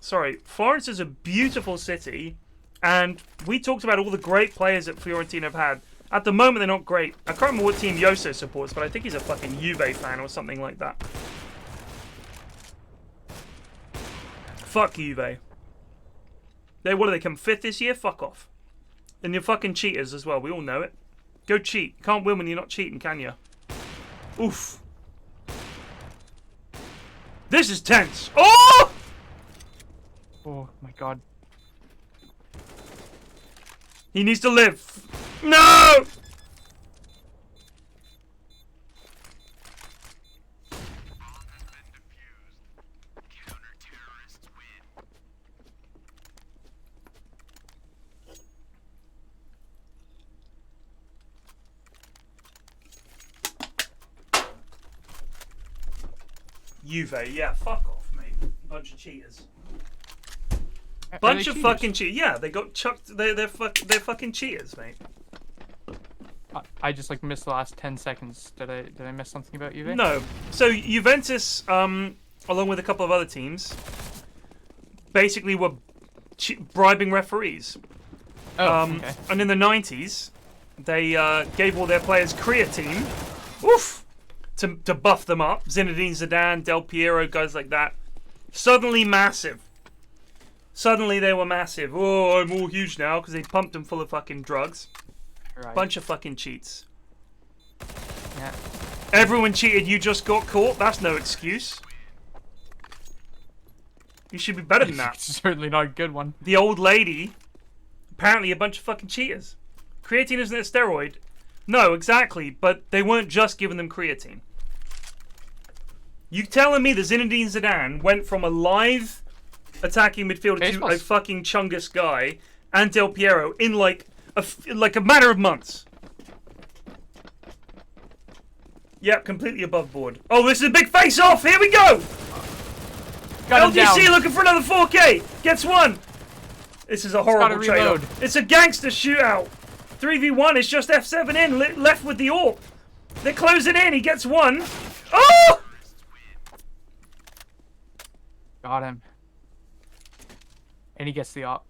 Sorry, Florence is a beautiful city. And we talked about all the great players that Fiorentina have had. At the moment, they're not great. I can't remember what team Yoso supports, but I think he's a fucking Juve fan or something like that. Fuck Juve. What do they come 5th this year? Fuck off. And you're fucking cheaters as well. We all know it. Go cheat. Can't win when you're not cheating, can you? Oof. This is tense. Oh! Oh my god. He needs to live. No! Juve. Yeah, fuck off, mate. Bunch of cheaters. Are Bunch they of cheaters? fucking cheaters. Yeah, they got chucked. They're fucking cheaters, mate. I just like missed the last 10 seconds. Did I miss something about Juve? No. So Juventus, along with a couple of other teams, basically were bribing referees. Oh, okay. And in the 90s, they gave all their players creatine, to buff them up. Zinedine Zidane, Del Piero, guys like that. Suddenly massive. Suddenly they were massive. Oh, I'm all huge now because they pumped them full of fucking drugs. Right. Bunch of fucking cheats. Yeah. Everyone cheated, you just got caught? That's no excuse. You should be better than that. Certainly not a good one. The old lady, apparently a bunch of fucking cheaters. Creatine isn't a steroid. No, exactly, but they weren't just giving them creatine. You telling me that Zinedine Zidane went from a live attacking midfielder to a fucking Chungus guy and Del Piero in like a matter of months? Yep, completely above board. Oh, this is a big face-off! Here we go! Got him LDC down. looking for another 4K! Gets one! This is a horrible gotta reload. trade-off. It's a gangster shootout! 3v1, it's just F7 in, left with the AWP. They're closing in, he gets one. Oh! Got him. And he gets the op.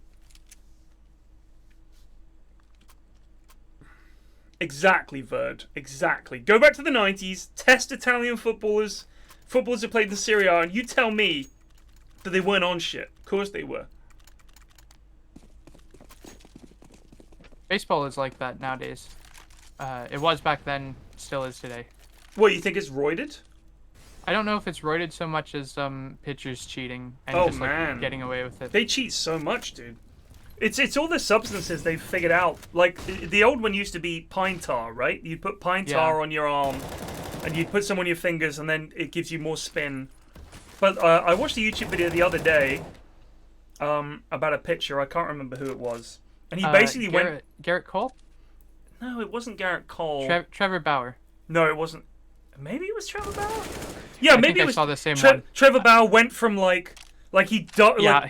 Exactly, Verd. Exactly. Go back to the 90s, test Italian footballers who played in the Serie A, and you tell me that they weren't on shit. Of course they were. Baseball is like that nowadays. It was back then, still is today. What, you think it's roided? I don't know if it's roided so much as pitchers cheating and Oh, just man. like getting away with it. They cheat so much, dude. It's all the substances they've figured out. Like, the old one used to be pine tar, right? You'd put pine tar on your arm, and you'd put some on your fingers, and then it gives you more spin. But I watched a YouTube video the other day about a pitcher. I can't remember who it was. And he basically went... Garrett Cole? No, it wasn't Garrett Cole. Trevor Bauer. No, it wasn't. Maybe it was Trevor Bauer? Yeah, maybe think it I was... saw the same one. Trevor Bauer went from, like he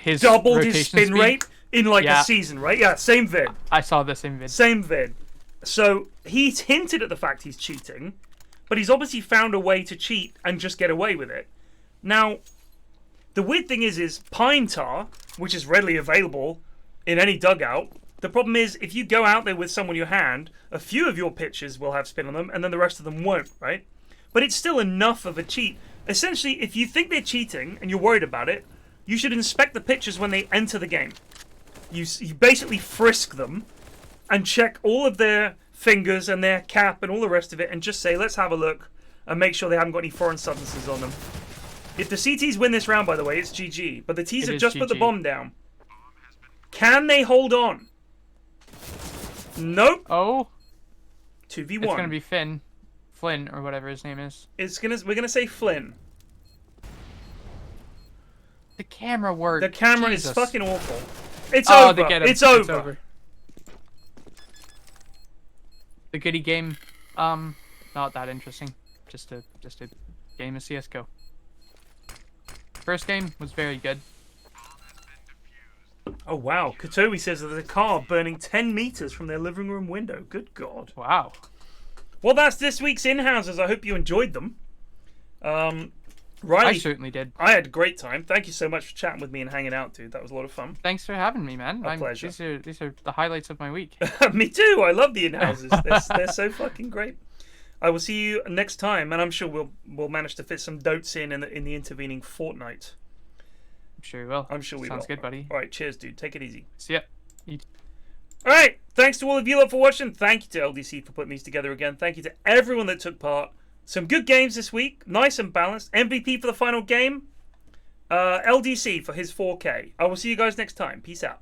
his doubled his rotation spin speed. rate in, a season, right? Yeah, same vid. I saw the same vid. Same vid. So he's hinted at the fact he's cheating, but he's obviously found a way to cheat and just get away with it. Now, the weird thing is pine tar, which is readily available in any dugout. The problem is, if you go out there with some on your hand, a few of your pitches will have spin on them, and then the rest of them won't, right? But it's still enough of a cheat. Essentially, if you think they're cheating and you're worried about it, you should inspect the pitches when they enter the game. You basically frisk them and check all of their fingers and their cap and all the rest of it and just say, let's have a look and make sure they haven't got any foreign substances on them. If the CTs win this round, by the way, it's GG. But the Ts have just put the bomb down. Can they hold on? Nope. Oh. 2v1. It's gonna be Flynn, or whatever his name is. We're gonna say Flynn. The camera work. The camera Jesus. is fucking awful. It's Oh, over. they get him. It's over. The goodie game, not that interesting. Just a game of CSGO. First game was very good. Oh wow, Katowi says that there's a car burning 10 meters from their living room window. Good God. Wow. Well, that's this week's Inhouses. I hope you enjoyed them. Riley, I certainly did. I had a great time. Thank you so much for chatting with me and hanging out, dude. That was a lot of fun. Thanks for having me, man. A pleasure. These are the highlights of my week. Me too. I love the Inhouses. They're so fucking great. I will see you next time, and I'm sure we'll manage to fit some dotes in the intervening fortnight. I'm sure we will. I'm sure we will. Sounds good, buddy. All right, cheers, dude. Take it easy. See ya. All right, thanks to all of you lot for watching. Thank you to LDC for putting these together again. Thank you to everyone that took part. Some good games this week, nice and balanced. MVP for the final game, LDC for his 4K. I will see you guys next time. Peace out.